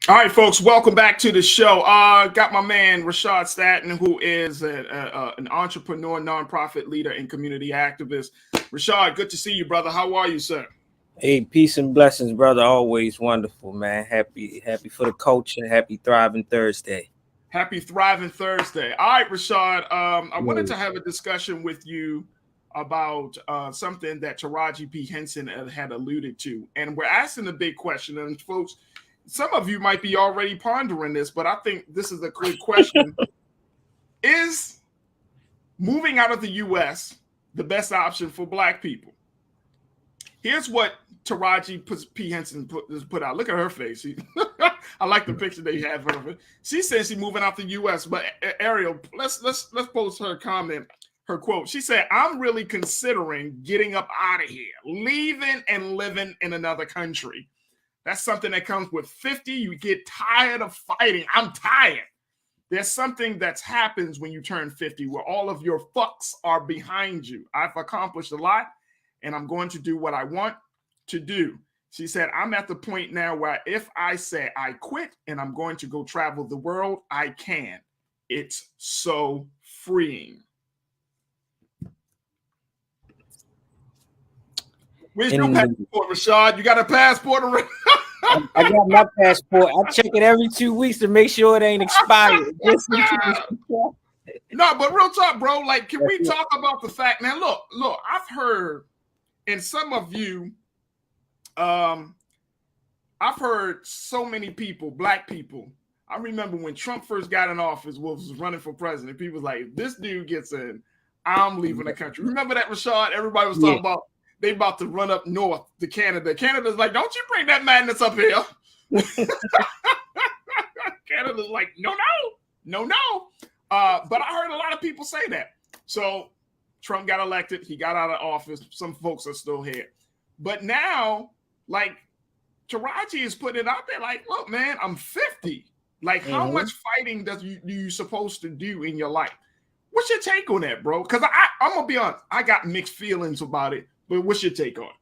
All right, folks, welcome back to the show. Got my man Rashad Staten, who is an entrepreneur, nonprofit leader, and community activist. Rashad, good to see you, brother. How are you, sir? Hey, peace and blessings, brother. Always wonderful, man. Happy for the culture. Happy thriving Thursday. Happy Thriving Thursday. All right, Rashad, I wanted Yeah. to have a discussion with you about something that Taraji P. Henson had alluded to. And we're asking a big question. And, folks, some of you might be already pondering this, but I think this is a good question. Is moving out of the U.S. the best option for Black people? Here's what Taraji P. Henson put out. Look at her face. I like the picture they have of her. She says she's moving out the U.S. But Ariel, let's post her comment, her quote. She said, "I'm really considering getting up out of here, leaving and living in another country. That's something that comes with 50. You get tired of fighting. I'm tired. There's something that happens when you turn 50 where all of your fucks are behind you. I've accomplished a lot, and I'm going to do what I want to do." She said, "I'm at the point now where if I say I quit and I'm going to go travel the world, I can. It's so freeing." Where's your passport, Rashad? You got a passport already? I got my passport. I check it every 2 weeks to make sure it ain't expired. No, but real talk, bro. Like, can we talk about the fact now? Look, I've heard, and some of you, I've heard so many people, Black people. I remember when Trump first got in office, was running for president. People was like, if this dude gets in, I'm leaving the country. Remember that, Rashad? Everybody was talking about they about to run up north to Canada. Canada's like, don't you bring that madness up here. Canada's like, no. But I heard a lot of people say that. So Trump got elected. He got out of office. Some folks are still here. But now, like, Taraji is putting it out there like, look, man, I'm 50. Like, how much fighting do you supposed to do in your life? What's your take on that, bro? Because I'm going to be honest. I got mixed feelings about it. But what's your take on it?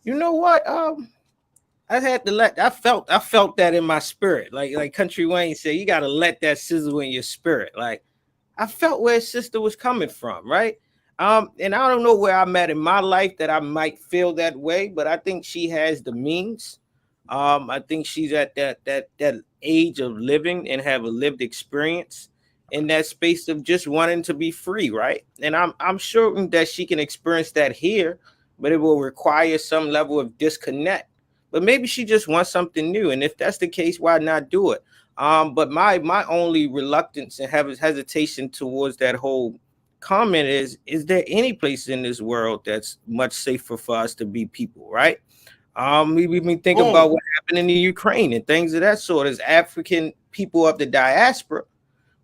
You know what? I had to I felt that in my spirit. Like Country Wayne said, you got to let that sizzle in your spirit. Like, I felt where his sister was coming from, right? And I don't know where I'm at in my life that I might feel that way, but I think she has the means. I think she's at that age of living and have a lived experience in that space of just wanting to be free, right? And I'm sure that she can experience that here, but it will require some level of disconnect. But maybe she just wants something new, and if that's the case, why not do it? But my only reluctance and hesitation towards that whole comment is there any place in this world that's much safer for us to be people, right? We think about what happened in the Ukraine and things of that sort. As African people of the diaspora,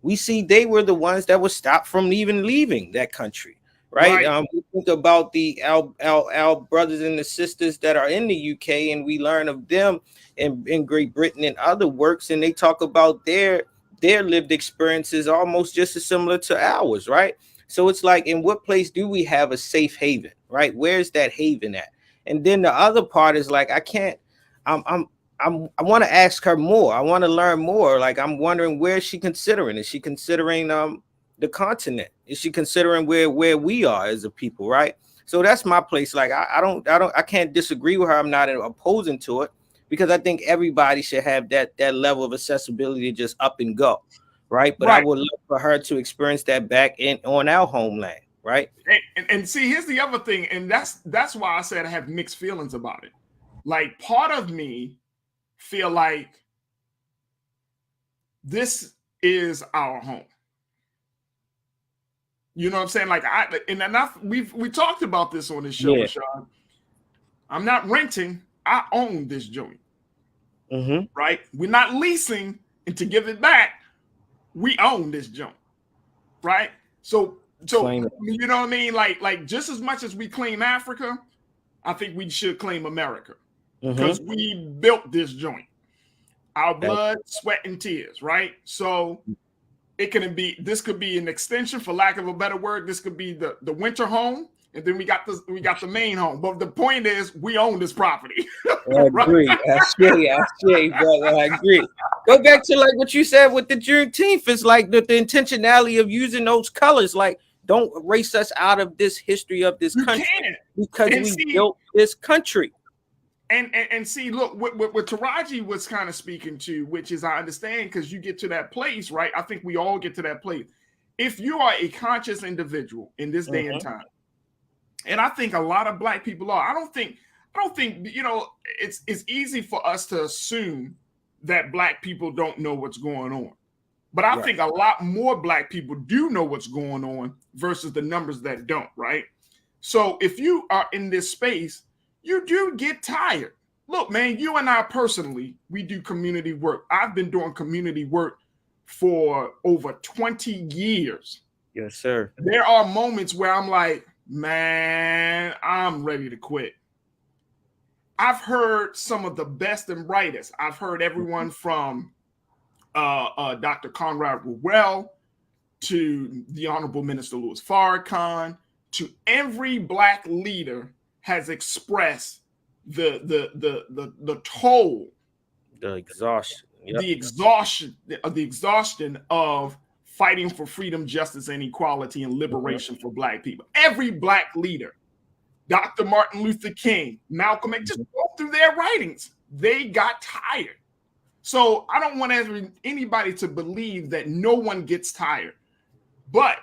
we see they were the ones that were stopped from even leaving that country, right? We think about the our brothers and the sisters that are in the UK, and we learn of them in Great Britain and other works, and they talk about their lived experiences almost just as similar to ours, right? So it's like, in what place do we have a safe haven, right? Where's that haven at? And then the other part is like, I want to ask her more. I want to learn more. Like, I'm wondering, where is she considering? Is she considering the continent? Is she considering where we are as a people, right? So that's my place. Like, I can't disagree with her. I'm not opposing to it, because I think everybody should have that level of accessibility to just up and go, right? But I would love for her to experience that back on our homeland, right? And see, here's the other thing, and that's why I said I have mixed feelings about it. Like, part of me feel like this is our home. You know what I'm saying? Like, we talked about this on this show, Rashad. I'm not renting. I own this joint. Right? We're not leasing, and to give it back, we own this joint. Right? So you know what I mean? Like just as much as we claim Africa, I think we should claim America, because we built this joint. Our blood, sweat, and tears, right? So this could be an extension, for lack of a better word. This could be the winter home. and then we got the main home. But the point is, we own this property. I agree. I say, brother. I agree. Go back to like what you said with the Juneteenth. It's like the intentionality of using those colors. Like, don't erase us out of this history of this country because we built this country. And see, look, what Taraji was kind of speaking to, which is I understand because you get to that place, right? I think we all get to that place. If you are a conscious individual in this day and time, and I think a lot of Black people are, I don't think it's easy for us to assume that Black people don't know what's going on. But I think a lot more Black people do know what's going on versus the numbers that don't, right? So if you are in this space, you do get tired. Look, man, you and I personally, we do community work. I've been doing community work for over 20 years. Yes, sir. There are moments where I'm like, man, I'm ready to quit. I've heard some of the best and brightest. I've heard everyone from Dr. Conrad Rowell to the Honorable Minister Louis Farrakhan to every Black leader has expressed the toll, the exhaustion, the exhaustion of fighting for freedom, justice, and equality and liberation for Black people. Every Black leader, Dr. Martin Luther King, Malcolm X, just go through their writings. They got tired. So I don't want anybody to believe that no one gets tired, but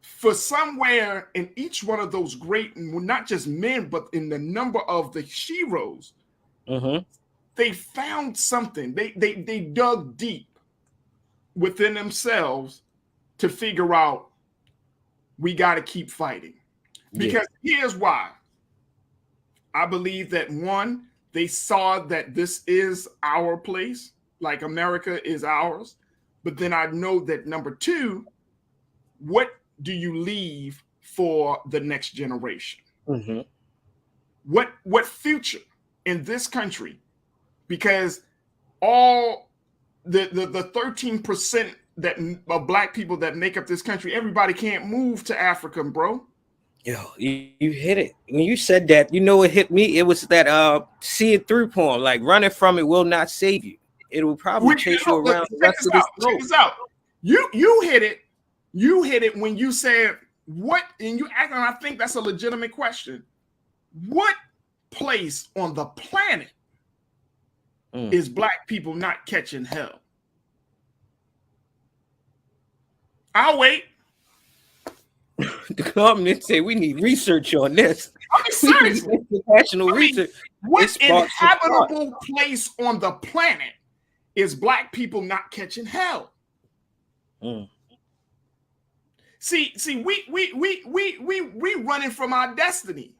for somewhere in each one of those great, not just men, but in the number of the heroes, they found something. They dug deep within themselves to figure out we got to keep fighting. Because here's why. I believe that one, they saw that this is our place, like America is ours. But then I know that number two, what do you leave for the next generation? What future in this country? Because all the 13% that of Black people that make up this country, everybody can't move to Africa, bro. Yo, you hit it. When you said that, you know what hit me? It was that see it through poem. Like, running from it will not save you. It will probably chase you around the rest of this globe. Check this out. You hit it. You hit it when you said what, and you asked, and I think that's a legitimate question. What place on the planet is Black people not catching hell? I'll wait. The government say we need research on this. I mean, seriously, international research. What inhabitable place on the planet is Black people not catching hell? See, we running from our destiny.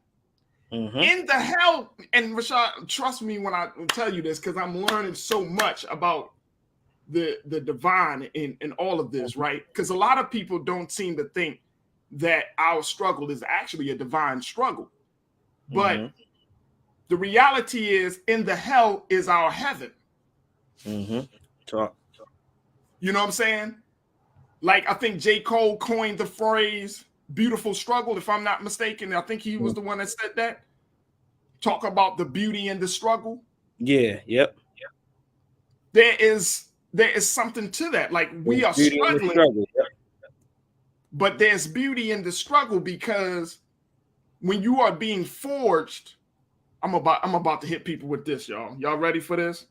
In the hell, and Rashad, trust me when I tell you this, because I'm learning so much about the divine in all of this, right? Because a lot of people don't seem to think that our struggle is actually a divine struggle. But the reality is, in the hell is our heaven. Talk. You know what I'm saying? Like, I think J. Cole coined the phrase beautiful struggle, if I'm not mistaken. I think he was the one that said that. Talk about the beauty in the struggle. Yeah, yep. There is something to that. Like, we are struggling, but there's beauty in the struggle, because when you are being forged, I'm about to hit people with this, y'all. Y'all ready for this?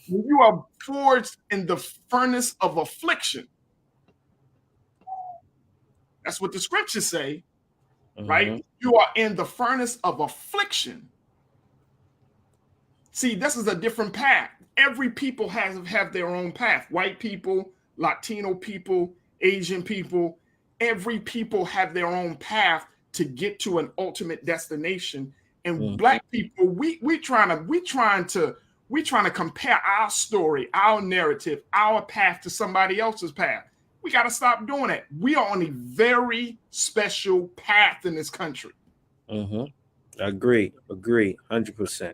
When you are forged in the furnace of affliction, that's what the scriptures say, right? You are in the furnace of affliction. See, this is a different path. Every people have their own path. White people, Latino people, Asian people, every people have their own path to get to an ultimate destination. And Black people, we trying to compare our story, our narrative, our path to somebody else's path. We got to stop doing that. We are on a very special path in this country. Agree, 100%.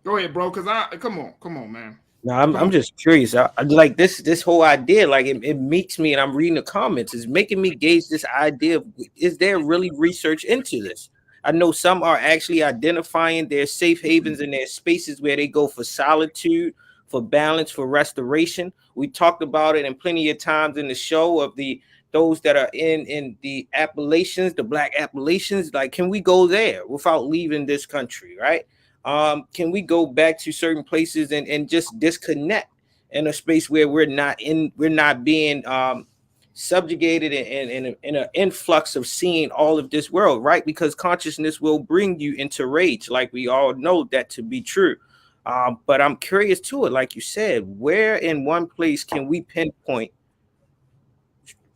Go ahead, bro. Because come on, man. No, Go I'm ahead. just curious. I like this whole idea. Like it makes me, and I'm reading the comments. It's making me gauge this idea of, is there really research into this? I know some are actually identifying their safe havens and their spaces where they go for solitude, for balance, for restoration. We talked about it in plenty of times in the show of the those that are in the Appalachians, the Black Appalachians. Like, can we go there without leaving this country, right? Can we go back to certain places and just disconnect in a space where we're not being subjugated in an influx of seeing all of this world, right? Because consciousness will bring you into rage, like we all know that to be true. But I'm curious to it, like you said, where in one place can we pinpoint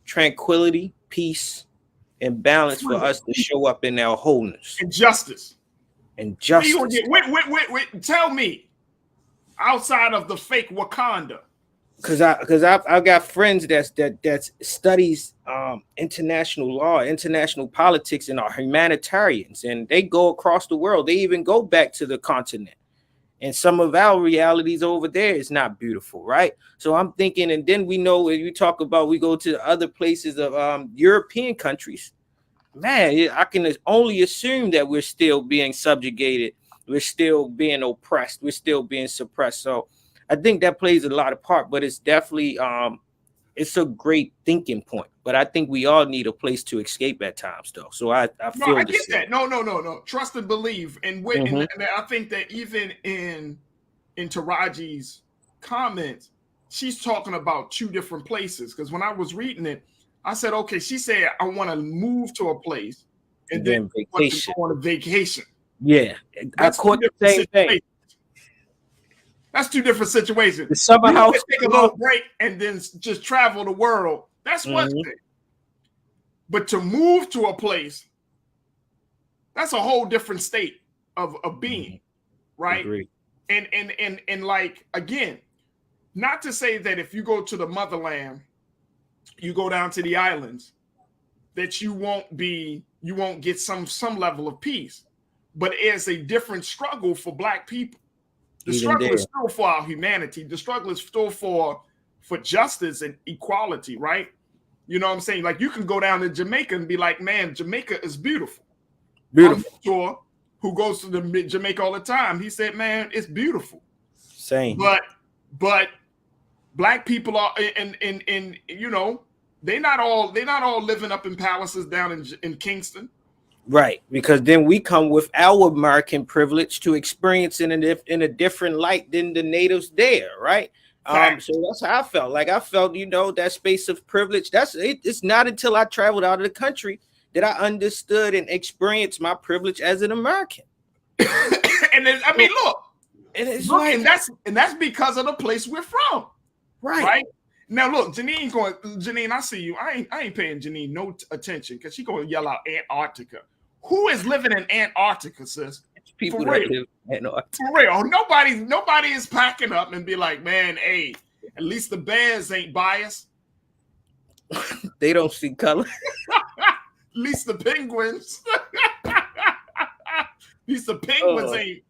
tranquility, peace, and balance for Freedom us to show up in our wholeness and justice. and Where you gonna justice? get? Wait. Tell me, outside of the fake Wakanda. I've got friends that studies international law, international politics, and are humanitarians, and they go across the world. They even go back to the continent, and some of our realities over there is not beautiful, right? So I'm thinking, and then we know when you talk about we go to other places of European countries, man, I can only assume that we're still being subjugated, we're still being oppressed, we're still being suppressed. So I think that plays a lot of part, but it's definitely it's a great thinking point. But I think we all need a place to escape at times, though. So I No, I feel the get same. that. No. Trust and believe, Mm-hmm. and I think that even in Taraji's comments, she's talking about two different places. Because when I was reading it, I said, okay, she said I want to move to a place, and then Then want to vacation. go on a vacation. Yeah, I That's two caught the different same thing. situations. That's two different situations. The summer You house. can take a little break and then just travel the world. That's one Mm-hmm. thing. But to move to a place, that's a whole different state of being, right? Agree. And like again, not to say that if you go to the motherland, you go down to the islands, that you won't get some level of peace. But it's a different struggle for Black people. The Even struggle there. is still for our humanity. The struggle is still for justice and equality, right? You know what I'm saying? Like you can go down to Jamaica and be like, man, Jamaica is beautiful. My Beautiful. mentor, who goes to the Jamaica all the time, he said, man, it's beautiful. Same. But Black people are and you know, they're not all living up in palaces down in Kingston. Right, because then we come with our American privilege to experience it in a different light than the natives there, right? Fact. So that's how I felt. Like I felt, that space of privilege. That's it. It's not until I traveled out of the country that I understood and experienced my privilege as an American. And then, I mean, look, like, and that's because of the place we're from, right? Now, look, Janine, I see you. I ain't paying Janine no attention because she going to yell out Antarctica. Who is living in Antarctica, sis? People For that real. live in Antarctica. For real. Nobody is packing up and be like, man, hey, at least the bears ain't biased. They don't see color. At least the penguins. At least the penguins ain't.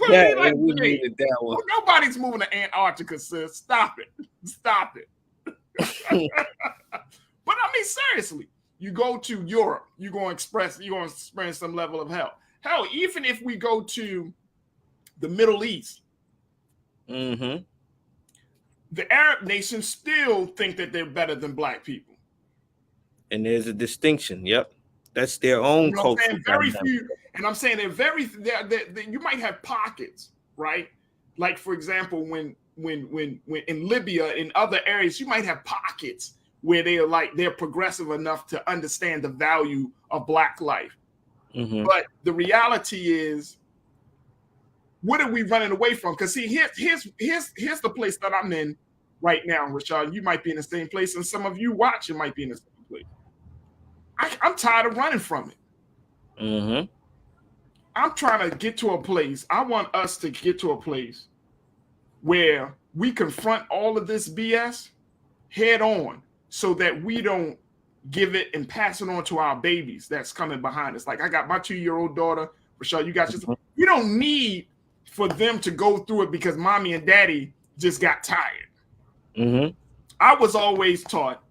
Yeah, we needed that one. Nobody's moving to Antarctica, sis. Stop it. But I mean, seriously, you go to Europe, you're going to experience some level of hell. Hell, even if we go to the Middle East, Mm-hmm. the Arab nations still think that they're better than Black people. And there's a distinction. Yep. That's their own culture. Very few, and I'm saying you might have pockets, right? Like for example, when in Libya, in other areas, you might have pockets where they're progressive enough to understand the value of Black life. Mm-hmm. But the reality is, what are we running away from? Because see, here's the place that I'm in right now, Rashad. You might be in the same place, and some of you watching might be in the same place. I'm tired of running from it. Mm-hmm. I'm trying to get to a place. I want us to get to a place where we confront all of this BS head on so that we don't give it and pass it on to our babies that's coming behind us. Like I got my 2-year-old daughter, Rashad, you got your. We don't need for them to go through it because mommy and daddy just got tired. Mm-hmm. I was always taught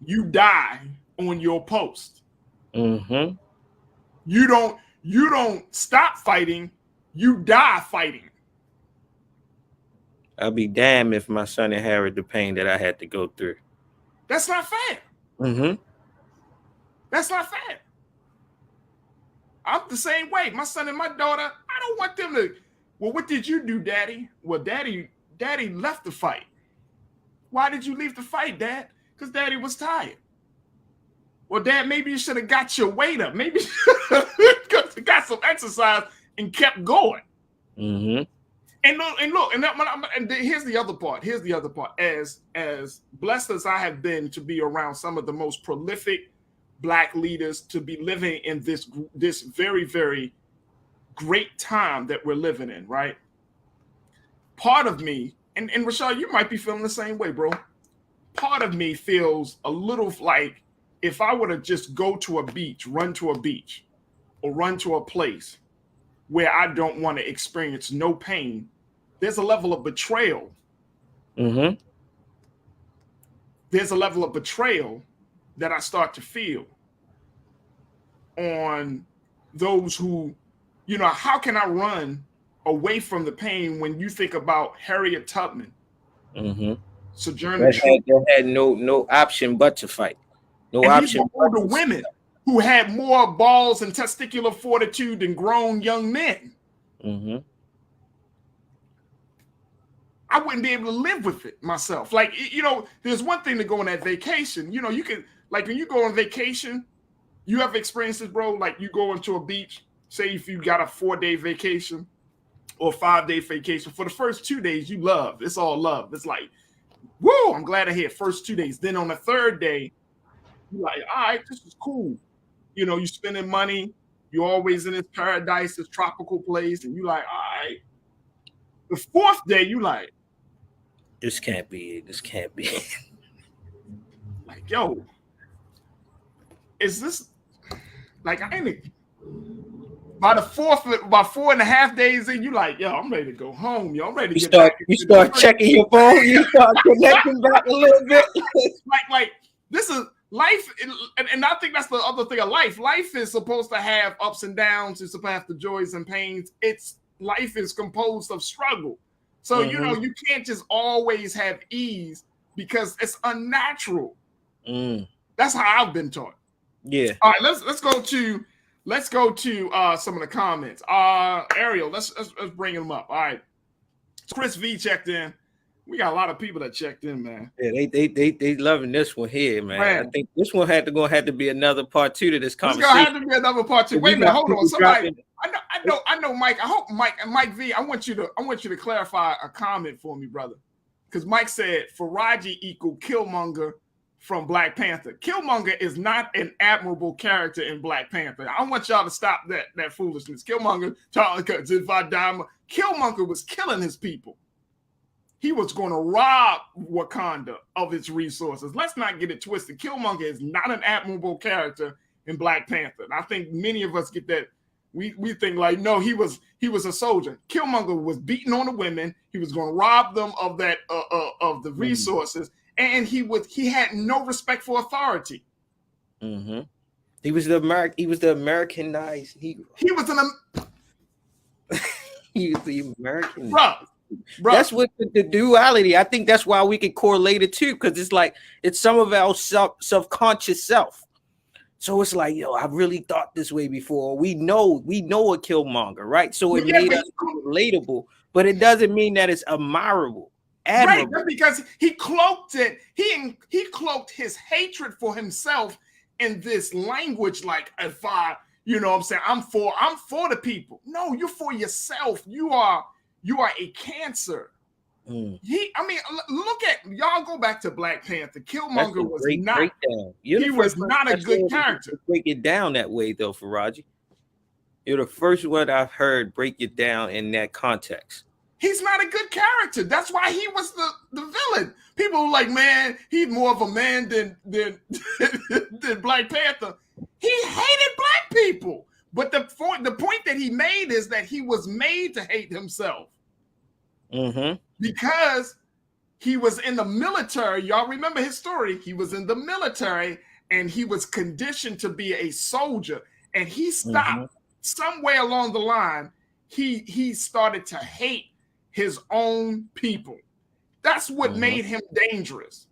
you die on your post. Mm-hmm. You don't stop fighting, you die fighting. I'll be damned if my son inherit the pain that I had to go through. That's not fair. Mm-hmm. That's not fair. I'm the same way. My son and my daughter, I don't want them to, well, what did you do, daddy? Well, daddy left the fight. Why did you leave the fight, dad? Because daddy was tired. Well, dad, maybe you should have got your weight up. Maybe you got some exercise and kept going. Mm-hmm. And here's the other part. Here's the other part. As blessed as I have been to be around some of the most prolific Black leaders, to be living in this very, very great time that we're living in, right? Part of me, and Rashad, you might be feeling the same way, bro. Part of me feels a little like if I were to just go to a beach, run to a beach, or run to a place where I don't want to experience no pain, there's a level of betrayal. Mm-hmm. There's a level of betrayal that I start to feel on those who, how can I run away from the pain when you think about Harriet Tubman, Mm-hmm. Sojourner Truth had no option but to fight. No and option. These were older women who had more balls and testicular fortitude than grown young men. Mm-hmm. I wouldn't be able to live with it myself. Like, there's one thing to go on that vacation. You can, like, when you go on vacation, you have experiences, bro. Like, you go into a beach, say if you got a 4-day vacation or 5-day vacation. For the first 2 days, you love. It's all love. It's like, woo, I'm glad I had first 2 days. Then on the third day, you're like, all right, this is cool. You're spending money. You're always in this paradise, this tropical place. And you're like, all right. The fourth day, you like, this can't be it. This can't be it. Like, yo, is this like I ain't by 4.5 days in, you like, yo, I'm ready to go home, yo. I'm ready to you start checking your phone, you start connecting back a little bit. like this is life, and I think that's the other thing of life. Life is supposed to have ups and downs, it's supposed to have the joys and pains. Life is composed of struggle. So, you can't just always have ease because it's unnatural. That's how I've been taught. Yeah. All right, let's go to some of the comments. Ariel, let's bring them up. All right. Chris V checked in. We got a lot of people that checked in, man. Yeah, they loving this one here, man. I think this one had to be another part 2 to this conversation. It's gonna have to be another part 2. Wait a minute, hold on. Somebody, I know, Mike. I hope Mike V. I want you to clarify a comment for me, brother, because Mike said Faraji equal Killmonger from Black Panther. Killmonger is not an admirable character in Black Panther. I want y'all to stop that foolishness. Killmonger, if I die, Killmonger was killing his people. He was going to rob Wakanda of its resources. Let's not get it twisted. Killmonger is not an admirable character in Black Panther. And I think many of us get that. We think like, no, he was a soldier. Killmonger was beating on the women. He was going to rob them of that of the resources, and he had no respect for authority. Mm-hmm. He was the Americanized Negro. He was the American. Bro. That's what the duality. I think that's why we can correlate it too, because it's like it's some of our subconscious self. So it's like, yo, I really thought this way before. We know a Killmonger, right? So it made us relatable, but it doesn't mean that it's admirable. Right, because he cloaked it. He cloaked his hatred for himself in this language, like, if I, I'm saying, I'm for the people. No, you're for yourself. You are a cancer. Look at y'all. Go back to Black Panther. Killmonger was not. He was not a good character. Break it down that way, though, Faraji. You're the first one I've heard break it down in that context. He's not a good character. That's why he was the villain. People were like, man, he's more of a man than Black Panther. He hated Black people. But the point that he made is that he was made to hate himself because he was in the military. Y'all remember his story. He was in the military and he was conditioned to be a soldier. And he stopped somewhere along the line. He started to hate his own people. That's what made him dangerous.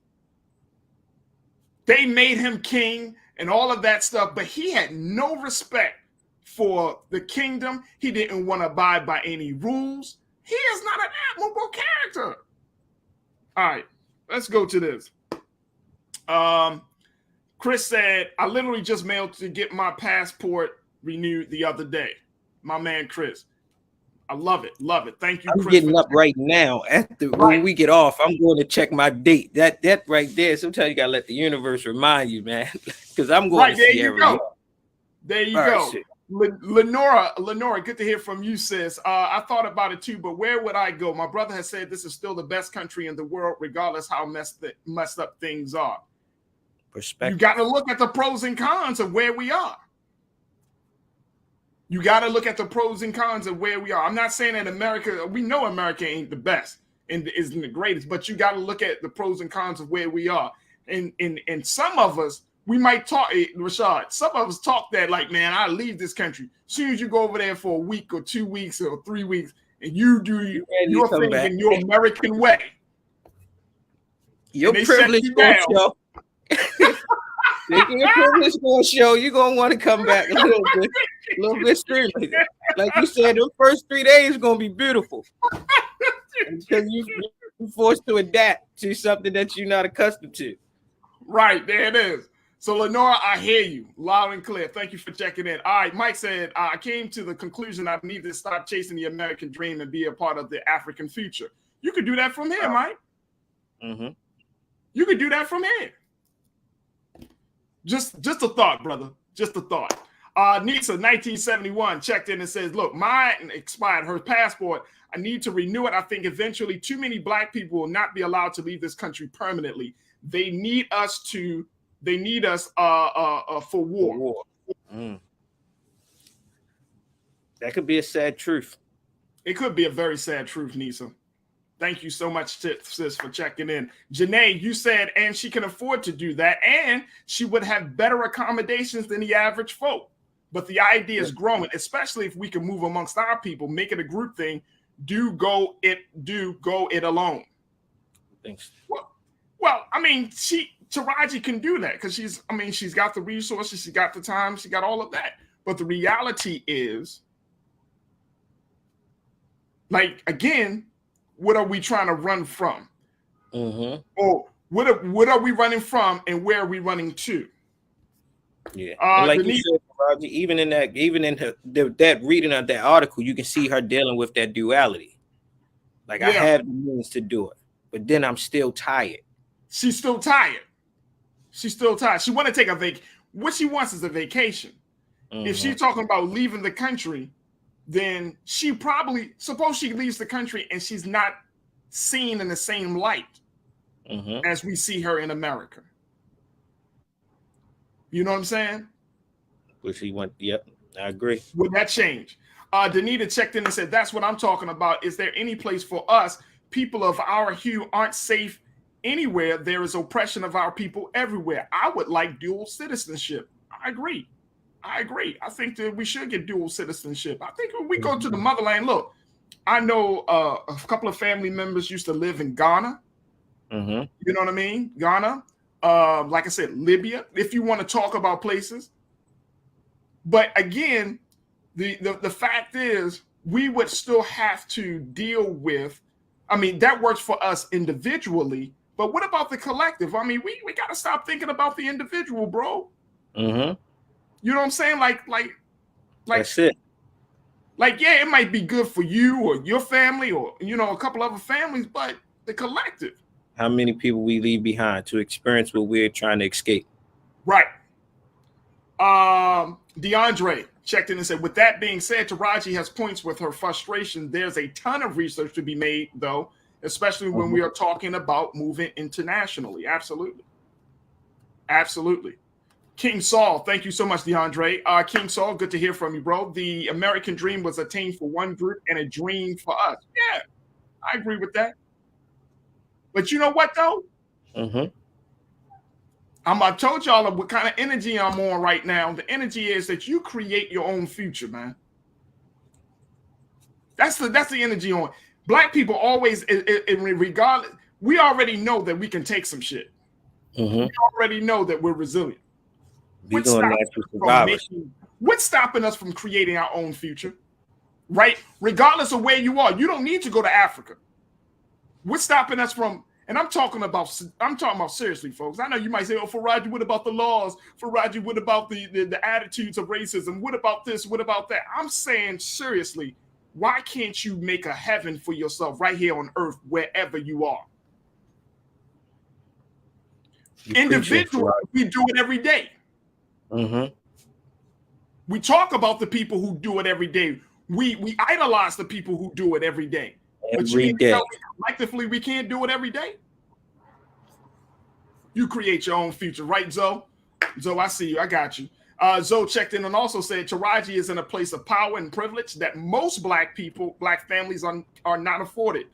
They made him king and all of that stuff, but he had no respect for the kingdom. He didn't want to abide by any rules. He is not an admirable character. All right, let's go to this. Chris said, I literally just mailed to get my passport renewed the other day. My man, Chris. I love it. Love it. Thank you, I'm Chris. Getting up right now. When we get off, I'm going to check my date. That right there. Sometimes you got to let the universe remind you, man, because I'm going to Sierra. There you go. Lenora, good to hear from you, sis. I thought about it too, but where would I go? My brother has said this is still the best country in the world, regardless how messed up things are. Perspective. You got to look at the pros and cons of where we are. You got to look at the pros and cons of where we are. I'm not saying that America, we know America ain't the best and isn't the greatest, but you got to look at the pros and cons of where we are. And some of us, we might talk, Rashad, some of us talk that like, man, I leave this country. As soon as you go over there for a week or 2 weeks or 3 weeks and you do your thing in your American way. Your privilege going to show. Your privilege going to show. You're going to want to come back a little bit straight. Like you said, the first 3 days are going to be beautiful. Because you're forced to adapt to something that you're not accustomed to. Right, there it is. So, Lenora, I hear you loud and clear. Thank you for checking in. All right, Mike said, I came to the conclusion I need to stop chasing the American dream and be a part of the African future. You could do that from here, Mike. You could do that from here. Just a thought, brother. Just a thought. Nisa, 1971, checked in and says, look, mine expired, her passport. I need to renew it. I think eventually too many Black people will not be allowed to leave this country permanently. They need us for war. That could be a sad truth. It could be a very sad truth, Nisa. Thank you so much, sis, for checking in. Janae, you said, and she can afford to do that, and she would have better accommodations than the average folk. But the idea is growing, especially if we can move amongst our people, make it a group thing. Do go it alone. Thanks. Well, I mean, Taraji can do that because she's got the resources, she got the time, she got all of that. But the reality is, like, again, what are we trying to run from? Or what are we running from, and where are we running to? Yeah, like you said, Roger, even in that reading of that article, you can see her dealing with that duality. Like, I have the means to do it, but then I'm still tired. She's still tired. She want to take a vacation. What she wants is a vacation. If she's talking about leaving the country, then suppose she leaves the country and she's not seen in the same light as we see her in America. You know what I'm saying? Which he went, yep, I agree. Would that change? Danita checked in and said, that's what I'm talking about. Is there any place for us? People of our hue aren't safe anywhere. There is oppression of our people everywhere. I would like dual citizenship. I agree. I think that we should get dual citizenship. I think when we go to the motherland, look, I know a couple of family members used to live in Ghana. You know what I mean? Ghana. Like I said, Libya, if you want to talk about places. But again, the fact is, we would still have to deal with, I mean, that works for us individually, but what about the collective? I mean, we got to stop thinking about the individual, bro. You know what I'm saying? Like that's it. Like, yeah, it might be good for you or your family or, you know, a couple other families, but the collective. How many people we leave behind to experience what we're trying to escape? Right. DeAndre checked in and said, with that being said, Taraji has points with her frustration. There's a ton of research to be made, though, especially when we are talking about moving internationally. Absolutely. King Saul, thank you so much, DeAndre. King Saul, good to hear from you, bro. The American dream was attained for one group and a dream for us. Yeah, I agree with that. But you know what, though? Mm-hmm. I told y'all what kind of energy I'm on right now. The energy is that you create your own future, man. That's the energy on. Black people always, regardless, we already know that we can take some shit. Mm-hmm. We already know that we're resilient. What's stopping us from creating our own future? Right? Regardless of where you are, you don't need to go to Africa. What's stopping us from? And I'm talking about seriously, folks. I know you might say, "Oh, Faraji, what about the laws? Faraji, what about the attitudes of racism? What about this? What about that?" I'm saying seriously, why can't you make a heaven for yourself right here on earth, wherever you are? Individually, we do it every day. Mm-hmm. We talk about the people who do it every day. We idolize the people who do it every day. But you mean collectively we can't do it every day? You create your own future, right, Zoe? Zoe, I see you. I got you. Zoe checked in and also said Taraji is in a place of power and privilege that most black families are not afforded.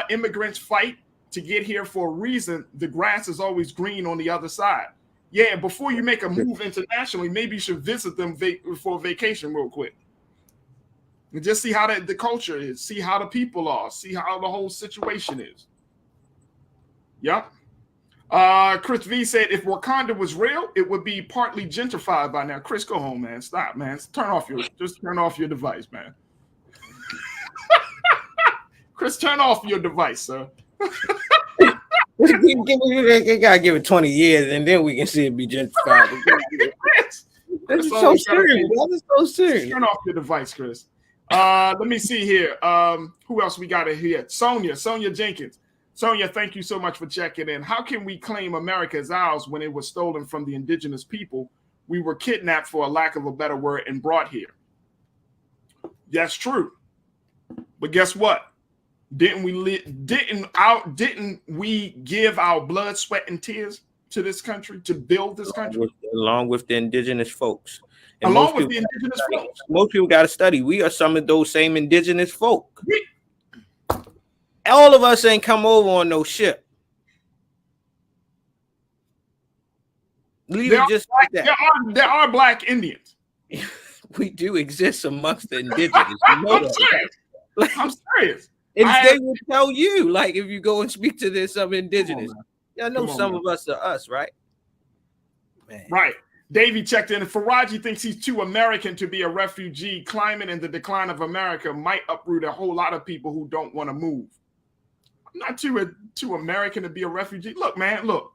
Immigrants fight to get here for a reason. The grass is always green on the other side. Yeah, before you make a move internationally, maybe you should visit them for a vacation real quick. And just see how the culture is, see how the people are, see how the whole situation is. Yep. Chris V said, if Wakanda was real, it would be partly gentrified by now. Chris, go home, man. Stop, man. Turn off your device, man. Chris, turn off your device, sir. You gotta give it 20 years and then we can see it be gentrified. This is so serious. That is so serious. Turn off your device, Chris. Let me see here. Who else we got here? Sonia Jenkins. Sonia, thank you so much for checking in. How can we claim America as ours when it was stolen from the indigenous people? We were kidnapped, for a lack of a better word, and brought here. That's true. But guess what? Didn't we give our blood, sweat, and tears to this country to build this country? Along with the indigenous folks. And most people got to study. We are some of those same indigenous folk. All of us ain't come over on no ship. There are black Indians. We do exist amongst the indigenous. I'm serious. And they will tell you, like, if you go and speak to some indigenous, I know some of us are us, right? Man. Right. Davey checked in. Faraji thinks he's too American to be a refugee. Climate and the decline of America might uproot a whole lot of people who don't want to move. I'm not too American to be a refugee. Look, man, look.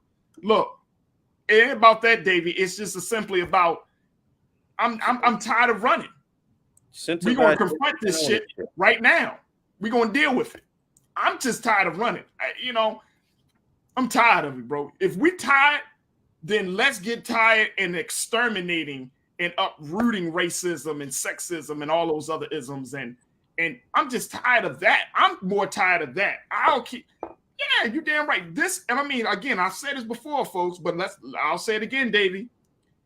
It ain't about that, Davey. It's just simply about I'm tired of running. We're gonna confront this shit right now. We're going to deal with it. I'm just tired of running. I'm tired of it, bro. If we're tired, then let's get tired and exterminating and uprooting racism and sexism and all those other isms. And I'm just tired of that. I'm more tired of that. Yeah, you're damn right. And I mean, again, I've said this before, folks, but I'll say it again, Davey.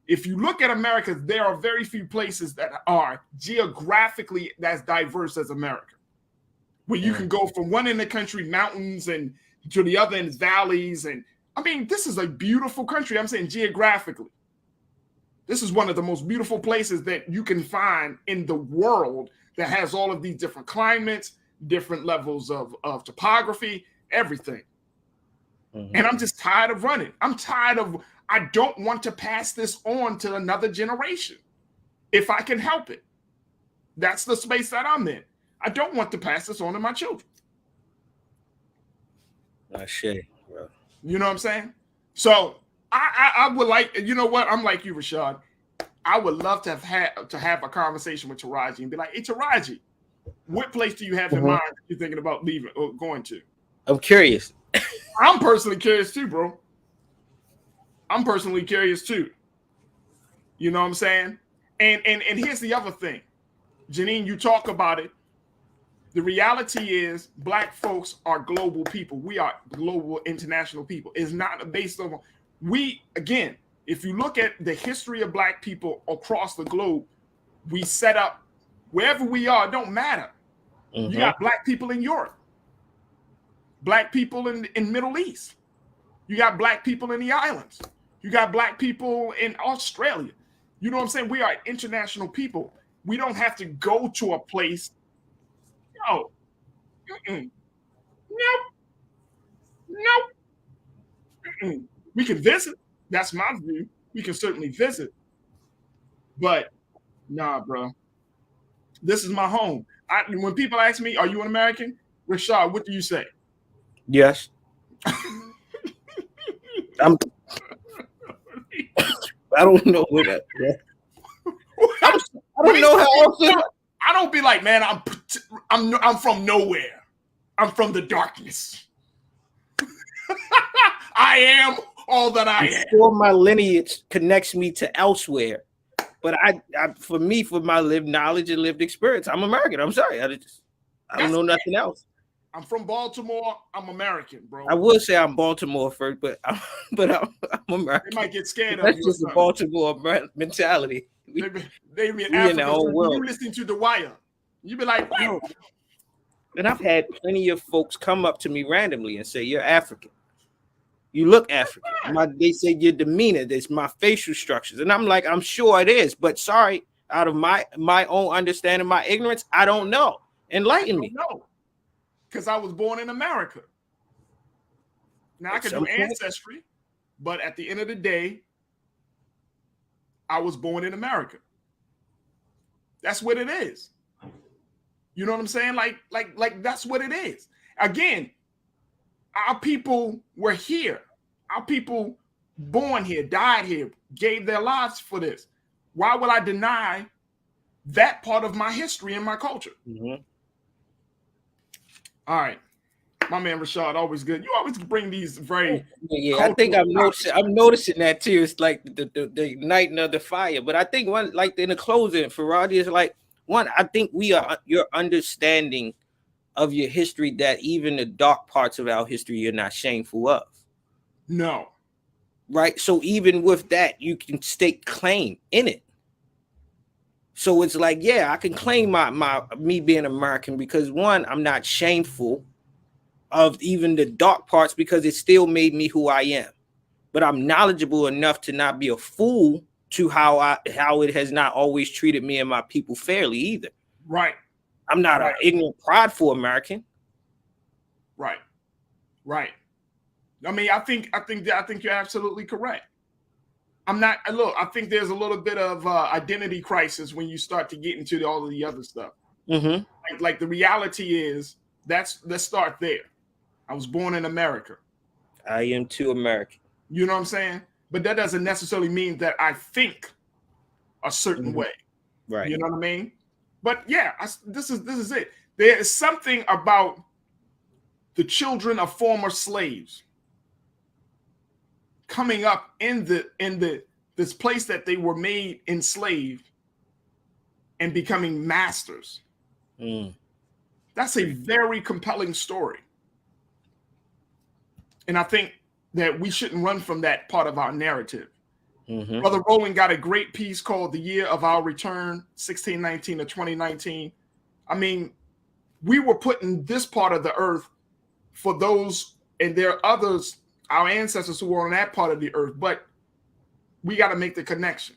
If you look at America, there are very few places that are geographically as diverse as America. Where you can go from one end of the country, mountains, and to the other end, valleys. And I mean, this is a beautiful country. I'm saying geographically. This is one of the most beautiful places that you can find in the world that has all of these different climates, different levels of topography, everything. Mm-hmm. And I'm just tired of running. I don't want to pass this on to another generation if I can help it. That's the space that I'm in. I don't want to pass this on to my children. Shit, bro. You know what I'm saying? So I would like, you know what? I'm like you, Rashad. I would love to have a conversation with Taraji and be like, hey, Taraji, what place do you have in mind that you're thinking about leaving or going to? I'm curious. I'm personally curious too, bro. I'm personally curious too. You know what I'm saying? And here's the other thing. Janine, you talk about it. The reality is Black folks are global people. We are global international people. It's not based on, If you look at the history of black people across the globe, we set up wherever we are, it don't matter. You got black people in Europe, black people in Middle East. You got black people in the islands. You got black people in Australia. You know what I'm saying? We are international people. We don't have to go to a place. No. Nope. Nope. We can visit. That's my view. We can certainly visit. But nah, bro. This is my home. When people ask me, are you an American? Rashad, what do you say? Yes. I don't know where that. I don't know how else. I don't be like, man, I'm from nowhere. I'm from the darkness. I am all that I am. Sure, my lineage connects me to elsewhere, but for my lived knowledge and lived experience, I'm American. I'm sorry, I don't know nothing else. I'm from Baltimore. I'm American, bro. I would say I'm Baltimore first, but I'm American. They might get scared That's of you. That's just a Baltimore mentality. They be in Africa. You listening to The Wire. You be like, wow. And I've had plenty of folks come up to me randomly and say, "You're African. You look African." They say your demeanor, there's my facial structures, and I'm like, I'm sure it is, but sorry, out of my own understanding, my ignorance, I don't know. Enlighten me. No, because I was born in America. Now I can do ancestry, but at the end of the day, I was born in America. That's what it is. You know what I'm saying? Like that's what it is. Again, our people were here. Our people born here, died here, gave their lives for this. Why would I deny that part of my history and my culture? All right. My man Rashad, always good. You always bring these very I think I'm noticing that too. It's like the igniting of the fire. But I think one, like in the closing, Faradi is like one. I think your understanding of your history, that even the dark parts of our history you're not shameful of. No. Right. So even with that, you can stake claim in it. So it's like, yeah, I can claim me being American because one, I'm not shameful of even the dark parts because it still made me who I am. But I'm knowledgeable enough to not be a fool to how it has not always treated me and my people fairly either. Right. I'm not an ignorant, prideful American. Right. Right. I mean, I think you're absolutely correct. I think there's a little bit of identity crisis when you start to get into all of the other stuff. Like the reality is, let's start there. I was born in America. I am too American. You know what I'm saying? But that doesn't necessarily mean that I think a certain way. Right. You know what I mean? But yeah, this is it. There is something about the children of former slaves coming up in this place that they were made enslaved and becoming masters. That's a very compelling story. And I think that we shouldn't run from that part of our narrative. Brother Rowland got a great piece called The Year of Our Return, 1619 to 2019. I mean, we were put in this part of the earth for those, and there are others, our ancestors who were on that part of the earth, but we got to make the connection.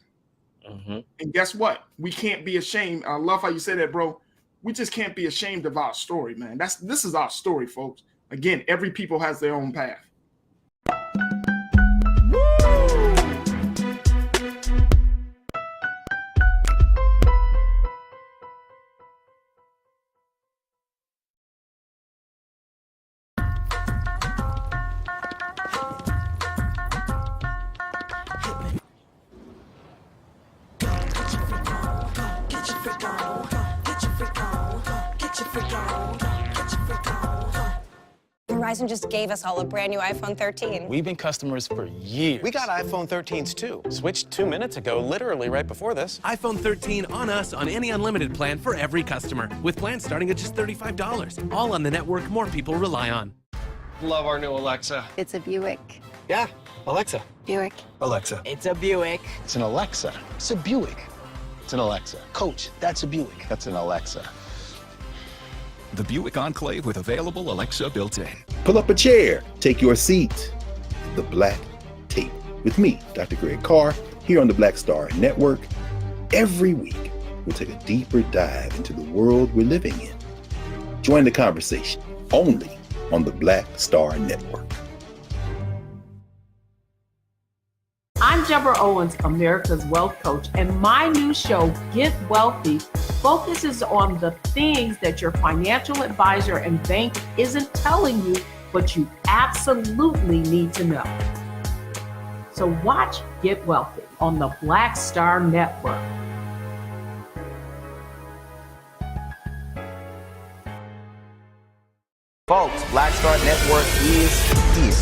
And guess what? We can't be ashamed. I love how you say that, bro. We just can't be ashamed of our story, man. This is our story, folks. Again, every people has their own path. Verizon just gave us all a brand new iPhone 13. We've been customers for years. We got iPhone 13s too. Switched 2 minutes ago, literally right before this. iPhone 13 on us on any unlimited plan for every customer, with plans starting at just $35. All on the network more people rely on. Love our new Alexa. It's a Buick. Yeah, Alexa, Buick. Alexa. It's a Buick. It's an Alexa. It's a Buick. It's an Alexa. Coach, that's a Buick. That's an Alexa. The Buick Enclave with available Alexa built-in. Pull up a chair. Take your seat. The Black Tape with me, Dr. Greg Carr, here on the Black Star Network. Every week, we'll take a deeper dive into the world we're living in. Join the conversation only on the Black Star Network. I'm Deborah Owens, America's Wealth Coach, and my new show, Get Wealthy, focuses on the things that your financial advisor and bank isn't telling you, but you absolutely need to know. So watch Get Wealthy on the Black Star Network. Folks, Black Star Network is here.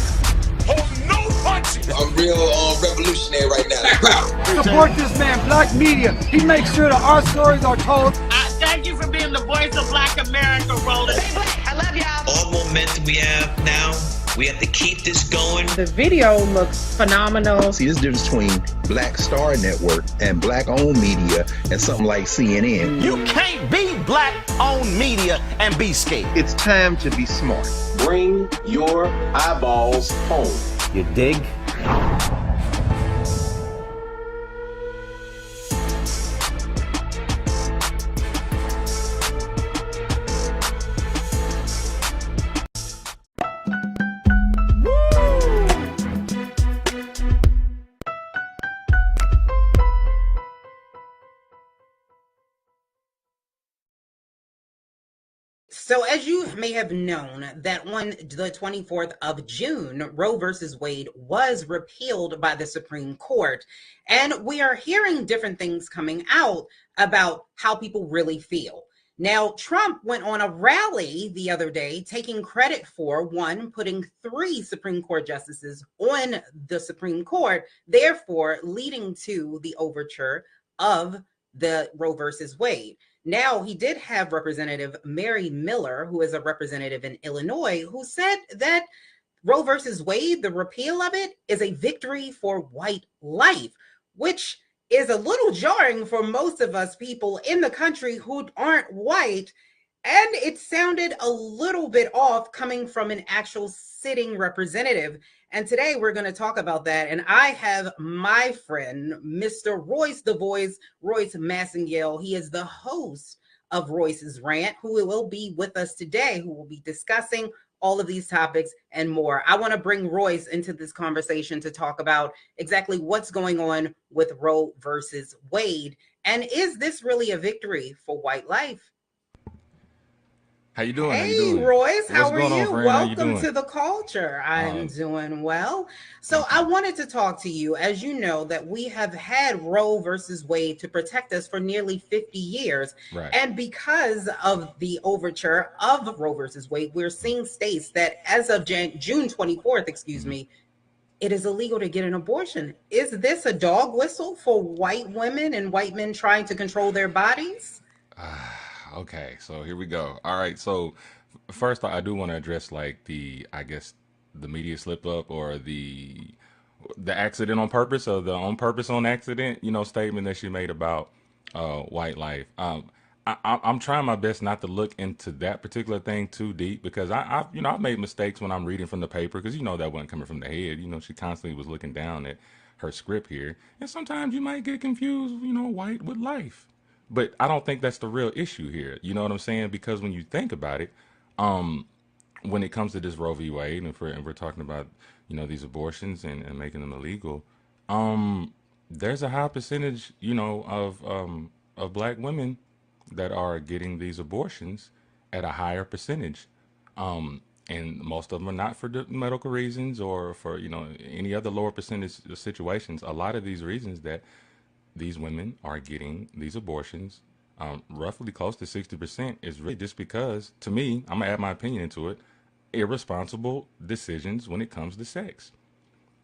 Oh, no punches! I'm real revolutionary right now. Support this man, Black Media. He makes sure that our stories are told. Thank you for being the voice of Black America, Roland. Stay black. I love y'all. All momentum we have now, we have to keep this going. The video looks phenomenal. See, this difference between Black Star Network and Black-owned media and something like CNN. You can't be Black-owned media and be scared. It's time to be smart. Bring your eyeballs home. You dig? So as you may have known, that on the 24th of June, Roe versus Wade was repealed by the Supreme Court. And we are hearing different things coming out about how people really feel. Now, Trump went on a rally the other day taking credit for, one, putting 3 Supreme Court justices on the Supreme Court, therefore leading to the overture of the Roe versus Wade. Now, he did have Representative Mary Miller, who is a representative in Illinois, who said that Roe versus Wade, the repeal of it, is a victory for white life, which is a little jarring for most of us people in the country who aren't white. And it sounded a little bit off coming from an actual sitting representative. And today we're going to talk about that. And I have my friend, Mr. Royce, the Voice, Royce Massengale. He is the host of Royce's Rant, who will be with us today, who will be discussing all of these topics and more. I want to bring Royce into this conversation to talk about exactly what's going on with Roe versus Wade. And is this really a victory for white life? How you doing? Hey, Royce, how are you? Welcome to the culture. I'm doing well. So I wanted to talk to you, as you know, that we have had Roe versus Wade to protect us for nearly 50 years. Right. And because of the overture of Roe versus Wade, we're seeing states that as of June 24th, it is illegal to get an abortion. Is this a dog whistle for white women and white men trying to control their bodies? Okay, so here we go. All right, so first I do want to address the media slip up or the accident on purpose or the on purpose on accident, statement that she made about white life. I'm trying my best not to look into that particular thing too deep because I've made mistakes when I'm reading from the paper because that wasn't coming from the head. She constantly was looking down at her script here, and sometimes you might get confused, white with life. But I don't think that's the real issue here. You know what I'm saying? Because when you think about it, when it comes to this Roe v. Wade, and we're talking about, these abortions and making them illegal, there's a high percentage, of black women that are getting these abortions at a higher percentage. And most of them are not for medical reasons or for, any other lower percentage situations. A lot of these reasons that these women are getting these abortions, roughly close to 60%, is really just because, to me, I'm gonna add my opinion into it, irresponsible decisions when it comes to sex.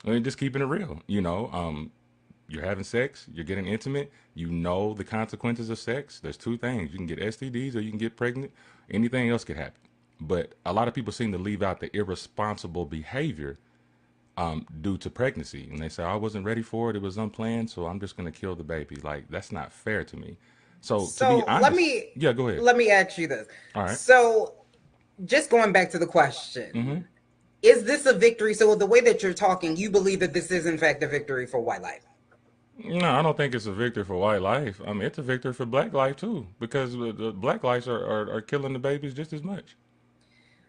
I mean, just keeping it real, you're having sex, you're getting intimate, the consequences of sex. There's 2 things: you can get STDs or you can get pregnant. Anything else could happen. But a lot of people seem to leave out the irresponsible behavior due to pregnancy, and they say I wasn't ready for it, it was unplanned, so I'm just going to kill the baby. Like, that's not fair to me. So to be honest, go ahead. Let me ask you this. All right. So just going back to the question, is this a victory? So the way that you're talking, you believe that this is in fact a victory for white life? No, I don't think it's a victory for white life. I mean, it's a victory for black life too, because the black lives are killing the babies just as much.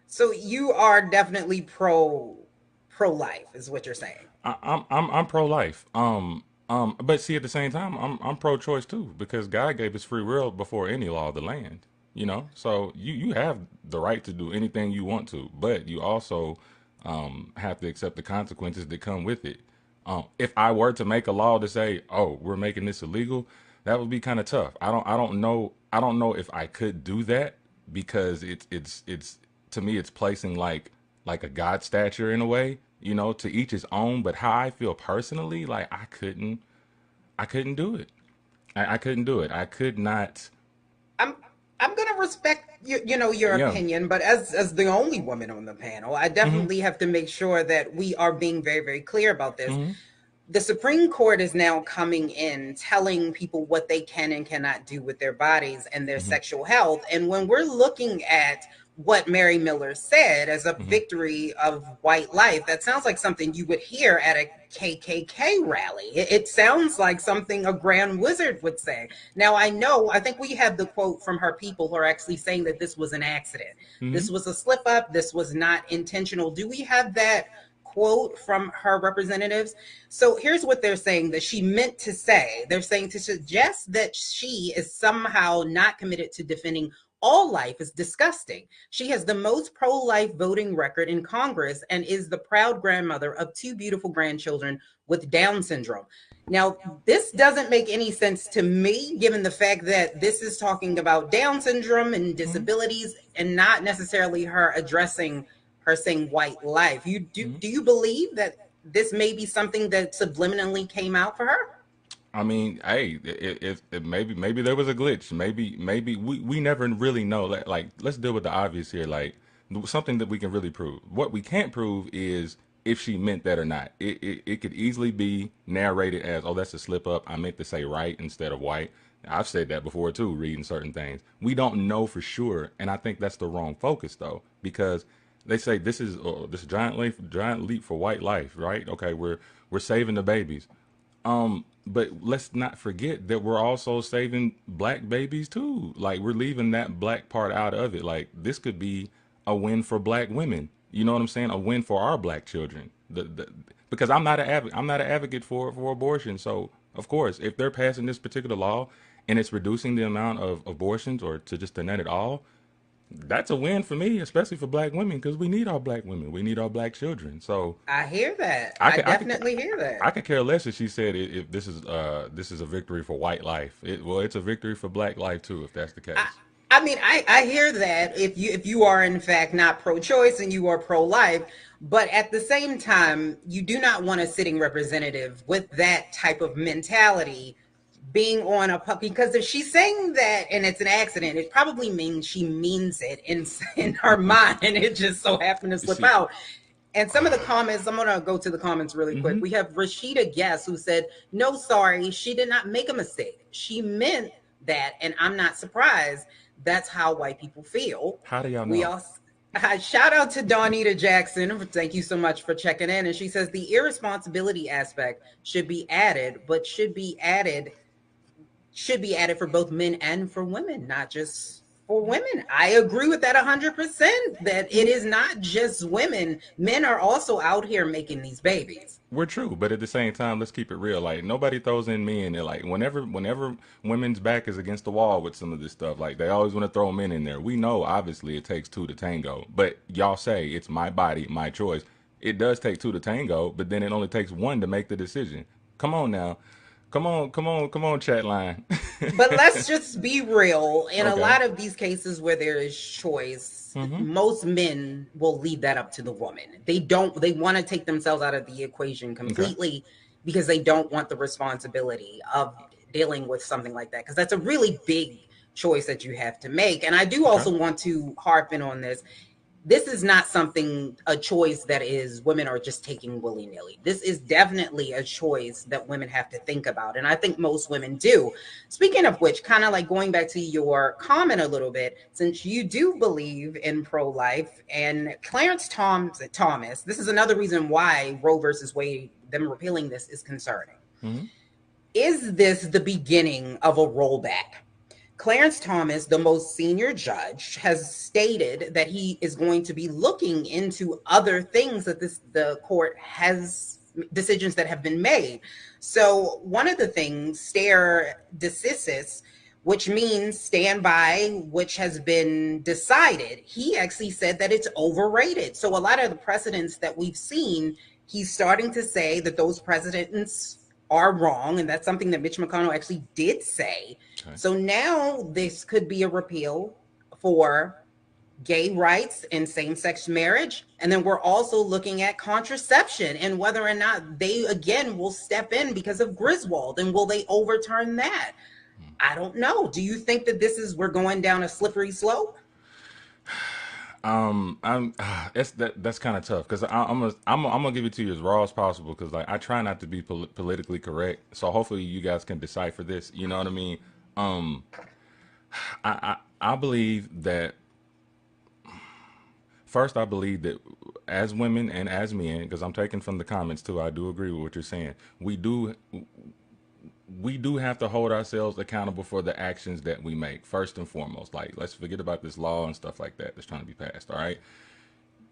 So you are definitely pro-life, is what you're saying. I'm pro-life. But see, at the same time, I'm pro-choice too, because God gave us free will before any law of the land. You know, so you have the right to do anything you want to, but you also have to accept the consequences that come with it. If I were to make a law to say, "Oh, we're making this illegal," that would be kind of tough. I don't know if I could do that, because it's to me it's placing like a God stature in a way, you know, to each his own. But how I feel personally, like I couldn't do it. I couldn't do it. I could not. I'm gonna respect your opinion, but as the only woman on the panel, I definitely have to make sure that we are being very, very clear about this. The Supreme Court is now coming in telling people what they can and cannot do with their bodies and their sexual health. And when we're looking at what Mary Miller said as a victory of white life, that sounds like something you would hear at a KKK rally. It sounds like something a Grand Wizard would say. Now, I think we have the quote from her people who are actually saying that this was an accident. This was a slip up. This was not intentional. Do we have that quote from her representatives? So here's what they're saying that she meant to say. They're saying to suggest that she is somehow not committed to defending all life is disgusting. She has the most pro-life voting record in Congress and is the proud grandmother of 2 beautiful grandchildren with Down syndrome. Now, this doesn't make any sense to me, given the fact that this is talking about Down syndrome and disabilities and not necessarily her addressing her saying white life. Do you believe that this may be something that subliminally came out for her? I mean, hey, if maybe there was a glitch. Maybe we never really know. Like, let's deal with the obvious here. Like, something that we can really prove. What we can't prove is if she meant that or not. It could easily be narrated as, oh, that's a slip up. I meant to say right instead of white. I've said that before too, reading certain things. We don't know for sure, and I think that's the wrong focus though, because they say this is this giant leap for white life, right? Okay, we're saving the babies. But let's not forget that we're also saving black babies too. Like, we're leaving that black part out of it. Like, this could be a win for black women. You know what I'm saying? A win for our black children. Because I'm not an advocate for abortion. So of course, if they're passing this particular law and it's reducing the amount of abortions or to just to end it all, that's a win for me, especially for black women, because we need our black women. We need our black children. So I hear that. I definitely hear that. I could care less if she said if this is a victory for white life. It's a victory for black life too, if that's the case. I mean, I hear that if you are in fact not pro-choice and you are pro-life, but at the same time, you do not want a sitting representative with that type of mentality being on a puppy, because if she's saying that and it's an accident, it probably means she means it in her mind, and it just so happened to slip out. And some of the comments, I'm going to go to the comments really quick. We have Rashida Guess, who said, no, sorry, she did not make a mistake. She meant that, and I'm not surprised. That's how white people feel. How do y'all know? Shout out to Dawnita Jackson. Thank you so much for checking in. And she says the irresponsibility aspect should be added, but should be added for both men and for women, not just for women. I agree with that 100%, that it is not just women. Men are also out here making these babies. We're true, but at the same time, let's keep it real. Like, nobody throws in men. They're like, whenever women's back is against the wall with some of this stuff, like, they always want to throw men in there. We know, obviously, it takes 2 to tango, but y'all say it's my body, my choice. It does take 2 to tango, but then it only takes 1 to make the decision. Come on now. Come on, chat line. But let's just be real. In a lot of these cases where there is choice, most men will leave that up to the woman. They want to take themselves out of the equation completely because they don't want the responsibility of dealing with something like that. Because that's a really big choice that you have to make. And I do also want to harp in on this. this is not a choice that is women are just taking willy-nilly. This is definitely a choice that women have to think about. And I think most women do. Speaking of which, kind of like going back to your comment a little bit, since you do believe in pro-life, and Clarence Thomas, this is another reason why Roe versus Wade, them repealing this, is concerning. Mm-hmm. Is this the beginning of a rollback? Clarence Thomas, the most senior judge, has stated that he is going to be looking into other things that the court has, decisions that have been made. So one of the things, stare decisis, which means stand by, which has been decided, he actually said that it's overrated. So a lot of the precedents that we've seen, he's starting to say that those precedents are wrong, and that's something that Mitch McConnell actually did say. Okay. So now this could be a repeal for gay rights and same-sex marriage, and then we're also looking at contraception and whether or not they again will step in because of Griswold, and will they overturn that? I don't know. Do you think that we're going down a slippery slope? That's kind of tough, because I'm gonna give it to you as raw as possible, because like I try not to be politically correct, so hopefully you guys can decipher this. You know what I mean? I believe that first, I believe that as women and as men, because I'm taking from the comments too, I do agree with what you're saying. We do have to hold ourselves accountable for the actions that we make, first and foremost. Like, let's forget about this law and stuff like that that's trying to be passed, all right?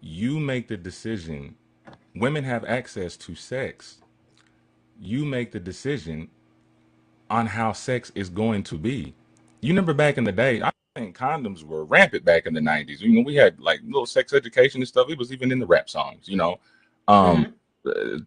You make the decision. Women have access to sex. You make the decision on how sex is going to be. You remember back in the day, I think condoms were rampant back in the 90s. You know, we had like little sex education and stuff. It was even in the rap songs, you know.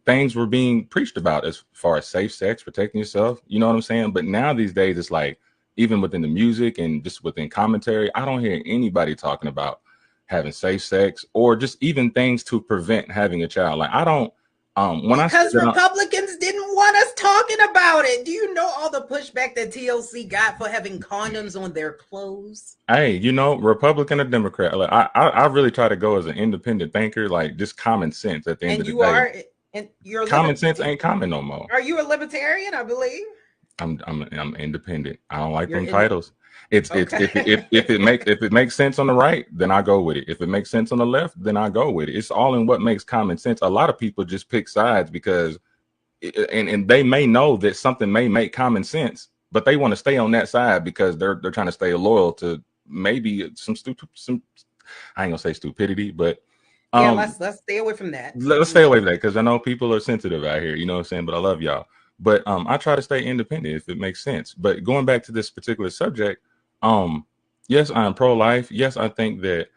Things were being preached about as far as safe sex, protecting yourself, you know what I'm saying? But now these days, it's like, even within the music and just within commentary, I don't hear anybody talking about having safe sex or just even things to prevent having a child. Like, I don't, because Republicans didn't want us talking about it. Do you know all the pushback that TLC got for having condoms on their clothes? Hey, you know, Republican or Democrat, like, I really try to go as an independent thinker, like just common sense at the end of the day. And you're common sense ain't common no more. Are you a libertarian? I believe. I'm independent. I don't like them titles. It's okay. if it makes sense on the right, then I go with it. If it makes sense on the left, then I go with it. It's all in what makes common sense. A lot of people just pick sides because, and they may know that something may make common sense, but they want to stay on that side because they're trying to stay loyal to maybe some I ain't gonna say stupidity, but yeah, let's stay away from that. Let's stay away from that, because I know people are sensitive out here. You know what I'm saying? But I love y'all. But I try to stay independent if it makes sense. But going back to this particular subject, yes, I'm pro-life. Yes, I think that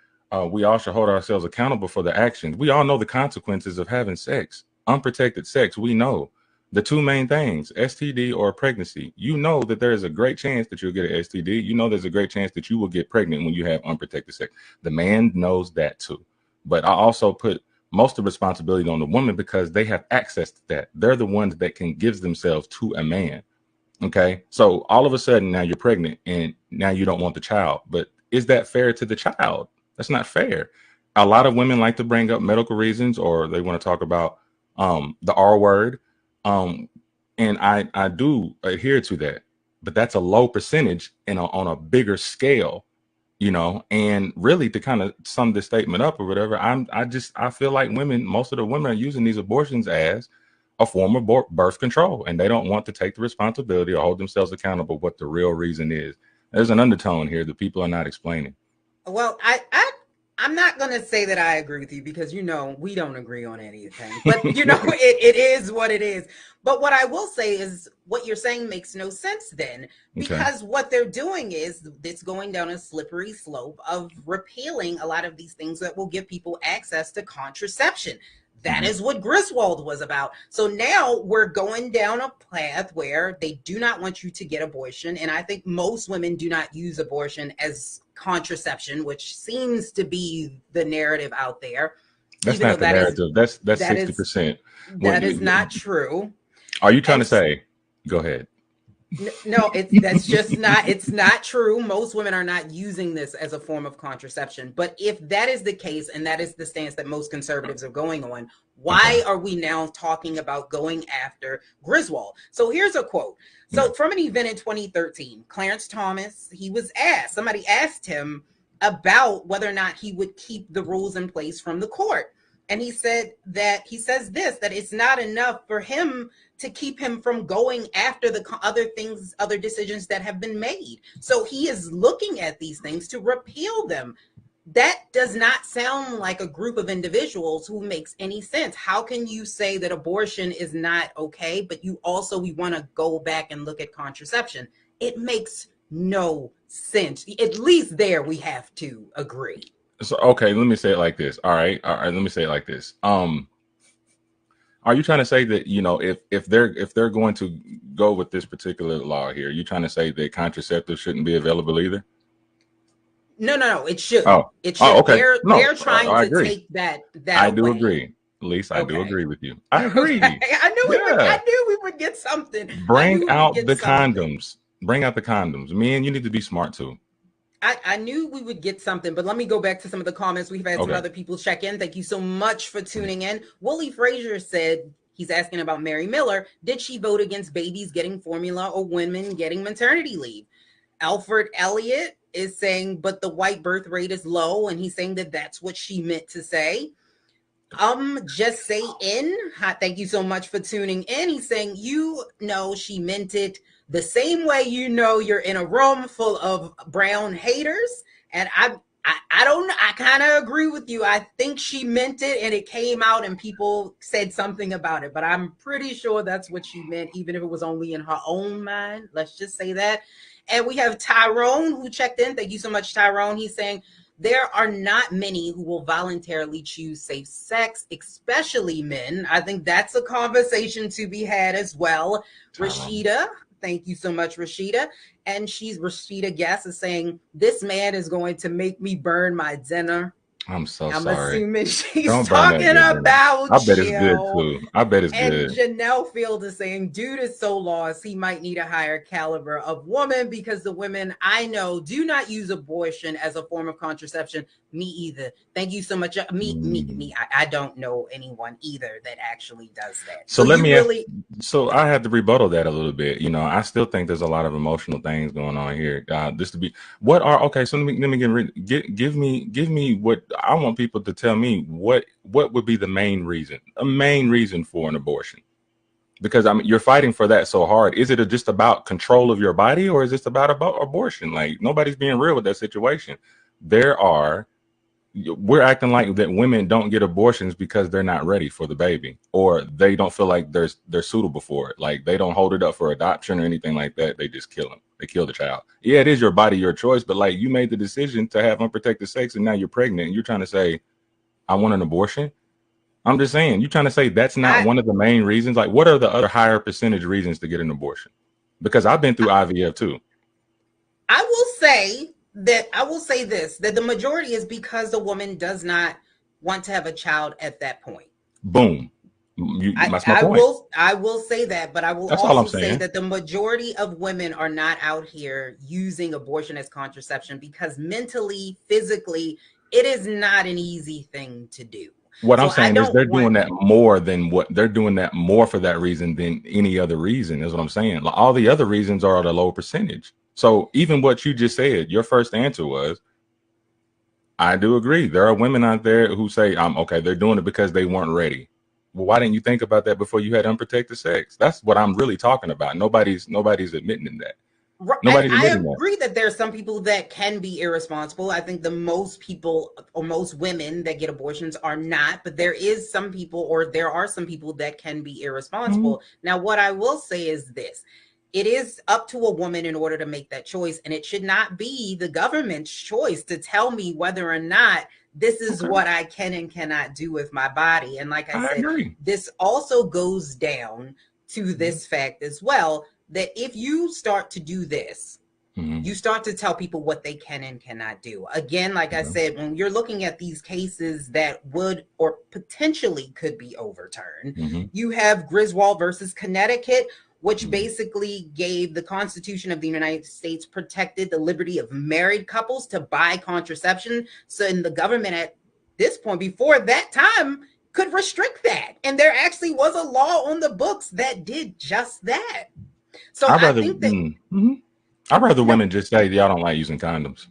we all should hold ourselves accountable for the actions. We all know the consequences of having sex, unprotected sex. We know the two main things, STD or pregnancy. You know that there is a great chance that you'll get an STD. You know there's a great chance that you will get pregnant when you have unprotected sex. The man knows that too. But I also put most of the responsibility on the woman because they have access to that. They're the ones that can give themselves to a man. Okay. So all of a sudden now you're pregnant and now you don't want the child. But is that fair to the child? That's not fair. A lot of women like to bring up medical reasons, or they want to talk about the R word. And I do adhere to that. But that's a low percentage on a bigger scale. You know, and really to kind of sum this statement up or whatever, I feel like most of the women are using these abortions as a form of birth control, and they don't want to take the responsibility or hold themselves accountable what the real reason is. There's an undertone here that people are not explaining. Well, I'm not going to say that I agree with you because, you know, we don't agree on anything, but you know, it is what it is. But what I will say is what you're saying makes no sense then, because what they're doing is it's going down a slippery slope of repealing a lot of these things that will give people access to contraception. That is what Griswold was about. So now we're going down a path where they do not want you to get abortion. And I think most women do not use abortion as contraception, which seems to be the narrative out there. That's not the narrative. That's 60%. That is not true. Are you trying to say, go ahead. No, that's just not, it's not true. Most women are not using this as a form of contraception. But if that is the case, and that is the stance that most conservatives are going on, why are we now talking about going after Griswold? So here's a quote. So from an event in 2013, Clarence Thomas, somebody asked him about whether or not he would keep the rules in place from the court. And he says that it's not enough for him to keep him from going after the other decisions that have been made. So he is looking at these things to repeal them. That does not sound like a group of individuals who makes any sense. How can you say that abortion is not okay, but we want to go back and look at contraception? It makes no sense. At least there we have to agree. So, okay, let me say it like this. All right, let me say it like this. Are you trying to say that, if they're going to go with this particular law here, you trying to say that contraceptives shouldn't be available either? No, it should. It should. Okay. They're trying to take that I do away. agree. Lisa, I do agree with you. I agree. I knew we would get something. Bring out the condoms. Bring out the condoms. Men, you need to be smart too. I knew we would get something, but let me go back to some of the comments. We've had some other people check in. Thank you so much for tuning in. Willie Frazier said, he's asking about Mary Miller. Did she vote against babies getting formula or women getting maternity leave? Alfred Elliott is saying, but the white birth rate is low. And he's saying that that's what she meant to say. Just say in. Thank you so much for tuning in. He's saying, she meant it the same way you're in a room full of brown haters. And I don't know. I kind of agree with you. I think she meant it and it came out and people said something about it. But I'm pretty sure that's what she meant, even if it was only in her own mind. Let's just say that. And we have Tyrone who checked in. Thank you so much, Tyrone. He's saying, there are not many who will voluntarily choose safe sex, especially men. I think that's a conversation to be had as well. Rashida, thank you so much, Rashida. And Rashida Guess is saying, this man is going to make me burn my dinner. I'm sorry. I'm assuming she's Don't talking about I bet it's Jill. good too. I bet it's and good. Janelle Field is saying, dude is so lost, he might need a higher caliber of woman because the women I know do not use abortion as a form of contraception. Me either. Thank you so much. Me. I don't know anyone either that actually does that. So let me so I had to rebuttal that a little bit. I still think there's a lot of emotional things going on here. This to be so let me give me what I want people to tell me what would be the main reason for an abortion, because you're fighting for that so hard. Is it just about control of your body, or is this about abortion? Like, nobody's being real with that situation. We're acting like that women don't get abortions because they're not ready for the baby, or they don't feel like they're suitable for it. Like, they don't hold it up for adoption or anything like that. They just kill them. They kill the child. Yeah, it is your body, your choice, but like, you made the decision to have unprotected sex and now you're pregnant and you're trying to say, I want an abortion. I'm just saying, you're trying to say that's not one of the main reasons. Like, what are the other higher percentage reasons to get an abortion? Because I've been through IVF too. I will say this, that the majority is because the woman does not want to have a child at that point. Boom. That's my point. I will say that, but I will also say that the majority of women are not out here using abortion as contraception because mentally, physically, it is not an easy thing to do. What I'm saying is they're doing that more for that reason than any other reason, is what I'm saying. Like, all the other reasons are at a low percentage. So even what you just said, your first answer was, I do agree. There are women out there who say, they're doing it because they weren't ready. Well, why didn't you think about that before you had unprotected sex? That's what I'm really talking about. Nobody's admitting that. Right. I agree that there are some people that can be irresponsible. I think the most people or most women that get abortions are not, but there are some people that can be irresponsible. Mm-hmm. Now, what I will say is this. It is up to a woman in order to make that choice, and it should not be the government's choice to tell me whether or not this is what I can and cannot do with my body. And like I said, agree. This also goes down to this fact as well, that if you start to do this, you start to tell people what they can and cannot do. Again, like I said, when you're looking at these cases that would or potentially could be overturned, you have Griswold versus Connecticut, which basically gave the Constitution of the United States protected the liberty of married couples to buy contraception. So in the government at this point, before that time, could restrict that. And there actually was a law on the books that did just that. So I think that I'd rather women just say y'all don't like using condoms.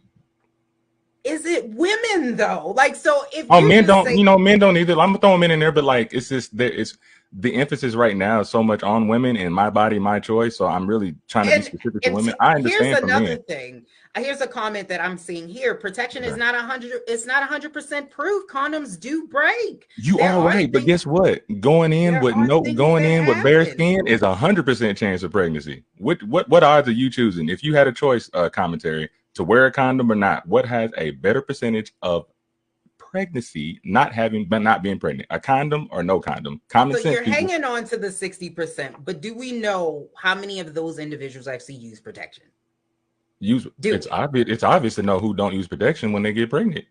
Is it women though? Like, so if men don't, men don't either. I'm throwing men in there, but like, it's just that it's the emphasis right now is so much on women and my body, my choice. So I'm really trying to be specific to women. I understand. Here's another men. thing. Here's a comment that I'm seeing here. Protection is not 100. It's not 100% proof. Condoms do break. You are right, but guess what? Going in with bare skin is 100% chance of pregnancy. What odds are you choosing? If you had a choice, commentary to wear a condom or not, what has a better percentage of pregnancy not being pregnant? A condom or no condom? Common sense. So you're hanging on to the 60%, but do we know how many of those individuals actually use protection? It's obvious to know who don't use protection when they get pregnant.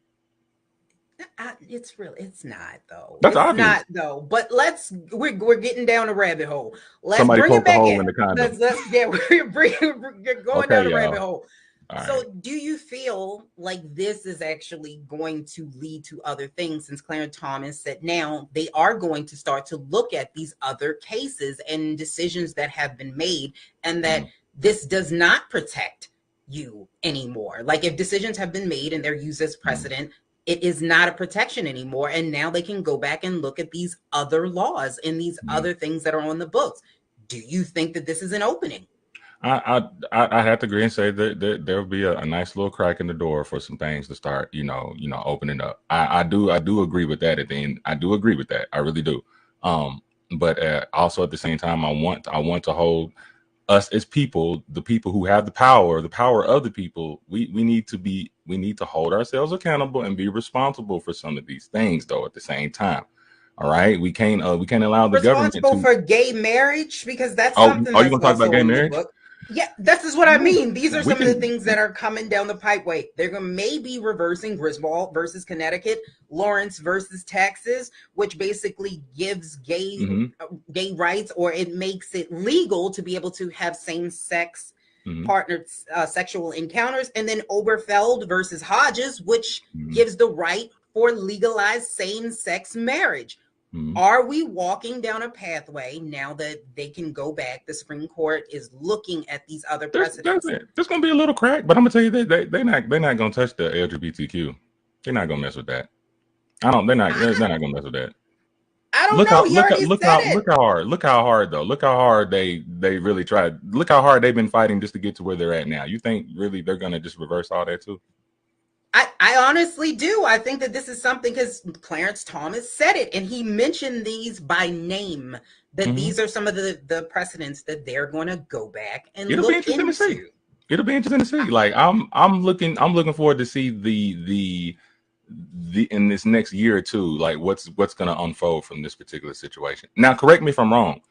It's not though. That's obvious. Not though. But we're getting down a rabbit hole. Let's Somebody bring it back in. In the condom. We're going down a rabbit hole. All so right. do you feel like this is actually going to lead to other things, since Clarence Thomas said now they are going to start to look at these other cases and decisions that have been made, and that this does not protect you anymore? Like, if decisions have been made and they're used as precedent, it is not a protection anymore. And now they can go back and look at these other laws and these other things that are on the books. Do you think that this is an opening? I have to agree and say that there will be a nice little crack in the door for some things to start, opening up. I do agree with that at the end. I do agree with that. I really do. But also at the same time, I want to hold us as people, the people who have the power of the people. We need to hold ourselves accountable and be responsible for some of these things, though, at the same time. All right, we can't allow the government responsible for gay marriage, because that's something. Are you going to talk about gay marriage? Yeah, this is what I mean. These are some of the things that are coming down the pipeway. They're going to maybe reversing Griswold versus Connecticut, Lawrence versus Texas, which basically gives gay rights, or it makes it legal to be able to have same-sex partnered sexual encounters. And then Oberfeld versus Hodges, which gives the right for legalized same-sex marriage. Are we walking down a pathway now that they can go back? The Supreme Court is looking at these other precedents. There's going to be a little crack, but I'm going to tell you that they're not going to touch the LGBTQ. They're not going to mess with that. They're not going to mess with that. I don't know. Look how hard though. Look how hard they really tried. Look how hard they've been fighting just to get to where they're at now. You think really they're going to just reverse all that too? I honestly do. I think that this is something, because Clarence Thomas said it, and he mentioned these by name, that these are some of the precedents that they're going to go back and look into. It'll be interesting to see. Like I'm looking forward to see the in this next year or two, like what's going to unfold from this particular situation. Now, correct me if I'm wrong.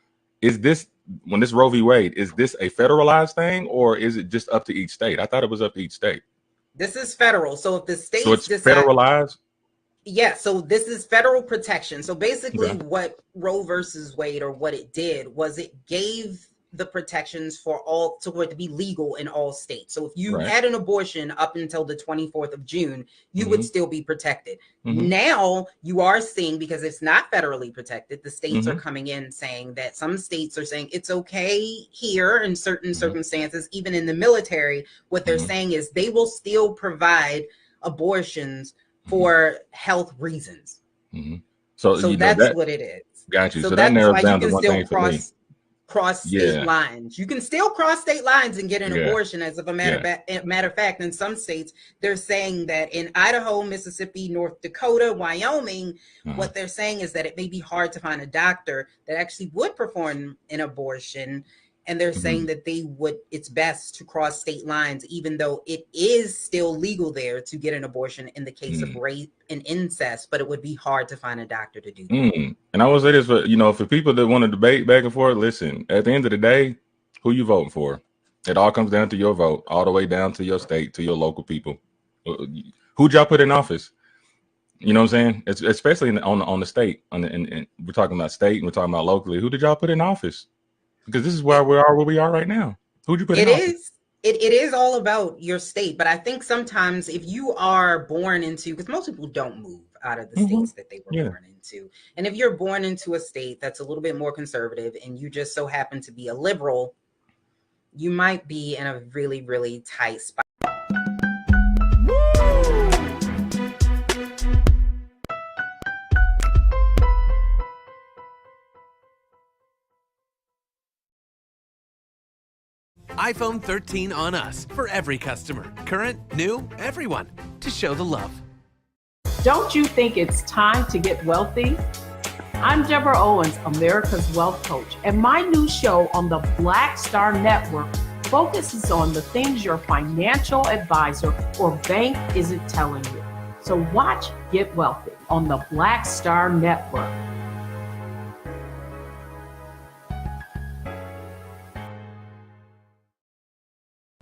Is this, when this Roe v. Wade, is this a federalized thing, or is it just up to each state? I thought it was up to each state. This is federal. So if the states federalized? Yeah, so this is federal protection. So basically what Roe versus Wade, or what it did, was it gave the protections for it to be legal in all states. So if you had an abortion up until the 24th of June, you would still be protected. Now you are seeing, because it's not federally protected, the states are coming in saying that some states are saying it's okay here in certain circumstances, even in the military. What they're saying is they will still provide abortions for health reasons. So that's what it is. Got you. So that narrows down to one thing for me. Cross state lines. You can still cross state lines and get an abortion, as of a matter of fact. In some states, they're saying that in Idaho, Mississippi, North Dakota, Wyoming, what they're saying is that it may be hard to find a doctor that actually would perform an abortion. And they're saying that it's best to cross state lines, even though it is still legal there to get an abortion in the case of rape and incest, but it would be hard to find a doctor to do that. And I will say this, for people that want to debate back and forth, listen, at the end of the day, who you voting for? It all comes down to your vote, all the way down to your state, to your local people. Who'd y'all put in office? You know what I'm saying? It's, especially on the state, and we're talking about state, and we're talking about locally. Who did y'all put in office? Because this is where we are right now. Who'd you put in office? It is all about your state, but I think sometimes if you are born into, because most people don't move out of the states that they were born into, and if you're born into a state that's a little bit more conservative and you just so happen to be a liberal, you might be in a really, really tight spot. iPhone 13 on us for every customer. Current, new, everyone. To show the love. Don't you think it's time to get wealthy? I'm Deborah Owens, America's Wealth Coach, and my new show on the Black Star Network focuses on the things your financial advisor or bank isn't telling you. So watch Get Wealthy on the Black Star Network.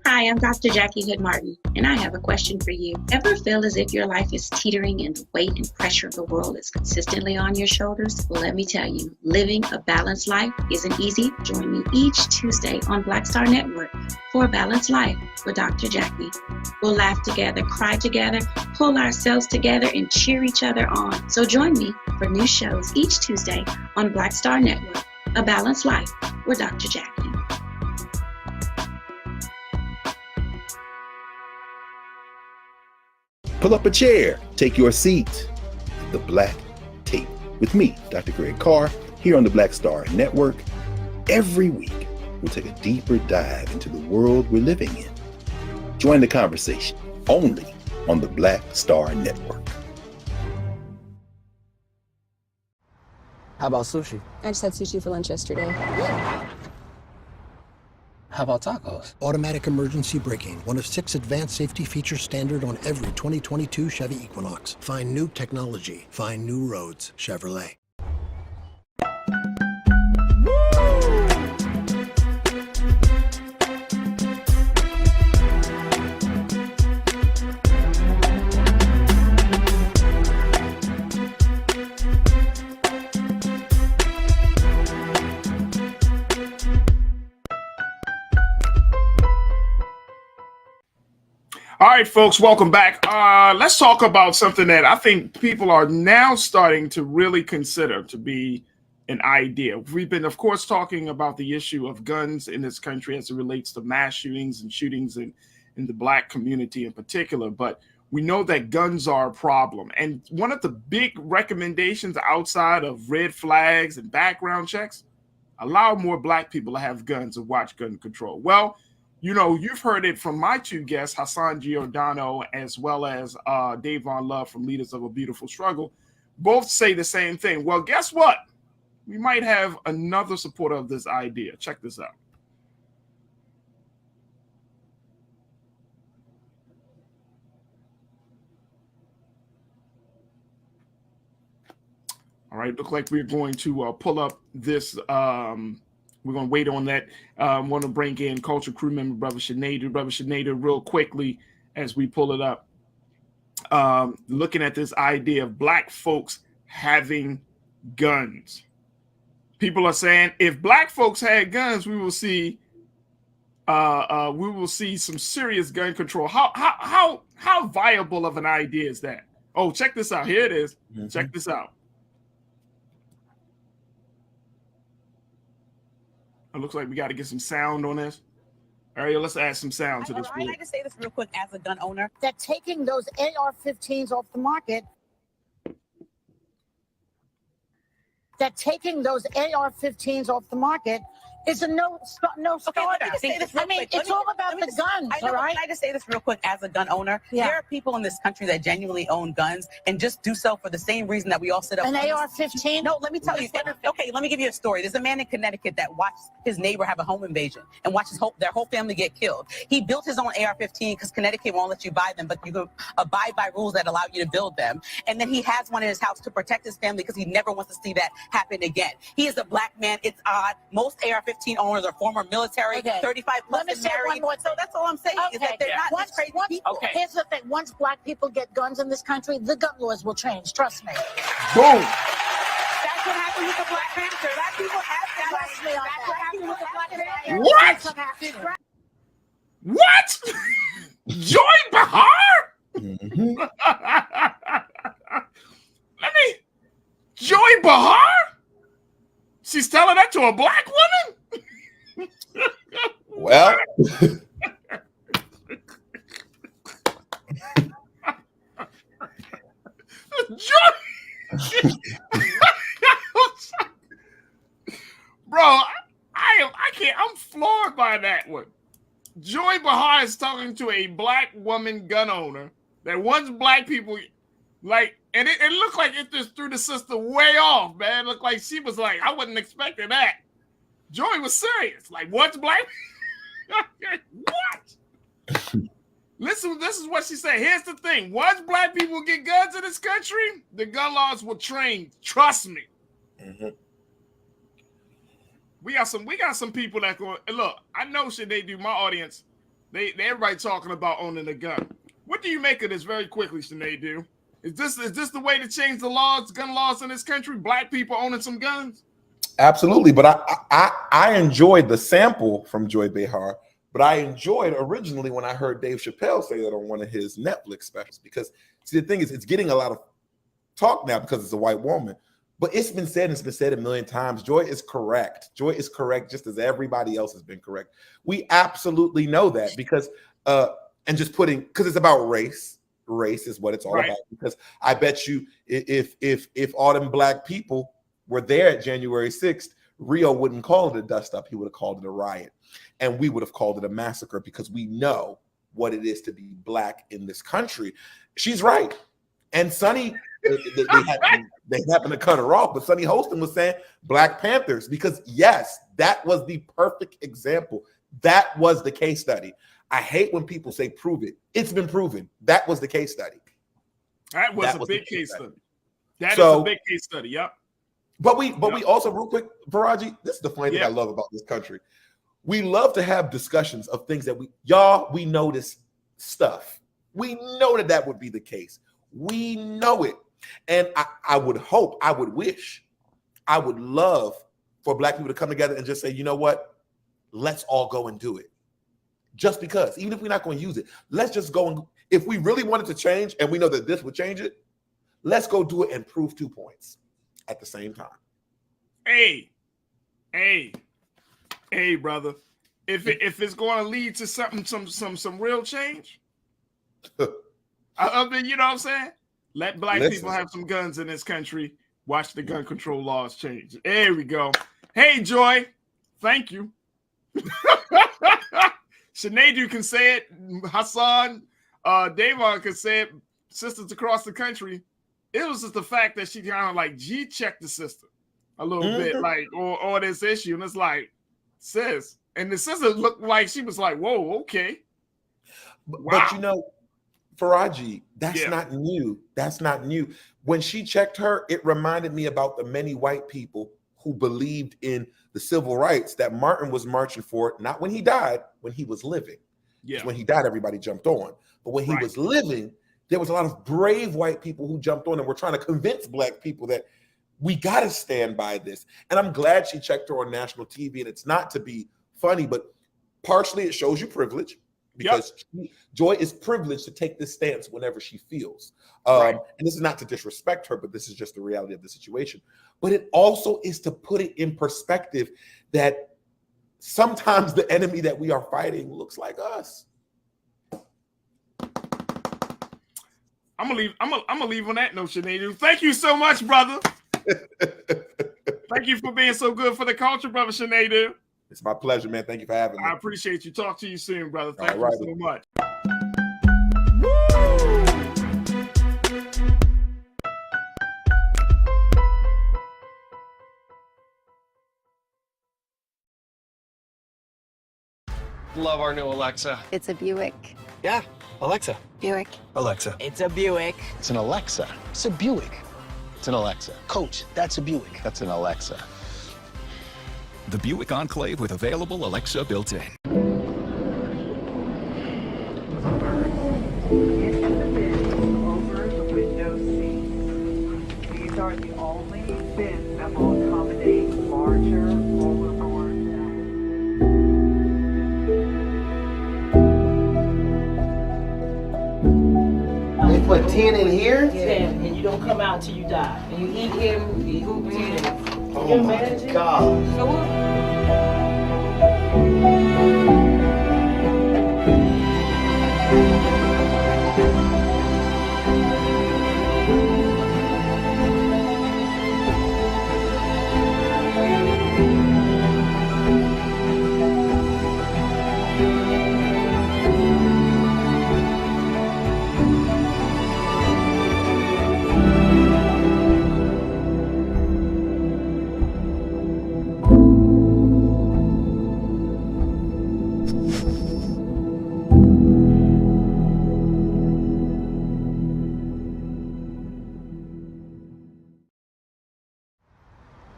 Hi, I'm Dr. Jackie Hood Martin, and I have a question for you. Ever feel as if your life is teetering and the weight and pressure of the world is consistently on your shoulders? Well, let me tell you, living a balanced life isn't easy. Join me each Tuesday on Black Star Network for A Balanced Life with Dr. Jackie. We'll laugh together, cry together, pull ourselves together, and cheer each other on. So join me for new shows each Tuesday on Black Star Network, A Balanced Life with Dr. Jackie. Pull up a chair, take your seat. The Black Tape with me, Dr. Greg Carr, here on the Black Star Network. Every week, we'll take a deeper dive into the world we're living in. Join the conversation only on the Black Star Network. How about sushi? I just had sushi for lunch yesterday. How about tacos? Automatic emergency braking, one of 6 advanced safety features standard on every 2022 Chevy Equinox. Find new technology. Find new roads. Chevrolet. All right, folks, welcome back. Let's talk about something that I think people are now starting to really consider to be an idea. We've been, of course, talking about the issue of guns in this country as it relates to mass shootings and shootings in the Black community in particular. But we know that guns are a problem. And one of the big recommendations outside of red flags and background checks, allow more Black people to have guns and watch gun control. Well, you know, you've heard it from my two guests, Hassan Giordano, as well as Davon Love from Leaders of a Beautiful Struggle. Both say the same thing. Well, guess what? We might have another supporter of this idea. Check this out. All right, look like we're going to pull up this. We're going to wait on that. I want to bring in culture crew member, Brother Sinead. Brother Sinead, real quickly, as we pull it up, looking at this idea of Black folks having guns. People are saying if Black folks had guns, we will see some serious gun control. How viable of an idea is that? Oh, check this out. Here it is. Mm-hmm. Check this out. It looks like we got to get some sound on this. Ariel, let's add some sound to this. I'd like to say this real quick as a gun owner. That taking those AR-15s off the market, is a no starter. It's all about the guns, all right? I'd like to say this real quick as a gun owner. Yeah. There are people in this country that genuinely own guns and just do so for the same reason that we all sit up. An AR-15? No, let me tell you. Okay, let me give you a story. There's a man in Connecticut that watched his neighbor have a home invasion and watched their whole family get killed. He built his own AR-15 because Connecticut won't let you buy them, but you can abide by rules that allow you to build them. And then he has one in his house to protect his family because he never wants to see that happen again. He is a Black man. It's odd. Most AR-15 owners are former military, 35 plus and married. So that's all I'm saying is that they're not these crazy people. Here's the thing. Once Black people get guns in this country, the gun laws will change. Trust me. Boom. what happened with the Black Panther. Black people have that right. That's what happened with the Black Panther. What? Joy Behar? Mm-hmm. Joy Behar? She's telling that to a black woman? Well, Bro, I can't. I'm floored by that one. Joy Behar is talking to a black woman gun owner that wants black people like, and it looked like it just threw the sister way off, man. It looked like she was like, I wasn't expecting that. Joy was serious. Like, what's black? What? Listen, this is what she said. Here's the thing. Once black people get guns in this country, the gun laws will change. Trust me. Mm-hmm. We got some people that go, look, I know shit they do. My audience, they everybody talking about owning a gun. What do you make of this very quickly, Sinead? Do? Is this the way to change the laws, gun laws in this country? Black people owning some guns? absolutely. But I enjoyed the sample from Joy Behar, but I enjoyed originally when I heard Dave Chappelle say that on one of his Netflix specials, because see, the thing is, it's getting a lot of talk now because it's a white woman. But it's been said a million times. Joy is correct. Joy is correct, just as everybody else has been correct. We absolutely know that because, and just putting, because it's about race. Race is what it's all about. Because I bet you, if all them black people were there at January 6th, Rio wouldn't call it a dust up. He would have called it a riot, and we would have called it a massacre because we know what it is to be black in this country. She's right, and Sonny. They happened to cut her off, but Sonny Holston was saying Black Panthers because, yes, that was the perfect example. That was the case study. I hate when people say prove it. It's been proven. That was the case study. That was a big case study. That is a big case study. Yep. But we also, real quick, Faraji, this is the funny thing I love about this country. We love to have discussions of things that we know this stuff. We know that would be the case. We know it. And I would hope, I would wish, I would love for black people to come together and just say, you know what? Let's all go and do it. Just because, even if we're not going to use it, let's just go and, if we really wanted to change and we know that this would change it, let's go do it and prove 2 points at the same time. Hey, brother. If it's going to lead to some real change, I mean, you know what I'm saying? Let black people have some guns in this country. Watch the gun control laws change. There we go. Hey, Joy. Thank you. Sinead can say it. Hassan, Davon can say it. Sisters across the country. It was just the fact that she kind of like G-checked the sister a little bit, like, on this issue. And it's like, sis. And the sister looked like she was like, whoa, okay. But you know, Faraji, that's not new. That's not new. When she checked her, it reminded me about the many white people who believed in the civil rights that Martin was marching for, not when he died, when he was living. Yeah. When he died, everybody jumped on. But when he was living, there was a lot of brave white people who jumped on and were trying to convince black people that we got to stand by this. And I'm glad she checked her on national TV. And it's not to be funny, but partially it shows you privilege. Because Joy is privileged to take this stance whenever she feels. And this is not to disrespect her, but this is just the reality of the situation. But it also is to put it in perspective that sometimes the enemy that we are fighting looks like us. I'm gonna leave on that note, Sinead. Thank you so much, brother. Thank you for being so good for the culture, brother Sinead. It's my pleasure, man. Thank you for having me. I appreciate you. Talk to you soon, brother. Thank you so much. Love our new Alexa. It's a Buick. Yeah, Alexa. Buick. Alexa. It's a Buick. It's an Alexa. It's a Buick. It's an Alexa. Coach, that's a Buick. That's an Alexa. The Buick Enclave with available Alexa built-in. Over the window seat. These are the only bins that will put 10 in here? 10, and you don't come out till you die. And you eat him, you eat 10. Oh my God. So what?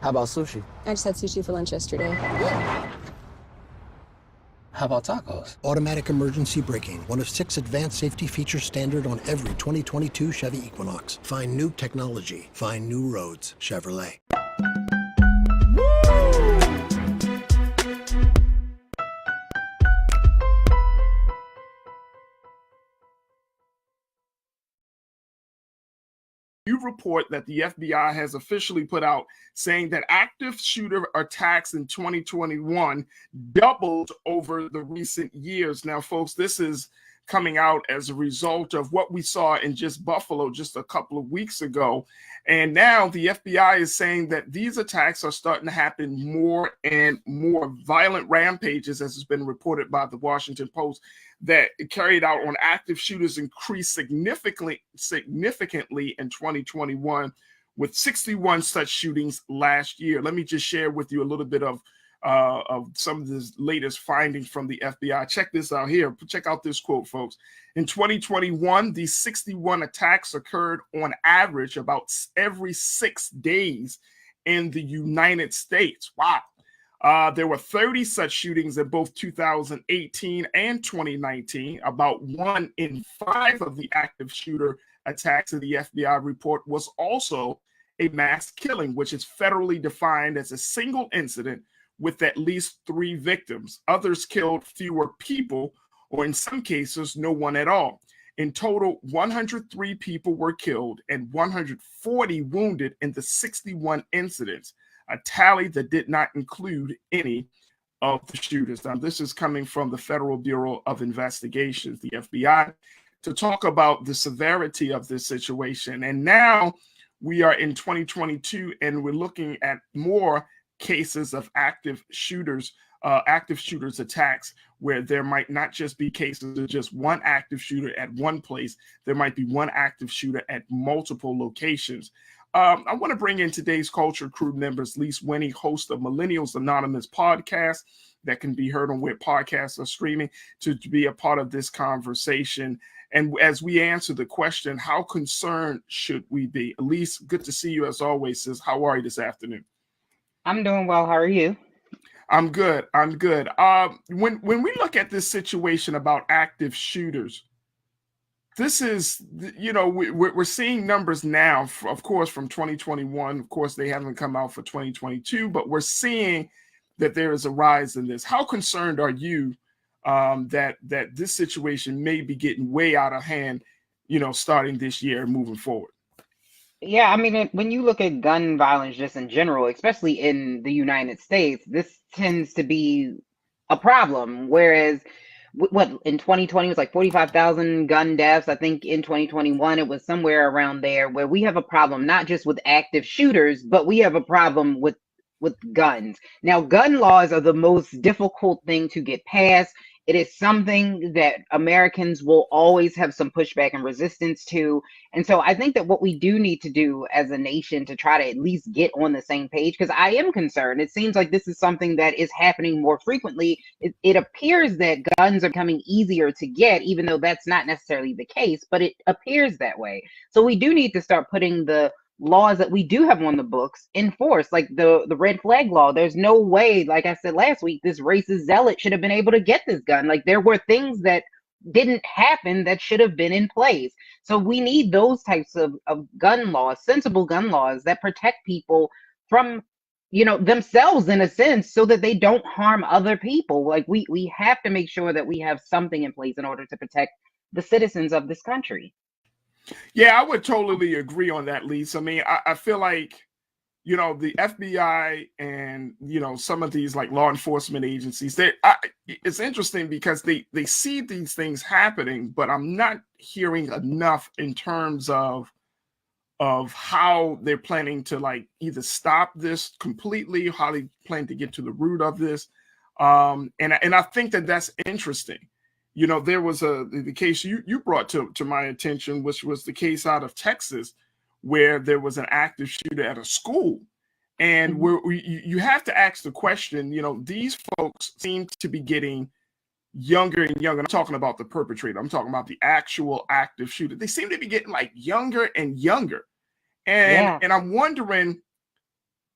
How about sushi? I just had sushi for lunch yesterday. How about tacos? Automatic emergency braking, one of 6 advanced safety features standard on every 2022 Chevy Equinox. Find new technology. Find new roads. Chevrolet. You report that the FBI has officially put out saying that active shooter attacks in 2021 doubled over the recent years. Now, folks, this is coming out as a result of what we saw in just Buffalo just a couple of weeks ago. And now the FBI is saying that these attacks are starting to happen more and more. Violent rampages, as has been reported by the Washington Post, that carried out on active shooters increased significantly in 2021, with 61 such shootings last year. Let me just share with you a little bit of some of the latest findings from the FBI. Check this out here. Check out this quote, folks. In 2021, these 61 attacks occurred on average about every 6 days in the United States. Wow. There were 30 such shootings in both 2018 and 2019. About 1 in 5 of the active shooter attacks in the FBI report was also a mass killing, which is federally defined as a single incident with at least 3 victims. Others killed fewer people, or in some cases, no one at all. In total, 103 people were killed and 140 wounded in the 61 incidents, a tally that did not include any of the shooters. Now, this is coming from the Federal Bureau of Investigations, the FBI, to talk about the severity of this situation. And now we are in 2022, and we're looking at more cases of active shooters attacks, where there might not just be cases of just one active shooter at one place. There might be one active shooter at multiple locations. I want to bring in today's Culture Crew members. Lise Winnie, host of Millennials Anonymous podcast that can be heard on where podcasts are streaming, to be a part of this conversation. And as we answer the question, how concerned should we be? Elise, good to see you as always, sis. How are you this afternoon? I'm doing well. How are you? I'm good. I'm good. When we look at this situation about active shooters, this is, we're seeing numbers now, of course, from 2021. Of course, they haven't come out for 2022, but we're seeing that there is a rise in this. How concerned are you that this situation may be getting way out of hand, starting this year and moving forward? Yeah, I mean, when you look at gun violence just in general, especially in the United States, this tends to be a problem. Whereas, what in 2020 was like 45,000 gun deaths. I think in 2021 it was somewhere around there, where we have a problem not just with active shooters, but we have a problem with guns. Now, gun laws are the most difficult thing to get passed. It is something that Americans will always have some pushback and resistance to. And so I think that what we do need to do as a nation to try to at least get on the same page, because I am concerned. It seems like this is something that is happening more frequently. It appears that guns are becoming easier to get, even though that's not necessarily the case, but it appears that way. So we do need to start putting the laws that we do have on the books in force, like the red flag law. There's no way, like I said last week, this racist zealot should have been able to get this gun. Like, there were things that didn't happen that should have been in place. So we need those types of gun laws, sensible gun laws that protect people from, themselves in a sense, so that they don't harm other people. Like, we have to make sure that we have something in place in order to protect the citizens of this country. Yeah, I would totally agree on that, Lisa. I mean, I feel like, you know, the FBI and, you know, some of these like law enforcement agencies, it's interesting because they see these things happening, but I'm not hearing enough in terms of how they're planning to like either stop this completely, how they plan to get to the root of this. And I think that that's interesting. You know, there was the case you brought to my attention, which was the case out of Texas, where there was an active shooter at a school. And you have to ask the question, you know, these folks seem to be getting younger and younger. I'm talking about the perpetrator. I'm talking about the actual active shooter. They seem to be getting like younger and younger. And I'm wondering,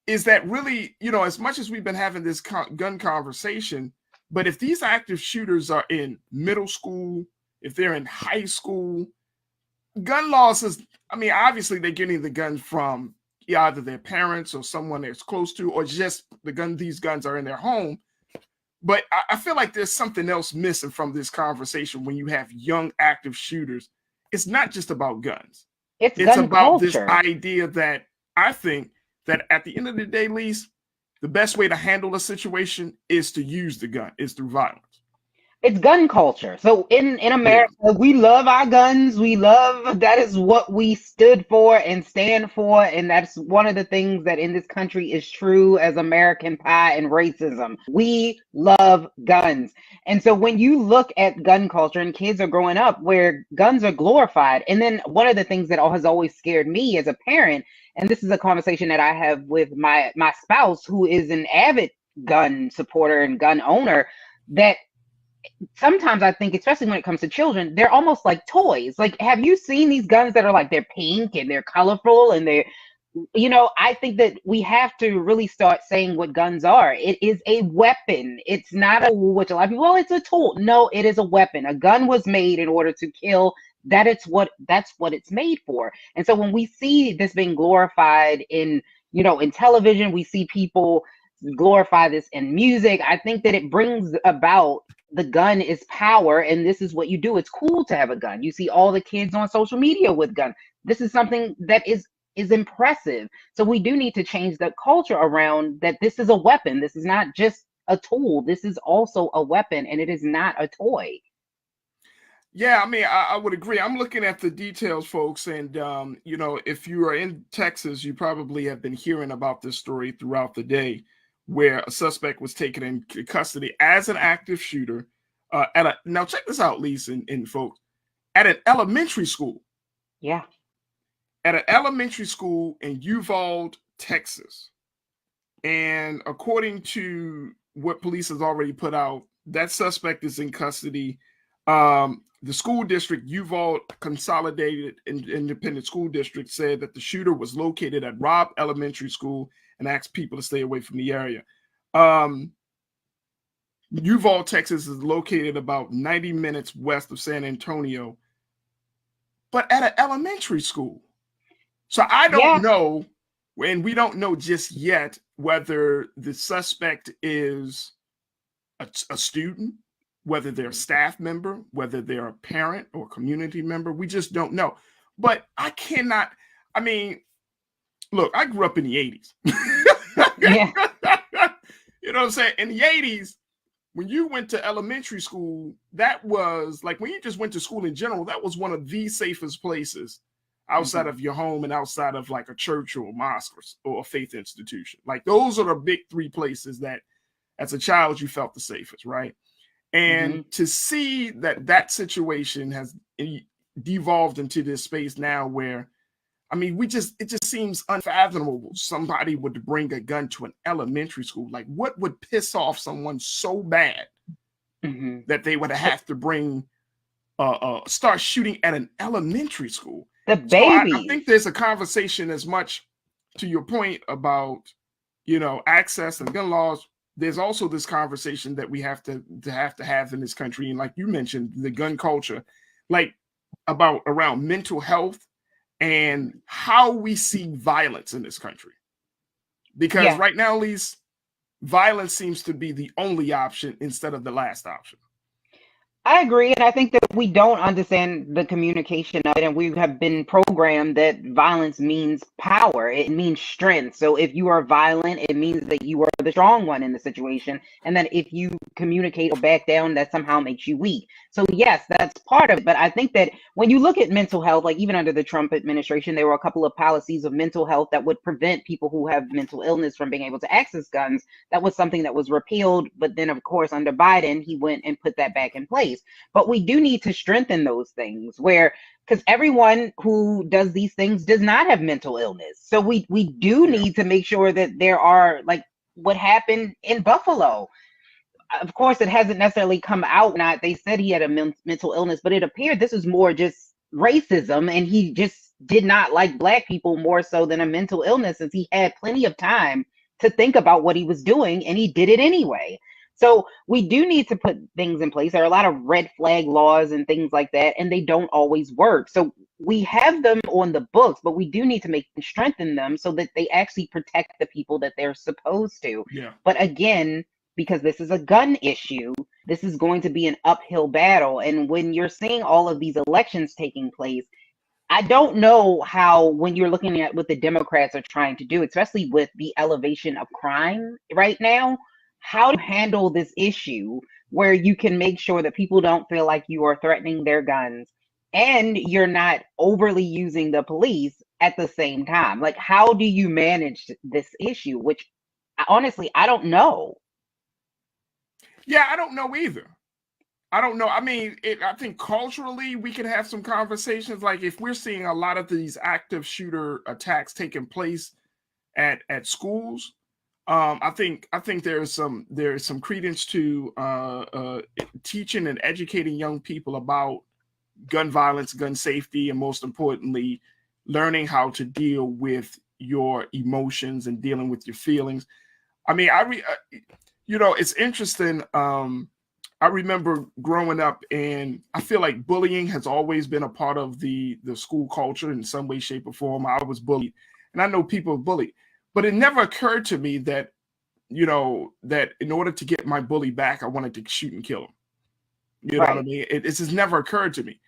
is that really, you know, as much as we've been having this gun conversation, but if these active shooters are in middle school, if they're in high school, gun laws is, I mean, obviously they're getting the guns from either their parents or someone that's close to, or just these guns are in their home. But I feel like there's something else missing from this conversation when you have young active shooters. It's not just about guns. It's gun about culture. This idea that I think that at the end of the day, Lise, the best way to handle a situation is to use the gun, is through violence. It's gun culture. So in America, we love our guns. That is what we stood for and stand for. And that's one of the things that in this country is true as American pie and racism. We love guns. And so when you look at gun culture and kids are growing up where guns are glorified, and then one of the things that has always scared me as a parent, and this is a conversation that I have with my spouse, who is an avid gun supporter and gun owner, that sometimes I think, especially when it comes to children, they're almost like toys. Like, have you seen these guns that are like, they're pink and they're colorful and they're, you know, I think that we have to really start saying what guns are. It is a weapon. It's not a, which a lot of people, well, it's a tool. No, it is a weapon. A gun was made in order to kill. That's what it's made for. And so when we see this being glorified in, you know, in television, we see people glorify this in music. I think that it brings about, the gun is power, and this is what you do. It's cool to have a gun. You see all the kids on social media with guns. This is something that is impressive. So we do need to change the culture around that. This is a weapon. This is not just a tool. This is also a weapon, and it is not a toy. Yeah, I mean, I would agree. I'm looking at the details, folks, and you know, if you are in Texas, you probably have been hearing about this story throughout the day, where a suspect was taken in custody as an active shooter now check this out, Lisa and folks, at an elementary school. Yeah. At an elementary school in Uvalde, Texas. And according to what police has already put out, that suspect is in custody. The school district, Uvalde Consolidated Independent School District, said that the shooter was located at Robb Elementary School and asked people to stay away from the area. Uvalde, Texas is located about 90 minutes west of San Antonio, but at an elementary school. So I don't know, and we don't know just yet whether the suspect is a student, whether they're a staff member, whether they're a parent or community member. We just don't know. But I cannot, I mean, look, I grew up in the 80s. Yeah. You know what I'm saying? In the 80s, when you went to elementary school, that was like when you just went to school in general, that was one of the safest places outside of your home and outside of like a church or a mosque or a faith institution. Like those are the big three places that as a child you felt the safest, right? And to see that situation has devolved into this space now where, I mean, it just seems unfathomable somebody would bring a gun to an elementary school. Like, what would piss off someone so bad that they would have to bring start shooting at an elementary school? The baby. So I think there's a conversation, as much to your point about, you know, access and gun laws. There's also this conversation that we have to have in this country, and like you mentioned, the gun culture, like around mental health and how we see violence in this country. Because right now, at least, violence seems to be the only option instead of the last option. I agree, and I think that we don't understand the communication of it, and we have been programmed that violence means power. It means strength. So if you are violent, it means that you are the strong one in the situation, and that if you communicate or back down, that somehow makes you weak. So yes, that's part of it. But I think that when you look at mental health, like even under the Trump administration, there were a couple of policies of mental health that would prevent people who have mental illness from being able to access guns. That was something that was repealed, but then of course under Biden, he went and put that back in place. But we do need to strengthen those things where, because everyone who does these things does not have mental illness. So we do need to make sure that there are, like what happened in Buffalo. Of course, it hasn't necessarily come out. Not they said he had a mental illness, but it appeared this was more just racism, and he just did not like black people more so than a mental illness, since he had plenty of time to think about what he was doing, and he did it anyway. So we do need to put things in place. There are a lot of red flag laws and things like that, and they don't always work. So we have them on the books, but we do need to make strengthen them so that they actually protect the people that they're supposed to. Yeah. But again, because this is a gun issue, this is going to be an uphill battle. And when you're seeing all of these elections taking place, I don't know how, when you're looking at what the Democrats are trying to do, especially with the elevation of crime right now, how to handle this issue where you can make sure that people don't feel like you are threatening their guns and you're not overly using the police at the same time. Like, how do you manage this issue? Which honestly, I don't know. Yeah, I don't know either. I don't know. I mean, I think culturally we can have some conversations. Like if we're seeing a lot of these active shooter attacks taking place at schools, I think there's some credence to teaching and educating young people about gun violence, gun safety, and most importantly, learning how to deal with your emotions and dealing with your feelings. I mean, it's interesting. I remember growing up, and I feel like bullying has always been a part of the school culture in some way, shape, or form. I was bullied, and I know people bullied, but it never occurred to me that, that in order to get my bully back, I wanted to shoot and kill him. You know what I mean? It's just never occurred to me.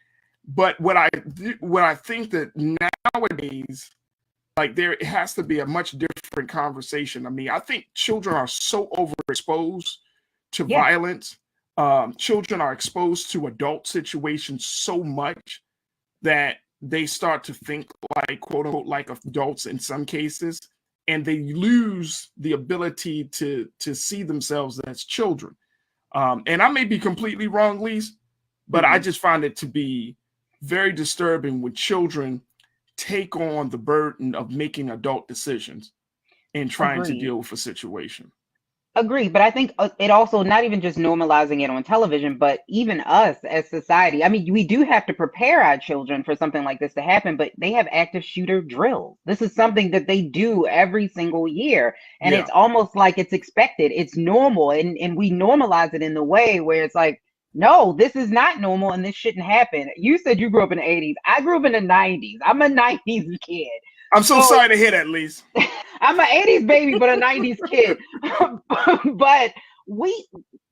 But what I think that nowadays, like there has to be a much different conversation. I mean, I think children are so overexposed to violence. Children are exposed to adult situations so much that they start to think like, quote unquote, like adults in some cases, and they lose the ability to see themselves as children. And I may be completely wrong, Lise, but I just find it to be very disturbing when children take on the burden of making adult decisions and trying to deal with a situation. Agree, but I think it also, not even just normalizing it on television, but even us as society. I mean, we do have to prepare our children for something like this to happen, but they have active shooter drills. This is something that they do every single year, and it's almost like it's expected. It's normal, and we normalize it in the way where it's like, no, this is not normal, and this shouldn't happen. You said you grew up in the 80s. I grew up in the 90s. I'm a 90s kid. I'm so sorry to hear that, Lise. I'm an 80s baby, but a 90s kid. But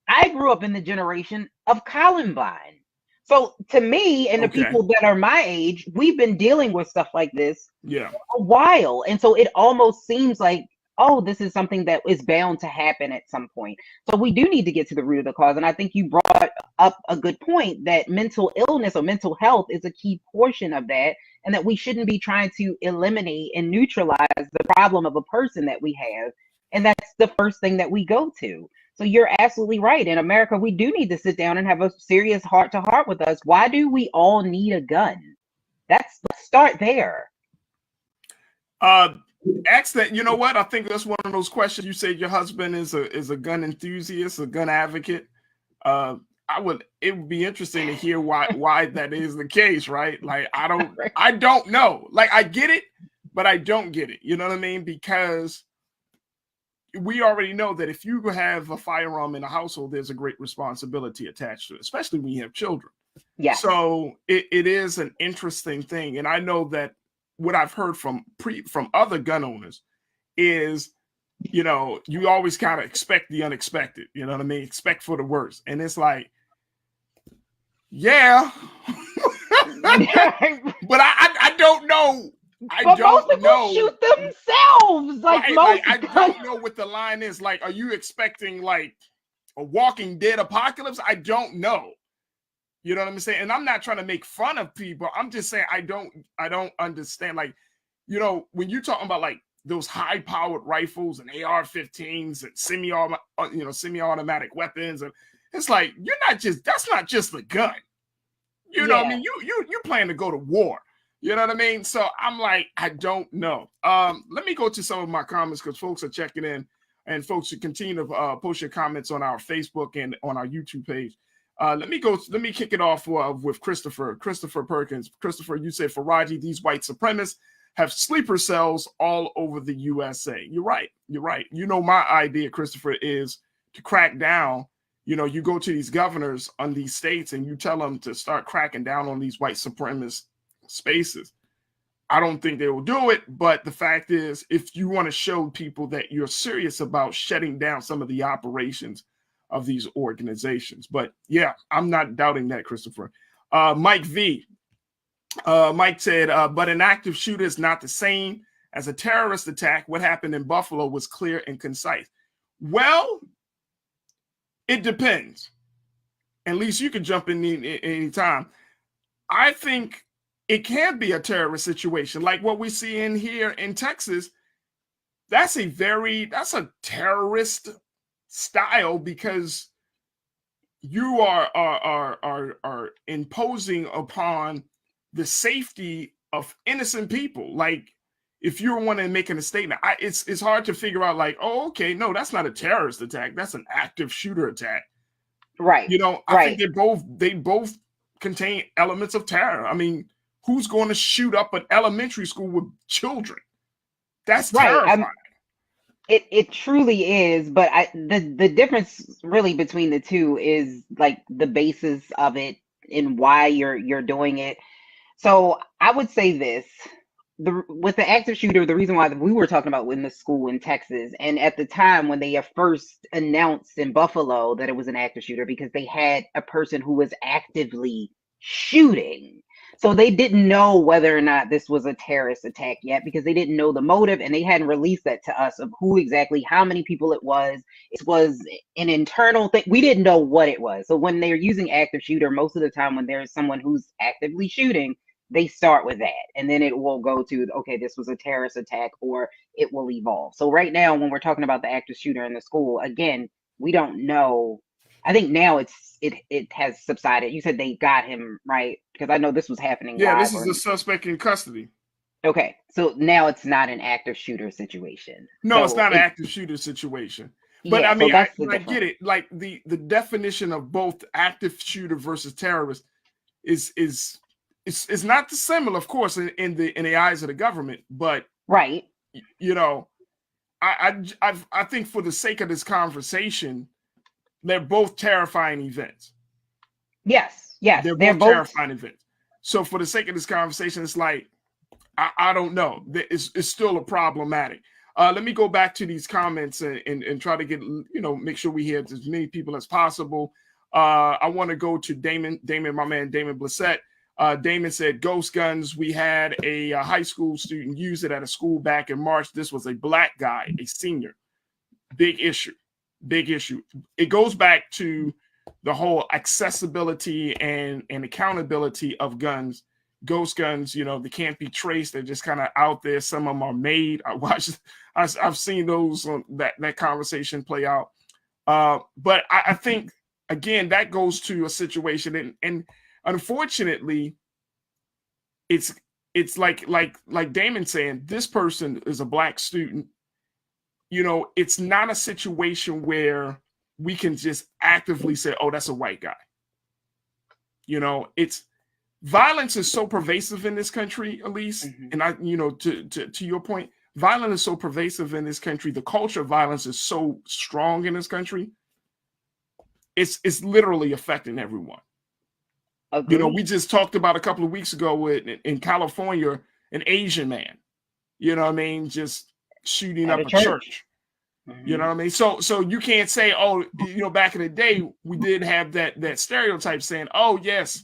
I grew up in the generation of Columbine. So to me and the people that are my age, we've been dealing with stuff like this for a while. And so it almost seems like, oh, this is something that is bound to happen at some point. So we do need to get to the root of the cause. And I think you brought up a good point that mental illness or mental health is a key portion of that, and that we shouldn't be trying to eliminate and neutralize the problem of a person that we have. And that's the first thing that we go to. So you're absolutely right. In America, we do need to sit down and have a serious heart-to-heart with us. Why do we all need a gun? Let's start there. Excellent. You know what? I think that's one of those questions. You said your husband is a gun enthusiast, a gun advocate. It would be interesting to hear why that is the case, right? Like I don't know. Like I get it, but I don't get it. You know what I mean? Because we already know that if you have a firearm in a household, there's a great responsibility attached to it, especially when you have children. Yeah. So it is an interesting thing. And I know that what I've heard from other gun owners is, you always kind of expect the unexpected, you know what I mean? Expect for the worst. And it's like, Yeah. But I don't know. But most people shoot themselves. Like right, most like I don't know what the line is. Like, are you expecting like a Walking Dead apocalypse? I don't know. You know what I'm saying? And I'm not trying to make fun of people. I'm just saying I don't understand. Like, you know, when you're talking about like those high-powered rifles and AR-15s and semi-automatic weapons, and it's like that's not just a gun. You know what I mean? You plan to go to war. You know what I mean? So I'm like, I don't know. Let me go to some of my comments because folks are checking in, and folks should continue to post your comments on our Facebook and on our YouTube page. Let me kick it off with Christopher Perkins. Christopher, you said, Faraji, these white supremacists have sleeper cells all over the USA. You're right. You know, my idea, Christopher, is to crack down. You know, you go to these governors on these states and you tell them to start cracking down on these white supremacist spaces. I don't think they will do it, but the fact is, if you want to show people that you're serious about shutting down some of the operations of these organizations. But yeah, I'm not doubting that, Christopher. Mike V. Mike said, but an active shooter is not the same as a terrorist attack. What happened in Buffalo was clear and concise. Well, it depends. At least you can jump in any time. I think it can be a terrorist situation like what we see in here in Texas. That's a terrorist style because you are imposing upon the safety of innocent people. Like if you're wanting to making a statement, it's hard to figure out like, oh, okay, no, that's not a terrorist attack. That's an active shooter attack. Right. You know, I think they both contain elements of terror. I mean, who's going to shoot up an elementary school with children? That's terrifying. It truly is, but the difference really between the two is like the basis of it and why you're doing it. So I would say this. With the active shooter, the reason why we were talking about in the school in Texas, and at the time when they first announced in Buffalo that it was an active shooter, because they had a person who was actively shooting. So they didn't know whether or not this was a terrorist attack yet because they didn't know the motive and they hadn't released that to us of who exactly, how many people it was. It was an internal thing. We didn't know what it was. So when they're using active shooter, most of the time when there's someone who's actively shooting, they start with that and then it will go to, okay, this was a terrorist attack, or it will evolve. So right now, when we're talking about the active shooter in the school, again, we don't know. I think now it has subsided. You said they got him, right? Because I know this was happening. Yeah, this is the suspect in custody. Okay, so now it's not an active shooter situation. No, so it's not an active shooter situation. But yeah, I mean, I get it. Like the definition of both active shooter versus terrorist is not dissimilar, of course, in the eyes of the government. But right, you know, I think for the sake of this conversation, they're both terrifying events. Yes, they're both terrifying events. So for the sake of this conversation, it's like I don't know. It's still a problematic. Let me go back to these comments and try to get, make sure we hear as many people as possible. I want to go to Damon, my man, Damon Blissett. Damon said, ghost guns. We had a high school student use it at a school back in March. This was a black guy, a senior. Big issue. It goes back to the whole accessibility and accountability of guns. Ghost guns, they can't be traced. They're just kind of out there. Some of them are made. I've seen those on that conversation play out. But I think, again, that goes to a situation and unfortunately, it's like Damon saying, this person is a black student. It's not a situation where we can just actively say, oh, that's a white guy. It's violence is so pervasive in this country, Elise. Mm-hmm. And to your point, violence is so pervasive in this country. The culture of violence is so strong in this country. It's literally affecting everyone. Agreed. We just talked about a couple of weeks ago in California, an Asian man, just shooting up a church. You know what I mean? So you can't say, oh, back in the day we did have that stereotype saying, oh yes,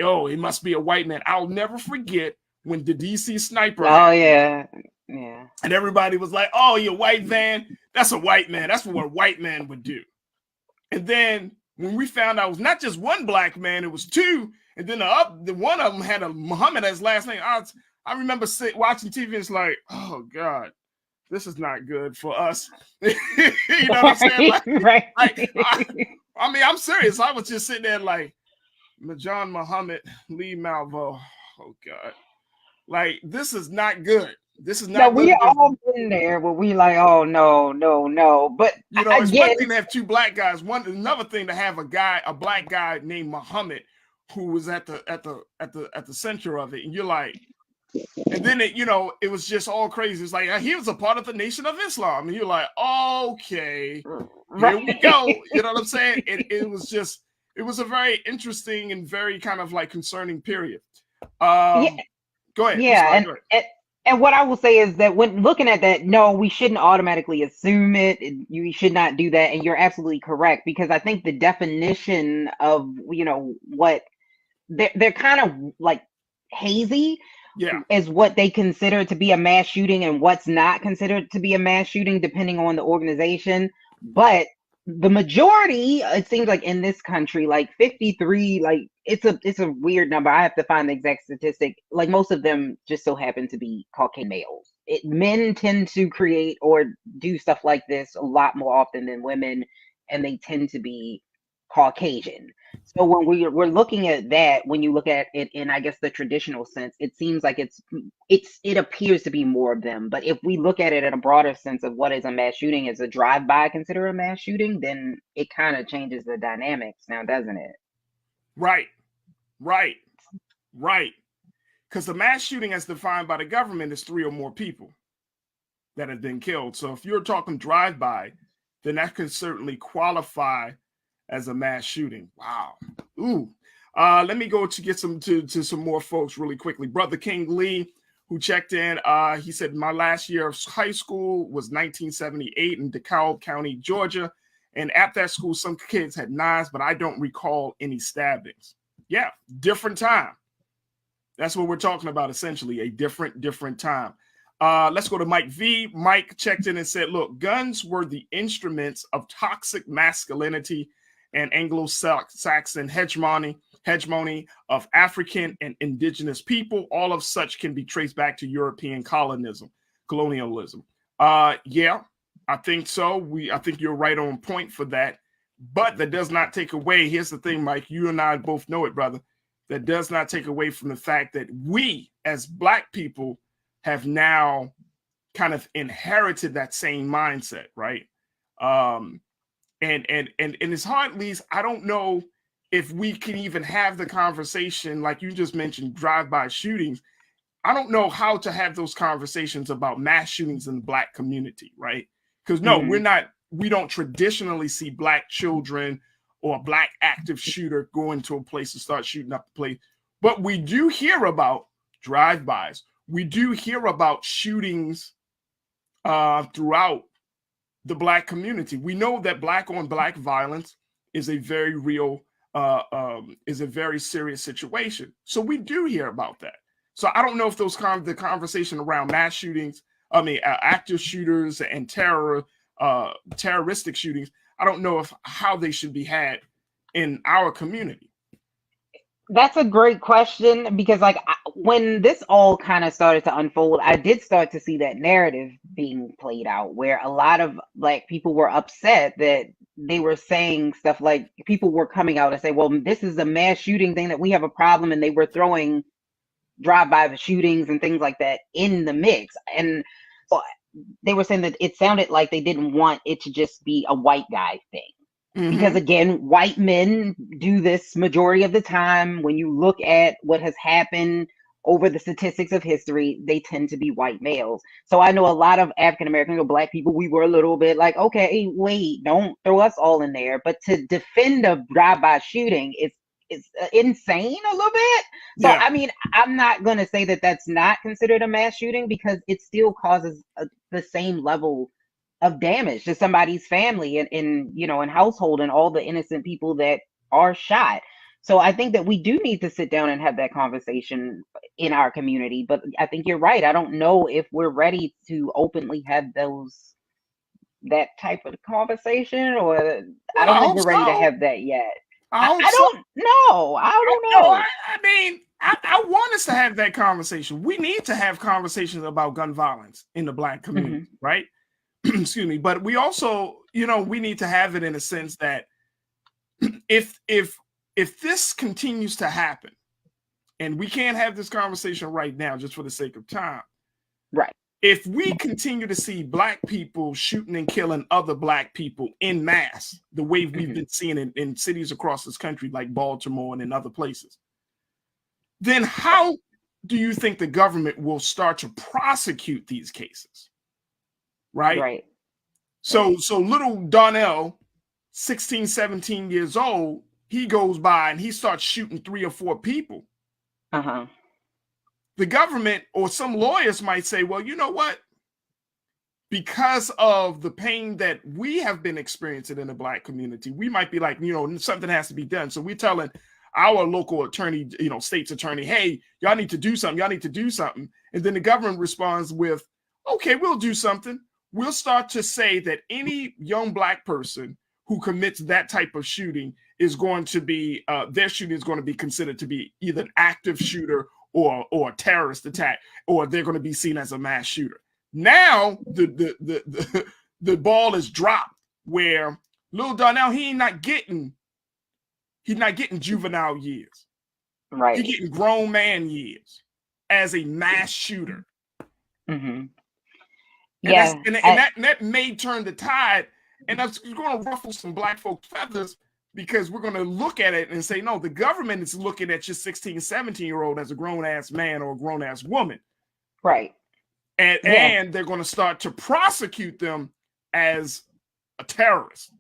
oh, it must be a white man. I'll never forget when the DC sniper happened, yeah, and everybody was like, oh, you white van, that's a white man. That's what a white man would do. And then when we found out it was not just one black man, it was two, and then the one of them had a Muhammad as last name. I remember watching TV and it's like, oh God, this is not good for us. You know what I'm saying? Right. I mean, I'm serious. I was just sitting there like, John Muhammad Lee Malvo. Oh God. Like, this is not good. This is not good. We all been there where we like, oh no. But it's one thing to have two black guys. Another thing to have a black guy named Muhammad who was at the center of it. And you're like, and then it was just all crazy. It's like he was a part of the Nation of Islam, and you're like, okay, here we go. You know what I'm saying? It was a very interesting and very kind of like concerning period. Go ahead. Yeah, and what I will say is that when looking at that, no, we shouldn't automatically assume it. You should not do that, and you're absolutely correct, because I think the definition of what they're kind of like hazy. Yeah, is what they consider to be a mass shooting and what's not considered to be a mass shooting, depending on the organization. But the majority, it seems like in this country, like 53, like it's a weird number. I have to find the exact statistic. Like most of them just so happen to be Caucasian males. Men tend to create or do stuff like this a lot more often than women, and they tend to be Caucasian. So when we're looking at that, when you look at it in, I guess, the traditional sense, it seems like it appears to be more of them. But if we look at it in a broader sense of what is a mass shooting, is a drive-by considered a mass shooting, then it kind of changes the dynamics now, doesn't it? Right. Because the mass shooting as defined by the government is 3 or more people that have been killed. So if you're talking drive-by, then that can certainly qualify as a mass shooting. Wow. Ooh. Let me go to get to some more folks really quickly. Brother King Lee, who checked in, he said, my last year of high school was 1978 in DeKalb County, Georgia. And at that school, some kids had knives, but I don't recall any stabbings. Yeah, different time. That's what we're talking about, essentially, a different time. Let's go to Mike V. Mike checked in and said, look, guns were the instruments of toxic masculinity and Anglo-Saxon hegemony of African and indigenous people. All of such can be traced back to European colonialism. Yeah, I think so. I think you're right on point for that. But that does not take away. Here's the thing, Mike. You and I both know it, brother. That does not take away from the fact that we, as Black people, have now kind of inherited that same mindset, right? And it's hard, Lise. I don't know if we can even have the conversation, like you just mentioned, drive-by shootings. I don't know how to have those conversations about mass shootings in the Black community, right? Because no, we don't traditionally see Black children or a Black active shooter go into a place and start shooting up the place. But we do hear about drive-bys. We do hear about shootings throughout the Black community. We know that Black on Black violence is a very real, is a very serious situation. So we do hear about that. So I don't know if the conversation around mass shootings, active shooters and terroristic shootings, I don't know how they should be had in our community. That's a great question, because when this all kind of started to unfold, I did start to see that narrative being played out where a lot of Black people were upset that they were saying stuff like, people were coming out and say, well, this is a mass shooting thing, that we have a problem, and they were throwing drive-by shootings and things like that in the mix. And so they were saying that it sounded like they didn't want it to just be a white guy thing. Mm-hmm. Because again, white men do this majority of the time. When you look at what has happened over the statistics of history, they tend to be white males. So I know a lot of African Americans or Black people, we were a little bit like, okay, wait, don't throw us all in there. But to defend a drive-by shooting is insane a little bit. So yeah. I mean, I'm not going to say that that's not considered a mass shooting, because it still causes the same level of damage to somebody's family and in household, and all the innocent people that are shot. So I think that we do need to sit down and have that conversation in our community. But I think you're right. I don't know if we're ready to openly have that type of conversation, or I Well, I don't think hope we're ready to so. have that yet. I hope I so. don't know. I don't No, know. I mean, I want us to have that conversation. We need to have conversations about gun violence in the Black community, right? Excuse me. But we also, we need to have it in a sense that if this continues to happen, and we can't have this conversation right now just for the sake of time. Right. If we continue to see Black people shooting and killing other Black people in mass, the way we've been seeing in cities across this country, like Baltimore and in other places, then how do you think the government will start to prosecute these cases? Right? Right. So little Donnell, 16, 17 years old, he goes by and he starts shooting 3 or 4 people. The government or some lawyers might say, well, you know what? Because of the pain that we have been experiencing in the Black community, we might be like, something has to be done. So we're telling our local attorney, state's attorney, hey, y'all need to do something. Y'all need to do something. And then the government responds with, okay, we'll do something. We'll start to say that any young Black person who commits that type of shooting is going to be, their shooting is going to be considered to be either an active shooter or a terrorist attack, or they're going to be seen as a mass shooter. Now the ball is dropped where Lil Donnell, he's not getting juvenile years. Right. He's getting grown man years as a mass shooter. Yeah. And that may turn the tide, and that's going to ruffle some Black folks' feathers, because we're going to look at it and say, no, the government is looking at your 16, 17-year-old as a grown-ass man or a grown-ass woman. Right. And they're going to start to prosecute them as a terrorist,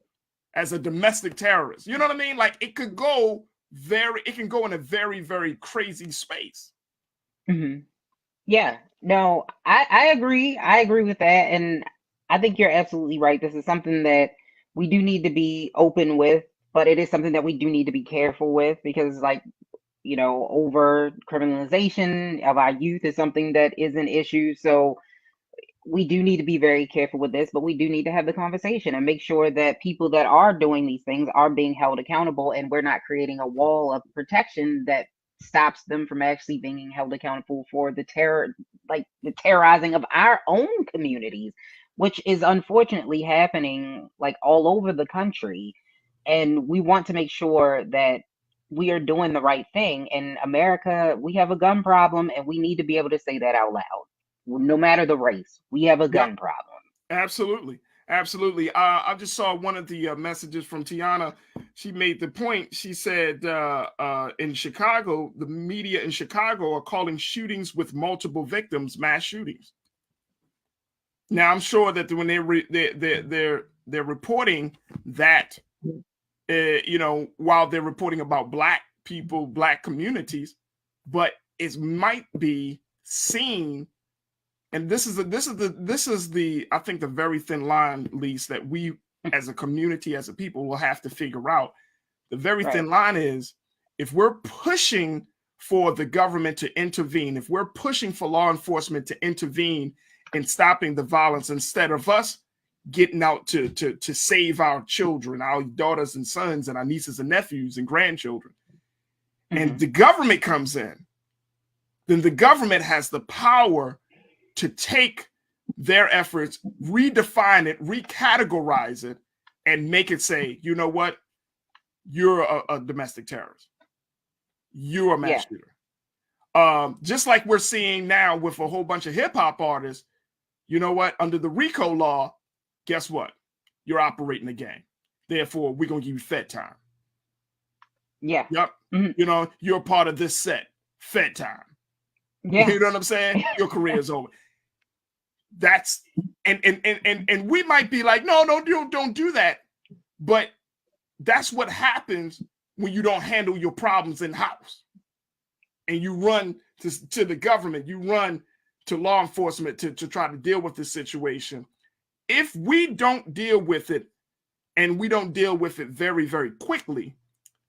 as a domestic terrorist. You know what I mean? Like, it can go in a very, very crazy space. Yeah. No, I agree. I agree with that. And I think you're absolutely right. This is something that we do need to be open with, but it is something that we do need to be careful with, because over criminalization of our youth is something that is an issue. So we do need to be very careful with this, but we do need to have the conversation and make sure that people that are doing these things are being held accountable, and we're not creating a wall of protection that stops them from actually being held accountable for the terrorizing of our own communities, which is unfortunately happening like all over the country. And we want to make sure that we are doing the right thing. In America, we have a gun problem, and we need to be able to say that out loud. No matter the race, we have a gun problem. Absolutely. Absolutely. I just saw one of the messages from Tiana. She made the point. She said in Chicago, the media in Chicago are calling shootings with multiple victims mass shootings. Now, I'm sure that when they're reporting that, while they're reporting about Black people, Black communities, but it might be seen. And this is the I think the very thin line, Lise, that we as a community, as a people, will have to figure out. The very thin line is, if we're pushing for the government to intervene, if we're pushing for law enforcement to intervene in stopping the violence, instead of us getting out to save our children, our daughters and sons, and our nieces and nephews and grandchildren, and the government comes in, then the government has the power to take their efforts, redefine it, recategorize it, and make it say, you know what? You're a domestic terrorist. You're a mass shooter. Just like we're seeing now with a whole bunch of hip hop artists, you know what? Under the RICO law, guess what? You're operating a gang. Therefore, we're going to give you Fed time. Yeah. Yep. You're a part of this set. Fed time. Yeah. You know what I'm saying? Your career is over. That's and we might be like, no, don't do that. But that's what happens when you don't handle your problems in house, and you run to the government, you run to law enforcement to try to deal with this situation. if we don't deal with it, and we don't deal with it very, very quickly,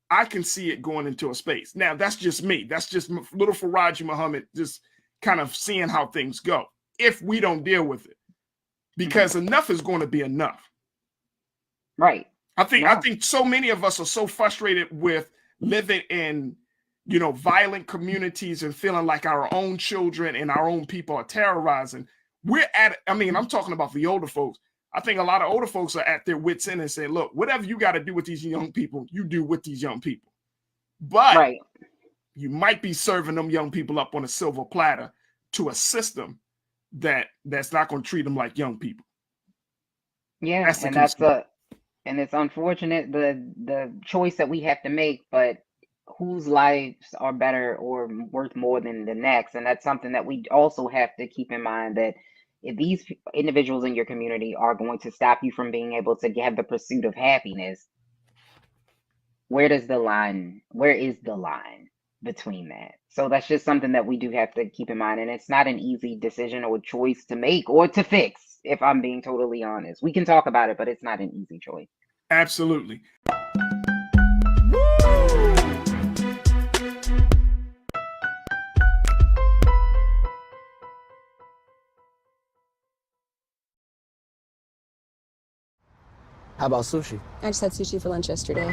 I can see it going into a space. Now, that's just me. That's just little Faraji Muhammad just kind of seeing how things go if we don't deal with it. Because enough is going to be enough. Right. I think so many of us are so frustrated with living in, violent communities and feeling like our own children and our own people are terrorizing. I'm talking about the older folks. I think a lot of older folks are at their wits' end and saying, look, whatever you got to do with these young people, you do with these young people. But you might be serving them young people up on a silver platter to a system that's not going to treat them like young people. Yeah, and it's unfortunate the choice that we have to make, but whose lives are better or worth more than the next? And that's something that we also have to keep in mind, that if these individuals in your community are going to stop you from being able to have the pursuit of happiness, where is the line between that? So that's just something that we do have to keep in mind. And it's not an easy decision or choice to make or to fix, if I'm being totally honest. We can talk about it, but it's not an easy choice. Absolutely. How about sushi? I just had sushi for lunch yesterday.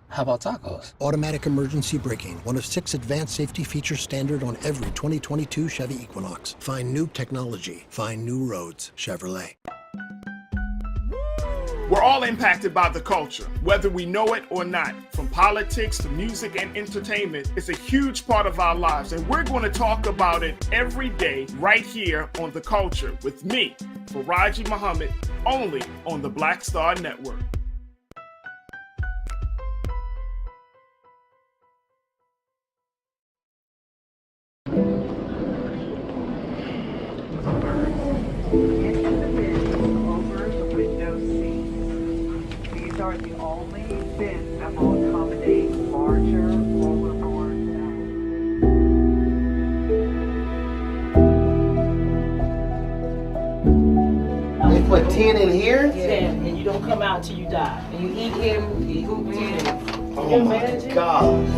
How about tacos? Automatic emergency braking, one of 6 advanced safety features standard on every 2022 Chevy Equinox. Find new technology. Find new roads. Chevrolet. We're all impacted by the culture, whether we know it or not. From politics to music and entertainment, it's a huge part of our lives, and we're going to talk about it every day right here on The Culture with me, Faraji Muhammad, only on the Black Star Network. Are the only bins that will accommodate larger rollerboards. They put 10 in here? 10, and you don't come out till you die. And you eat him, you eat 10. Oh my God.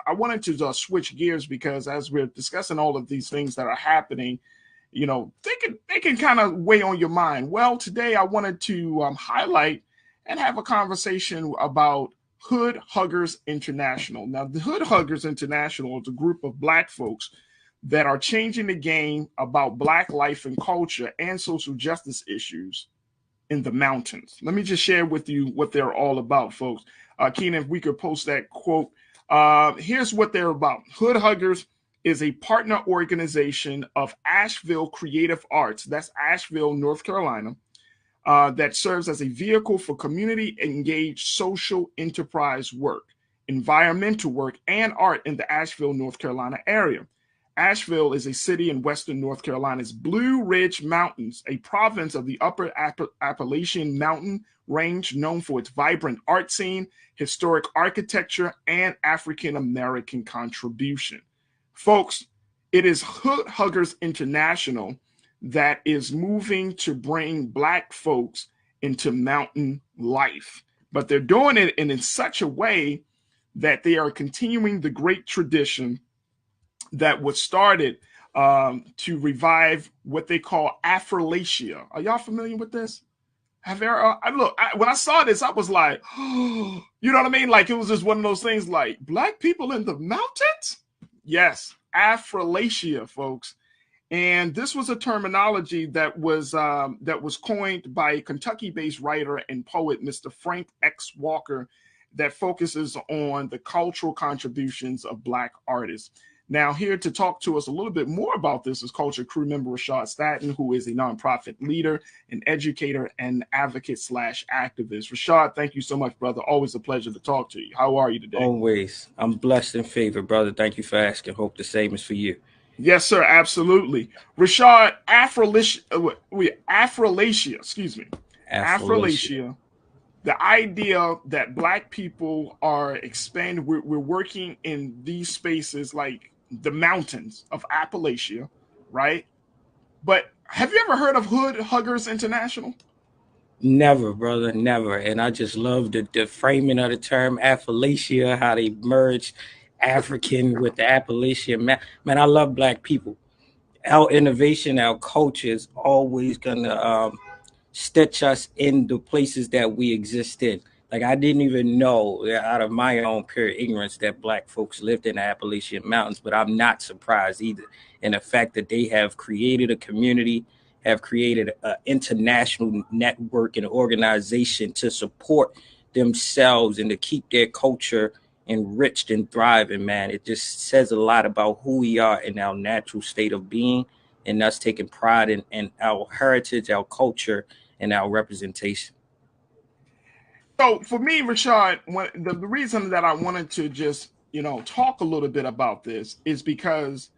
I wanted to switch gears because as we're discussing all of these things that are happening, they can kind of weigh on your mind. Well, today I wanted to highlight and have a conversation about Hood Huggers International. Now, the Hood Huggers International is a group of Black folks that are changing the game about Black life and culture and social justice issues in the mountains. Let me just share with you what they're all about, folks. Keenan, if we could post that quote. Here's what they're about. Hood Huggers is a partner organization of Asheville Creative Arts. That's Asheville, North Carolina. That serves as a vehicle for community-engaged social enterprise work, environmental work, and art in the Asheville, North Carolina area. Asheville is a city in western North Carolina's Blue Ridge Mountains, a province of the Upper Appalachian Mountain Range known for its vibrant art scene, historic architecture, and African-American contribution. Folks, it is Hood Huggers International that is moving to bring Black folks into mountain life. But they're doing it in such a way that they are continuing the great tradition that was started to revive what they call Affrilachia. Are y'all familiar with this? When I saw this, I was like, oh, you know what I mean? Like it was just one of those things like black people in the mountains? Yes, Affrilachia, folks. And this was a terminology that was coined by a Kentucky-based writer and poet, Mr. Frank X. Walker, that focuses on the cultural contributions of Black artists. Now, here to talk to us a little bit more about this is culture crew member Rashad Staton, who is a nonprofit leader, an educator, and advocate / activist. Rashad, thank you so much, brother. Always a pleasure to talk to you. How are you today? Always. I'm blessed and favored, brother. Thank you for asking. Hope the same is for you. Yes, sir. Absolutely. Rashad, Affrilachia, excuse me. Affrilachia. The idea that Black people are expanding, we're working in these spaces like the mountains of Appalachia, right? But have you ever heard of Hood Huggers International? Never, brother, never. And I just love the framing of the term Affrilachia, how they merged African with the Appalachian. Man, I love Black people. Our innovation, our culture is always gonna stitch us in the places that we exist in. Like I didn't even know, out of my own pure ignorance, that Black folks lived in the Appalachian Mountains, but I'm not surprised either in the fact that they have created a community, have created an international network and organization to support themselves and to keep their culture enriched and thriving, man. It just says a lot about who we are in our natural state of being and us taking pride in our heritage, our culture, and our representation. So for me, Rashad, the reason that I wanted to just, talk a little bit about this is because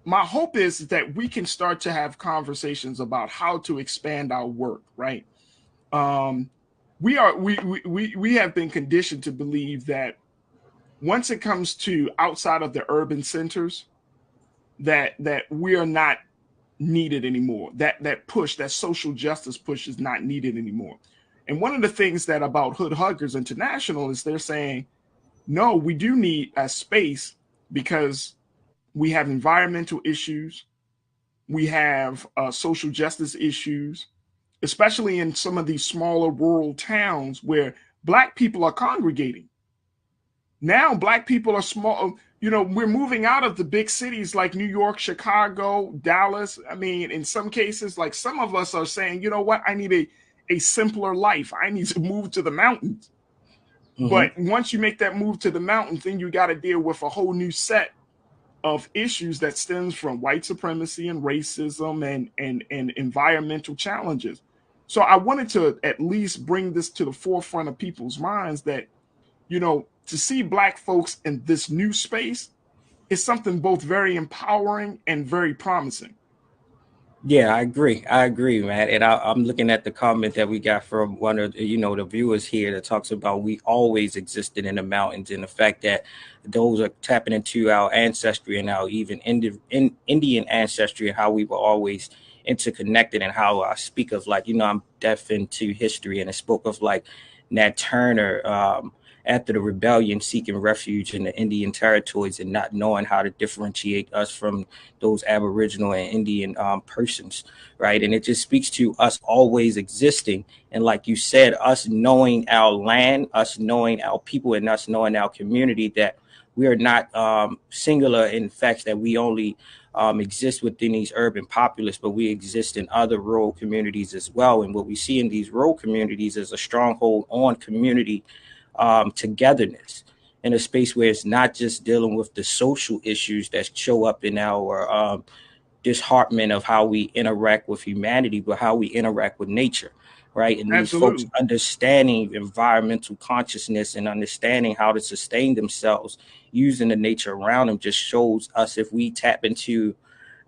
my hope is that we can start to have conversations about how to expand our work, right? We have been conditioned to believe that once it comes to outside of the urban centers, that we are not needed anymore. That push, that social justice push is not needed anymore. And one of the things that about Hood Huggers International is they're saying, no, we do need a space because we have environmental issues. We have social justice issues, especially in some of these smaller rural towns where Black people are congregating. Now, Black people are small. We're moving out of the big cities like New York, Chicago, Dallas. I mean, in some cases, like some of us are saying, you know what, I need a simpler life. I need to move to the mountains. Mm-hmm. But once you make that move to the mountains, then you got to deal with a whole new set of issues that stems from white supremacy and racism and environmental challenges. So I wanted to at least bring this to the forefront of people's minds that, to see Black folks in this new space is something both very empowering and very promising. Yeah, I agree, man. And I'm looking at the comment that we got from one of the viewers here that talks about we always existed in the mountains, and the fact that those are tapping into our ancestry and our even Indian ancestry and how we were always interconnected, and how I speak of I'm deaf into history, and I spoke of Nat Turner after the rebellion seeking refuge in the Indian territories and not knowing how to differentiate us from those Aboriginal and Indian persons, right? And it just speaks to us always existing. And like you said, us knowing our land, us knowing our people, and us knowing our community, that we are not singular in fact that we only exist within these urban populace, but we exist in other rural communities as well. And what we see in these rural communities is a stronghold on community togetherness, in a space where it's not just dealing with the social issues that show up in our disheartenment of how we interact with humanity, but how we interact with nature, right? And these folks understanding environmental consciousness and understanding how to sustain themselves using the nature around them just shows us, if we tap into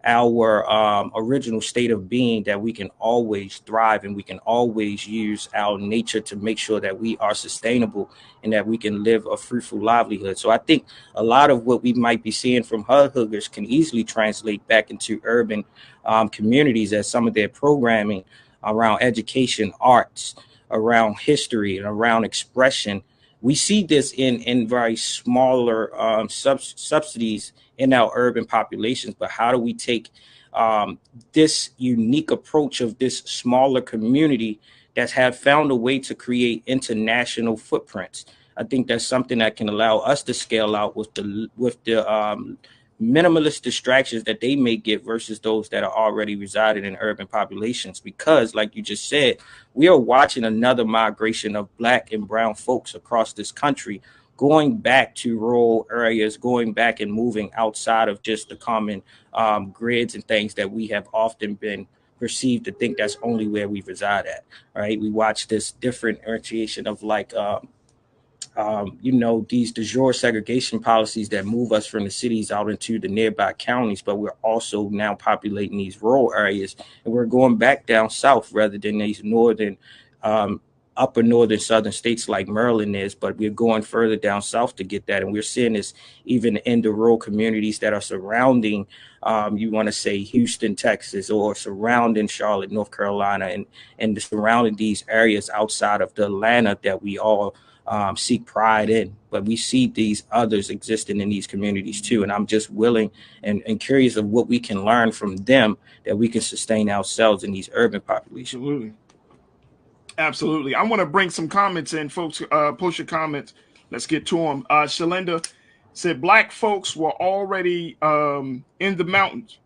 our original state of being, that we can always thrive and we can always use our nature to make sure that we are sustainable and that we can live a fruitful livelihood. So I think a lot of what we might be seeing from Hood Huggers can easily translate back into urban communities, as some of their programming around education, arts, around history, and around expression. We see this in very smaller subsidies in our urban populations, but how do we take this unique approach of this smaller community that have found a way to create international footprints. I think that's something that can allow us to scale out with the minimalist distractions that they may get versus those that are already residing in urban populations. Because, like you just said, we are watching another migration of Black and brown folks across this country, going back to rural areas, going back and moving outside of just the common grids and things that we have often been perceived to think that's only where we reside at, right? We watch this differentiation of like, these de jure segregation policies that move us from the cities out into the nearby counties, but we're also now populating these rural areas, and we're going back down south rather than these northern, upper northern southern states like Maryland is, but we're going further down south to get that. And we're seeing this even in the rural communities that are surrounding, you want to say Houston, Texas, or surrounding Charlotte, North Carolina, and surrounding these areas outside of the Atlanta that we all seek pride in. But we see these others existing in these communities too. And I'm just willing and curious of what we can learn from them that we can sustain ourselves in these urban populations. Absolutely. I want to bring some comments in, folks. Post your comments. Let's get to them. Shalinda said Black folks were already in the mountains.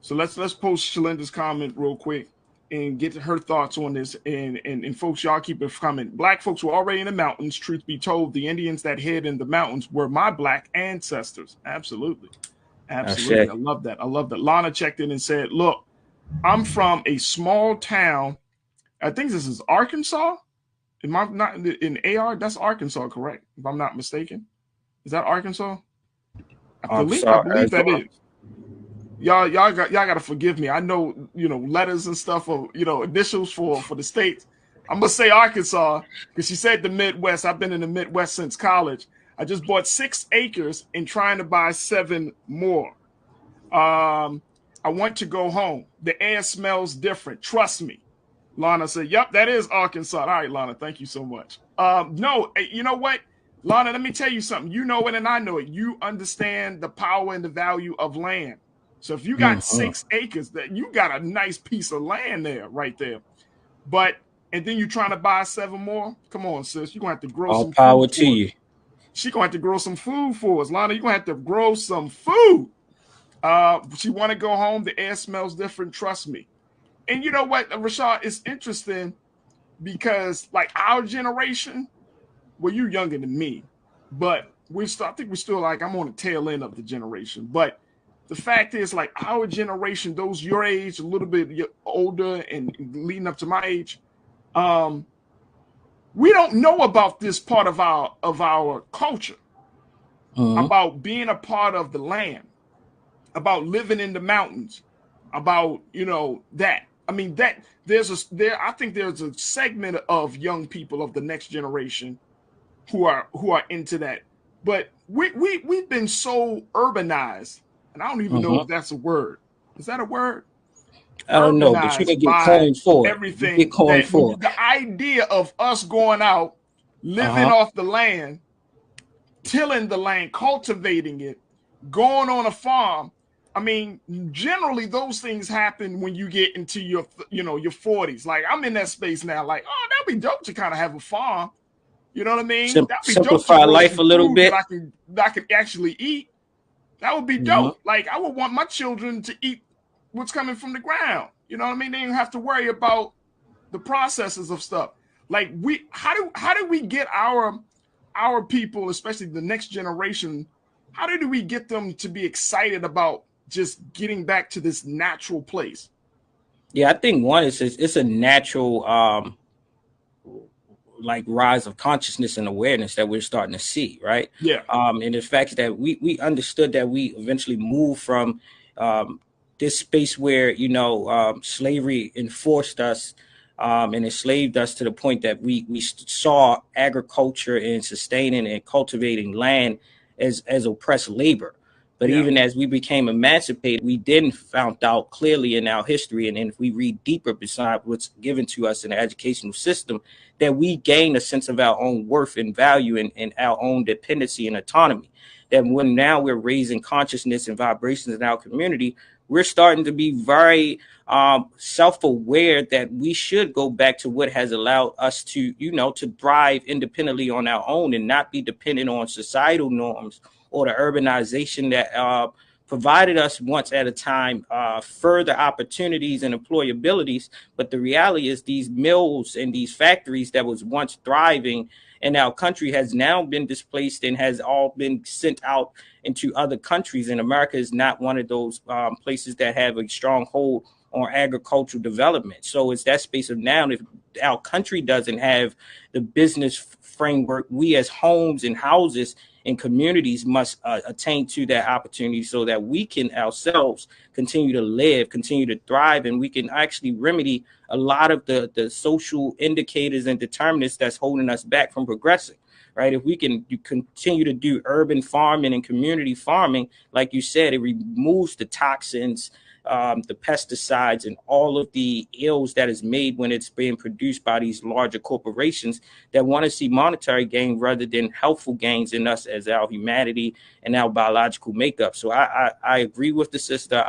So let's post Shalinda's comment real quick and get her thoughts on this. And folks, y'all keep it coming. Black folks were already in the mountains. Truth be told, the Indians that hid in the mountains were my Black ancestors. Absolutely. Absolutely. I love that. I love that. Lana checked in and said, look, I'm from a small town. I think this is Arkansas. Am I not in AR? That's Arkansas, correct? If I'm not mistaken. Is that Arkansas? I believe that is. Y'all gotta forgive me. I know, letters and stuff or initials for the states. I'm gonna say Arkansas because she said the Midwest. I've been in the Midwest since college. I just bought 6 acres and trying to buy 7 more. I want to go home. The air smells different. Trust me. Lana said, yep, that is Arkansas. All right, Lana, thank you so much. No, you know what? Lana, let me tell you something. You know it and I know it. You understand the power and the value of land. So if you got 6 acres, that you got a nice piece of land there, right there. And then you're trying to buy 7 more? Come on, sis. You're going to have to grow some food. All power to you. She's going to have to grow some food for us. Lana, you're going to have to grow some food. She want to go home. The air smells different. Trust me. And you know what, Rashad, it's interesting because like our generation, well, you're younger than me, but I think we're still like, I'm on the tail end of the generation. But the fact is, like our generation, those your age, a little bit older and leading up to my age, we don't know about this part of our culture, about being a part of the land, about living in the mountains, about that. I mean, I think there's a segment of young people of the next generation who are into that. But we've been so urbanized, and I don't even know if that's a word. Is that a word? I don't know, but you can get coined for it. Everything. The idea of us going out, living off the land, tilling the land, cultivating it, going on a farm. I mean, generally those things happen when you get into your 40s. Like I'm in that space now. Like, oh, that'd be dope to kind of have a farm. You know what I mean? That'd be simplify dope life a little bit. That I can actually eat. That would be dope. Like I would want my children to eat what's coming from the ground. You know what I mean? They don't have to worry about the processes of stuff. Like how do we get our people, especially the next generation? How do we get them to be excited about just getting back to this natural place? Yeah, I think one is it's a natural like rise of consciousness and awareness that we're starting to see, right? Yeah. And the fact that we understood that we eventually moved from this space where slavery enforced us and enslaved us to the point that we saw agriculture and sustaining and cultivating land as oppressed labor. But even as we became emancipated, we then found out clearly in our history, and if we read deeper beside what's given to us in the educational system, that we gain a sense of our own worth and value and our own dependency and autonomy. That when now we're raising consciousness and vibrations in our community, we're starting to be very self-aware that we should go back to what has allowed us to, to thrive independently on our own and not be dependent on societal norms or the urbanization that provided us once at a time further opportunities and employabilities. But the reality is these mills and these factories that was once thriving in our country has now been displaced and has all been sent out into other countries. And America is not one of those places that have a strong hold on agricultural development. So it's that space of now, if our country doesn't have the business framework, we as homes and houses and communities must attain to that opportunity so that we can ourselves continue to live, continue to thrive, and we can actually remedy a lot of the social indicators and determinants that's holding us back from progressing. Right? If we can continue to do urban farming and community farming, like you said, it removes the toxins, the pesticides, and all of the ills that is made when it's being produced by these larger corporations that want to see monetary gain rather than healthful gains in us as our humanity and our biological makeup. So I agree with the sister.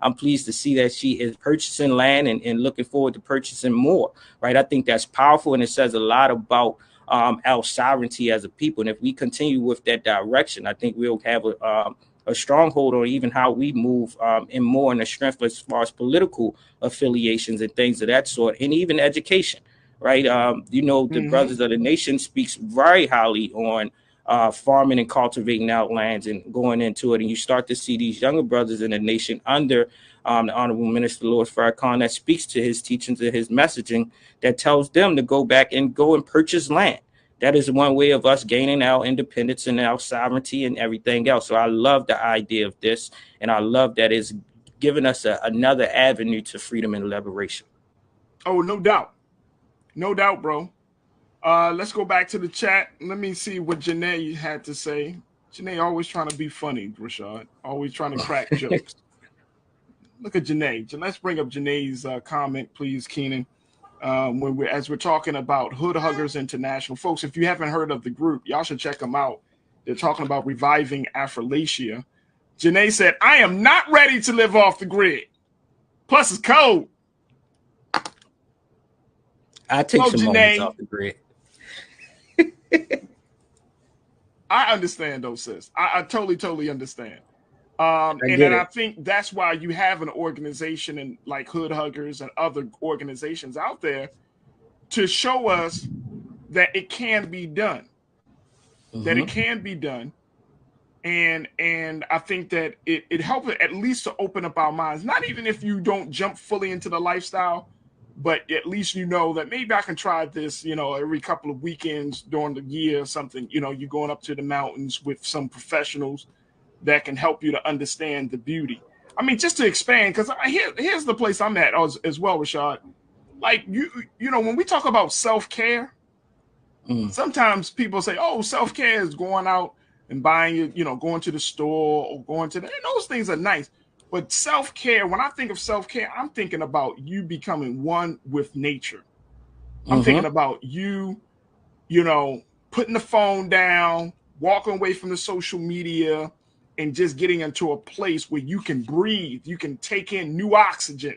I'm pleased to see that she is purchasing land and looking forward to purchasing more. Right? I think that's powerful, and it says a lot about our sovereignty as a people. And if we continue with that direction, I think we'll have a stronghold on even how we move and more in the strength as far as political affiliations and things of that sort, and even education, right? The Brothers of the Nation speaks very highly on farming and cultivating out lands and going into it. And you start to see these younger brothers in the nation under the Honorable Minister Louis Farrakhan that speaks to his teachings and his messaging that tells them to go back and go and purchase land. That is one way of us gaining our independence and our sovereignty and everything else. So I love the idea of this, and I love that it's giving us another avenue to freedom and liberation. Oh, no doubt. No doubt, bro. Let's go back to the chat. Let me see what Janae had to say. Janae always trying to be funny, Rashad. Always trying to crack jokes. Look at Janae. Let's bring up Janae's comment, please, Keenan. As we're talking about Hood Huggers International. Folks, if you haven't heard of the group, y'all should check them out. They're talking about reviving Affrilachia. Janae said, I am not ready to live off the grid. Plus, it's cold. I take some moments off the grid. I understand those, sis. I totally understand. I think that's why you have an organization and like Hood Huggers and other organizations out there to show us that it can be done. That it can be done. And I think that it helps at least to open up our minds. Not even if you don't jump fully into the lifestyle, but at least you know that maybe I can try this, every couple of weekends during the year or something. You're going up to the mountains with some professionals that can help you to understand the beauty. I mean, just to expand, because here's the place I'm at as well, Rashad. Like, when we talk about self-care, sometimes people say, oh, self-care is going out and buying, going to the store or going to and those things are nice. But self-care, when I think of self-care, I'm thinking about you becoming one with nature. I'm thinking about you, putting the phone down, walking away from the social media, and just getting into a place where you can breathe, you can take in new oxygen.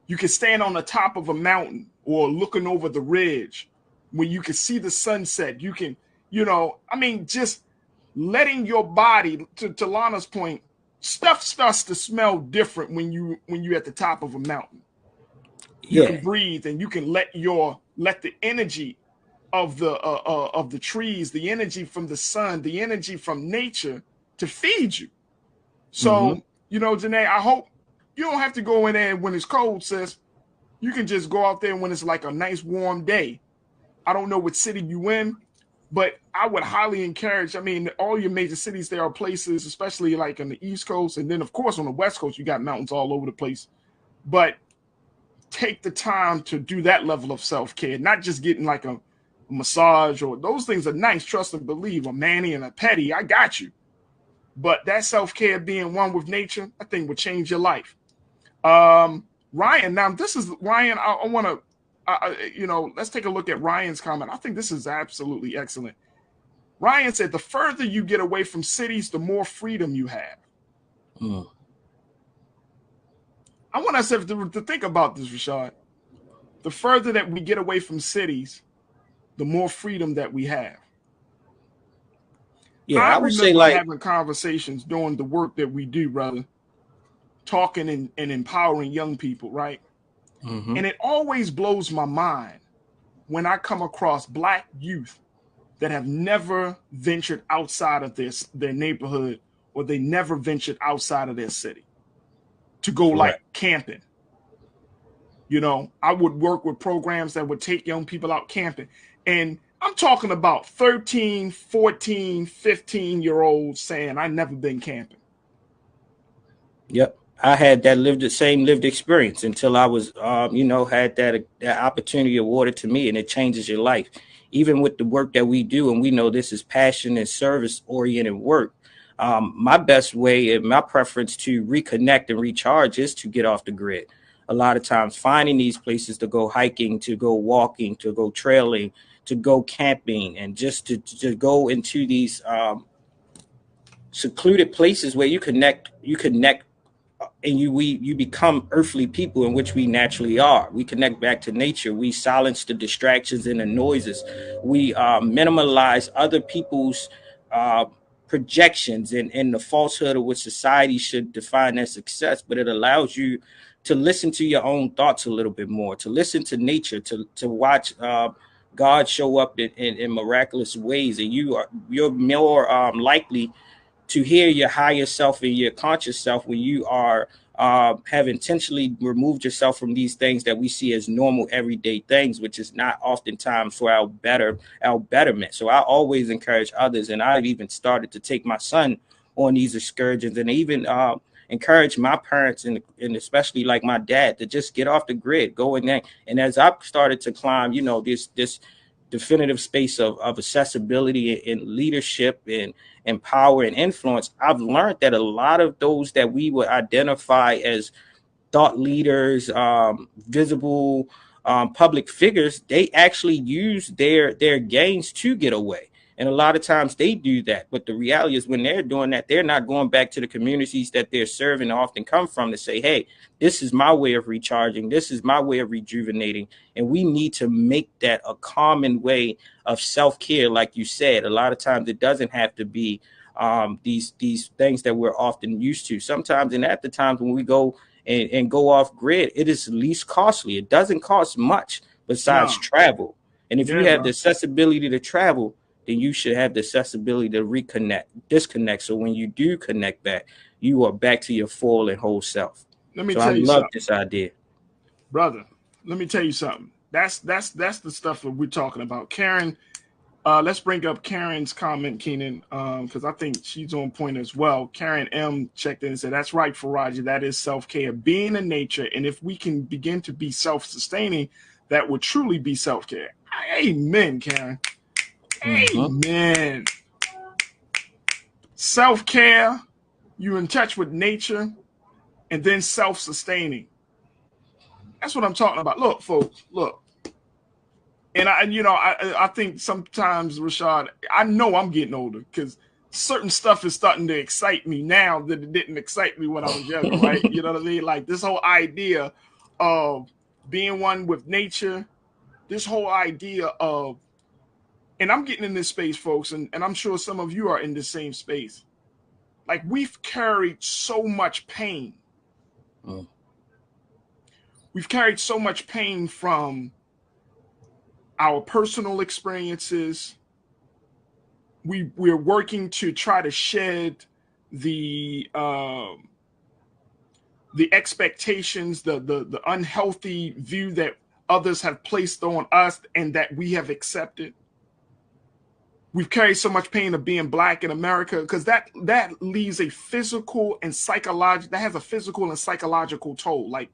You can stand on the top of a mountain or looking over the ridge where you can see the sunset. You can, just letting your body, to Lana's point, stuff starts to smell different when you're at the top of a mountain. You can breathe and you can let the energy of the trees, the energy from the sun, the energy from nature to feed you. So, Janae, I hope you don't have to go in there when it's cold, sis. You can just go out there when it's like a nice warm day. I don't know what city you in, but I would highly encourage, all your major cities, there are places, especially like on the East Coast. And then, of course, on the West Coast, you got mountains all over the place. But take the time to do that level of self-care, not just getting like a massage or those things are nice, trust and believe, a mani and a pedi, I got you. But that self-care, being one with nature, I think would change your life. Ryan, now this is Ryan. I want to, let's take a look at Ryan's comment. I think this is absolutely excellent. Ryan said, the further you get away from cities, the more freedom you have. I want us to think about this, Rashad. The further that we get away from cities, the more freedom that we have. Yeah, I I would say remember like, having conversations doing the work that we do, brother, talking and empowering young people, right? mhm. And it always blows my mind when I come across Black youth that have never ventured outside of their neighborhood, or they never ventured outside of their city to go like Correct. camping. You know, I would work with programs that would take young people out camping. And I'm talking about 13, 14, 15-year-olds saying, I never been camping. Yep. I had that same lived experience until I was, had that opportunity awarded to me, and it changes your life. Even with the work that we do, and we know this is passion and service oriented work. My best way and my preference to reconnect and recharge is to get off the grid. A lot of times finding these places to go hiking, to go walking, to go trailing, to go camping, and just to go into these secluded places where you connect, and you become earthly people, in which we naturally are. We connect back to nature. We silence the distractions and the noises. We minimalize other people's projections and the falsehood of what society should define as success. But it allows you to listen to your own thoughts a little bit more, to listen to nature, to watch God show up in miraculous ways, and you're more likely to hear your higher self and your conscious self when you are have intentionally removed yourself from these things that we see as normal everyday things, which is not oftentimes for our betterment. So I always encourage others, and I've even started to take my son on these excursions, and even encourage my parents and especially like my dad to just get off the grid, go in there. And as I've started to climb, this definitive space of accessibility and leadership and power and influence, I've learned that a lot of those that we would identify as thought leaders, visible public figures, they actually use their gains to get away. And a lot of times they do that. But the reality is when they're doing that, they're not going back to the communities that they're serving and often come from to say, hey, this is my way of recharging. This is my way of rejuvenating. And we need to make that a common way of self-care. Like you said, a lot of times it doesn't have to be these things that we're often used to. Sometimes, and at the times when we go and go off grid, it is least costly. It doesn't cost much besides travel. And if you have the accessibility to travel, then you should have the accessibility to disconnect. So when you do connect back, you are back to your full and whole self. Let me so tell I you love something, this idea, brother. Let me tell you something. That's the stuff that we're talking about. Karen, let's bring up Karen's comment, Keenan, because I think she's on point as well. Karen M checked in and said, "That's right, Faraji. That is self-care, being in nature, and if we can begin to be self-sustaining, that would truly be self-care." Amen, Karen. Amen. Self-care, you're in touch with nature, and then self-sustaining. That's what I'm talking about. Look, folks, look. And I think sometimes, Rashad, I know I'm getting older because certain stuff is starting to excite me now that it didn't excite me when I was younger, right? You know what I mean? Like this whole idea of being one with nature, this whole idea of, and I'm getting in this space, folks, and I'm sure some of you are in the same space. Like we've carried so much pain. We've carried so much pain from our personal experiences. We're working to try to shed the expectations, the unhealthy view that others have placed on us and that we have accepted. We've carried so much pain of being Black in America because that leaves a physical and psychological, that has a physical and psychological toll. Like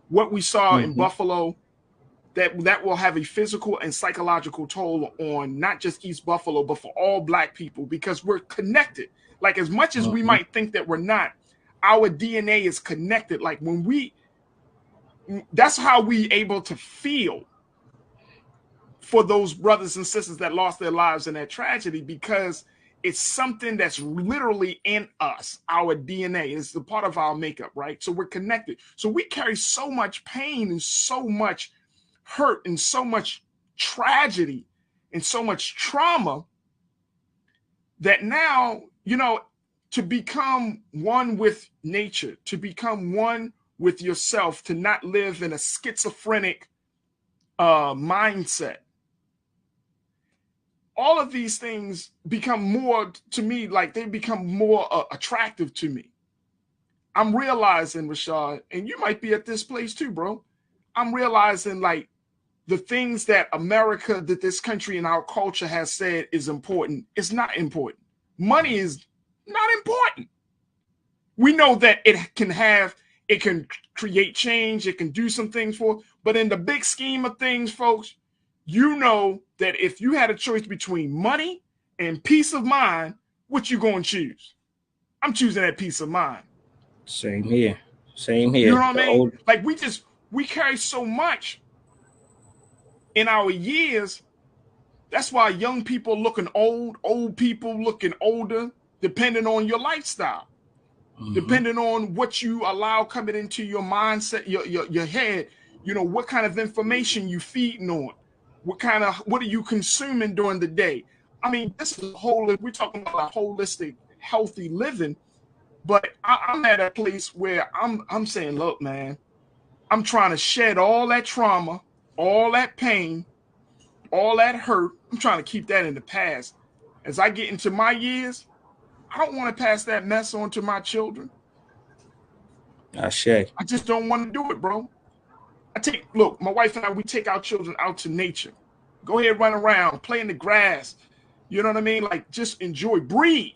what we saw in Buffalo, that will have a physical and psychological toll on not just East Buffalo, but for all Black people, because we're connected. Like as much as we might think that we're not, our DNA is connected. Like that's how we able to feel for those brothers and sisters that lost their lives in that tragedy, because It's something that's literally in us, our DNA. It's a part of our makeup, right? So we're connected. So we carry so much pain and so much hurt and so much tragedy and so much trauma that now, you know, to become one with nature, to become one with yourself, to not live in a schizophrenic mindset. All of these things become more, to me, like they become more attractive to me. I'm realizing, Rashad, and you might be at this place too, bro. I'm realizing like the things that America, that this country and our culture has said is important, is not important. Money is not important. We know that it can create change, it can do some things for, but in the big scheme of things, folks, you know that if you had a choice between money and peace of mind, what you gonna choose? I'm choosing that peace of mind. Same here. Same here. You know what I mean? Like we carry so much in our years. That's why young people looking old people looking older, depending on your lifestyle. Depending on what you allow coming into your mindset, your head, you know, what kind of information you feeding on, what are you consuming during the day? I mean, this is we're talking about a holistic, healthy living, but I'm at a place where I'm saying, look, man, I'm trying to shed all that trauma, all that pain, all that hurt. I'm trying to keep that in the past. As I get into my years, I don't want to pass that mess on to my children. I just don't want to do it, bro. Look, my wife and I, we take our children out to nature. Go ahead, run around, play in the grass. You know what I mean? Like, just enjoy, breathe.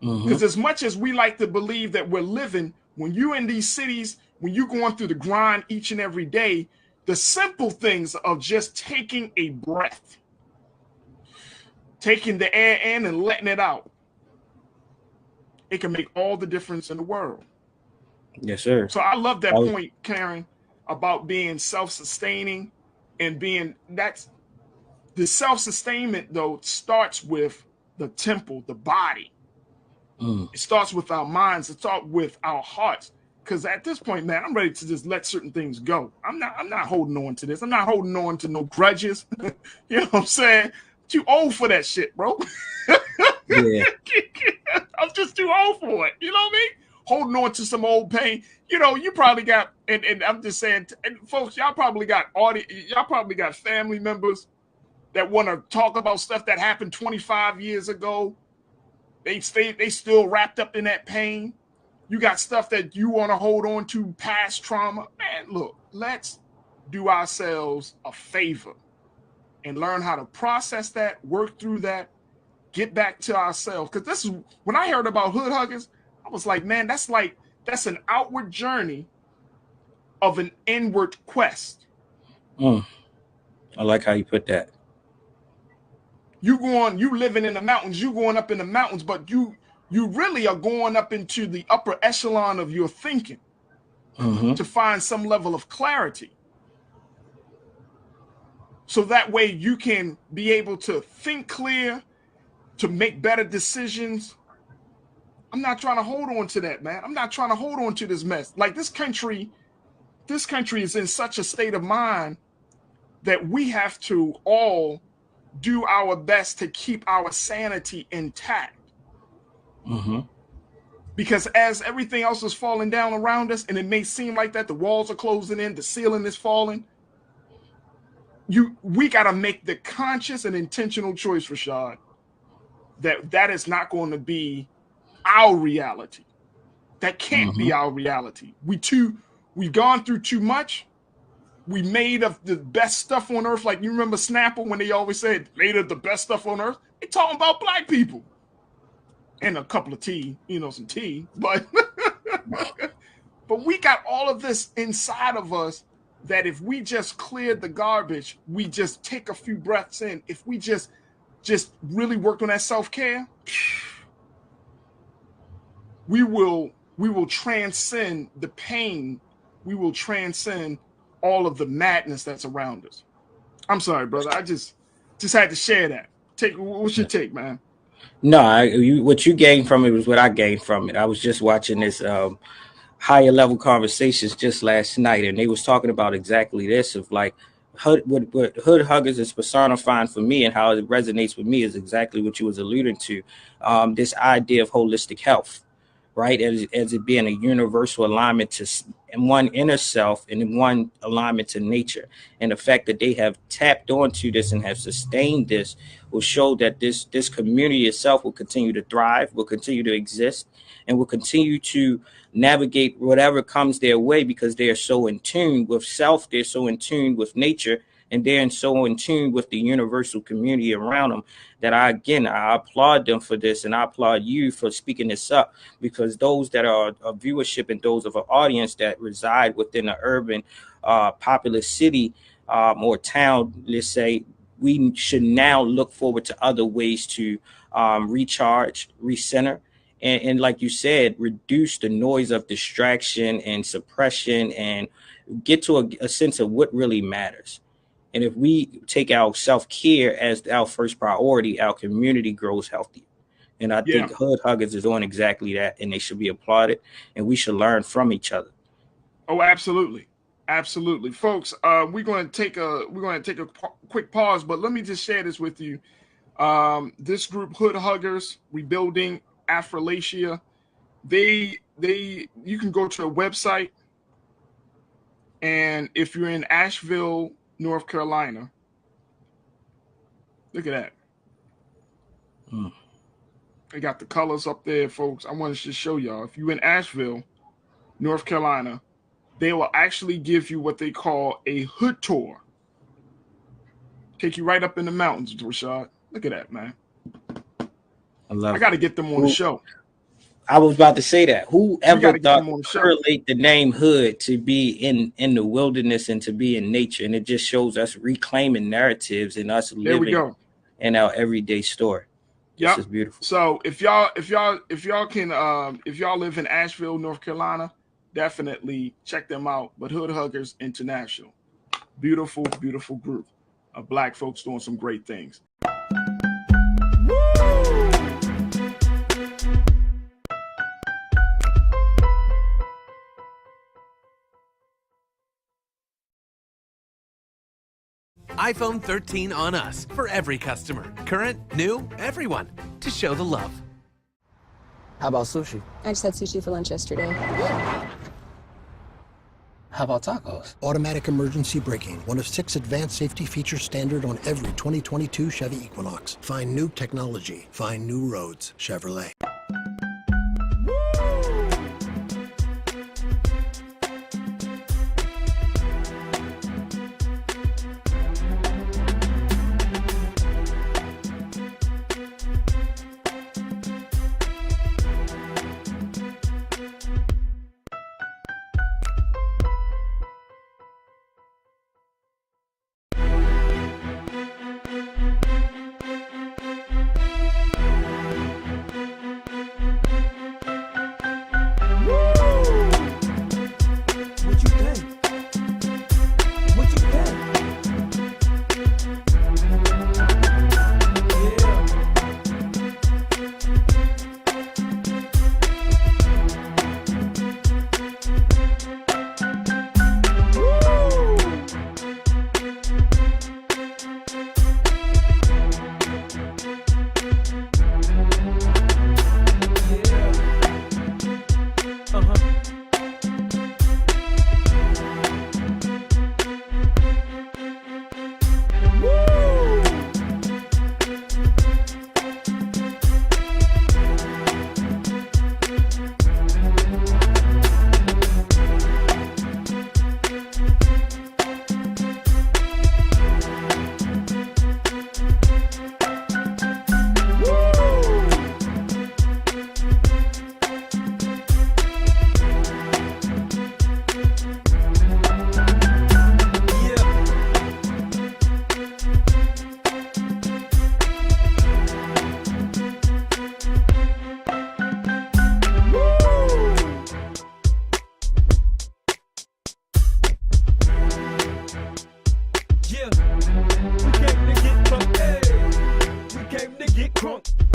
Because as much as we like to believe that we're living, when you're in these cities, when you're going through the grind each and every day, the simple things of just taking a breath, taking the air in and letting it out, it can make all the difference in the world. Yes, sir. So I love that point, Karen, about being self-sustaining and that's the self-sustainment, though, starts with the temple, the body. It starts with our minds. It starts with our hearts. Because at this point, man, I'm ready to just let certain things go. I'm not holding on to this. I'm not holding on to no grudges. You know what I'm saying? Too old for that shit, bro. Yeah. I'm just too old for it. You know what I mean? Holding on to some old pain. You know, you probably got, and I'm just saying, and folks, y'all probably got family members that want to talk about stuff that happened 25 years ago. They still wrapped up in that pain. You got stuff that you want to hold on to, past trauma. Man, look, let's do ourselves a favor and learn how to process that, work through that, get back to ourselves. Because this is, when I heard about hood huggers, I was like, man, that's an outward journey of an inward quest. I like how you put that. You living in the mountains, you going up in the mountains, but you really are going up into the upper echelon of your thinking to find some level of clarity. So that way you can be able to think clear, to make better decisions. I'm not trying to hold on to that, man. I'm not trying to hold on to this mess. Like this country is in such a state of mind that we have to all do our best to keep our sanity intact. Because as everything else is falling down around us, and it may seem like that, the walls are closing in, the ceiling is falling, we got to make the conscious and intentional choice, Rashad, that is not going to be our reality. That can't be our reality. We've gone through too much. We made of the best stuff on earth. Like, you remember Snapple when they always said made of the best stuff on earth? They talking about black people. And a couple of tea, some tea. But we got all of this inside of us that if we just cleared the garbage, we just take a few breaths in. If we just really worked on that self-care, we will transcend the pain. We will transcend all of the madness that's around us. I'm sorry, brother. I just had to share that. What's your take, man? No, what you gained from it was what I gained from it. I was just watching this higher level conversations just last night, and they was talking about exactly this of like what hood huggers is personifying for me and how it resonates with me is exactly what you was alluding to. This idea of holistic health, right? As it being a universal alignment to one inner self and one alignment to nature. And the fact that they have tapped onto this and have sustained this will show that this community itself will continue to thrive, will continue to exist, and will continue to navigate whatever comes their way because they are so in tune with self, they're so in tune with nature, and they're so in tune with the universal community around them that I applaud them for this, and I applaud you for speaking this up, because those that are a viewership and those of an audience that reside within an urban populous city or town, let's say, we should now look forward to other ways to recharge, recenter, and like you said, reduce the noise of distraction and suppression and get to a sense of what really matters. And if we take our self-care as our first priority, our community grows healthy. And I think Hood Huggers is on exactly that, and they should be applauded, and we should learn from each other. Oh, absolutely. Absolutely. Folks, we're going to take a quick pause, but let me just share this with you. This group, Hood Huggers, Rebuilding Affrilachia, you can go to a website, and if you're in Asheville, North Carolina, look at that. They got the colors up there, folks. I wanted to show y'all. If you're in Asheville, North Carolina, they will actually give you what they call a hood tour. Take you right up in the mountains, Rashad. Look at that, man. I got to get them on the show. I was about to say that. Whoever thought to correlate the name Hood to be in the wilderness and to be in nature, and it just shows us reclaiming narratives and us living in our everyday story. Yeah, this is beautiful. So if y'all live in Asheville, North Carolina, definitely check them out. But Hood Huggers International, beautiful, beautiful group of Black folks doing some great things. iPhone 13 on us for every customer. Current, new, everyone. To show the love. How about sushi? I just had sushi for lunch yesterday. How about tacos? Automatic emergency braking, one of 6 advanced safety features standard on every 2022 Chevy Equinox. Find new technology. Find new roads. Chevrolet. Yeah, we came to get crunk. Hey, we came to get crunk.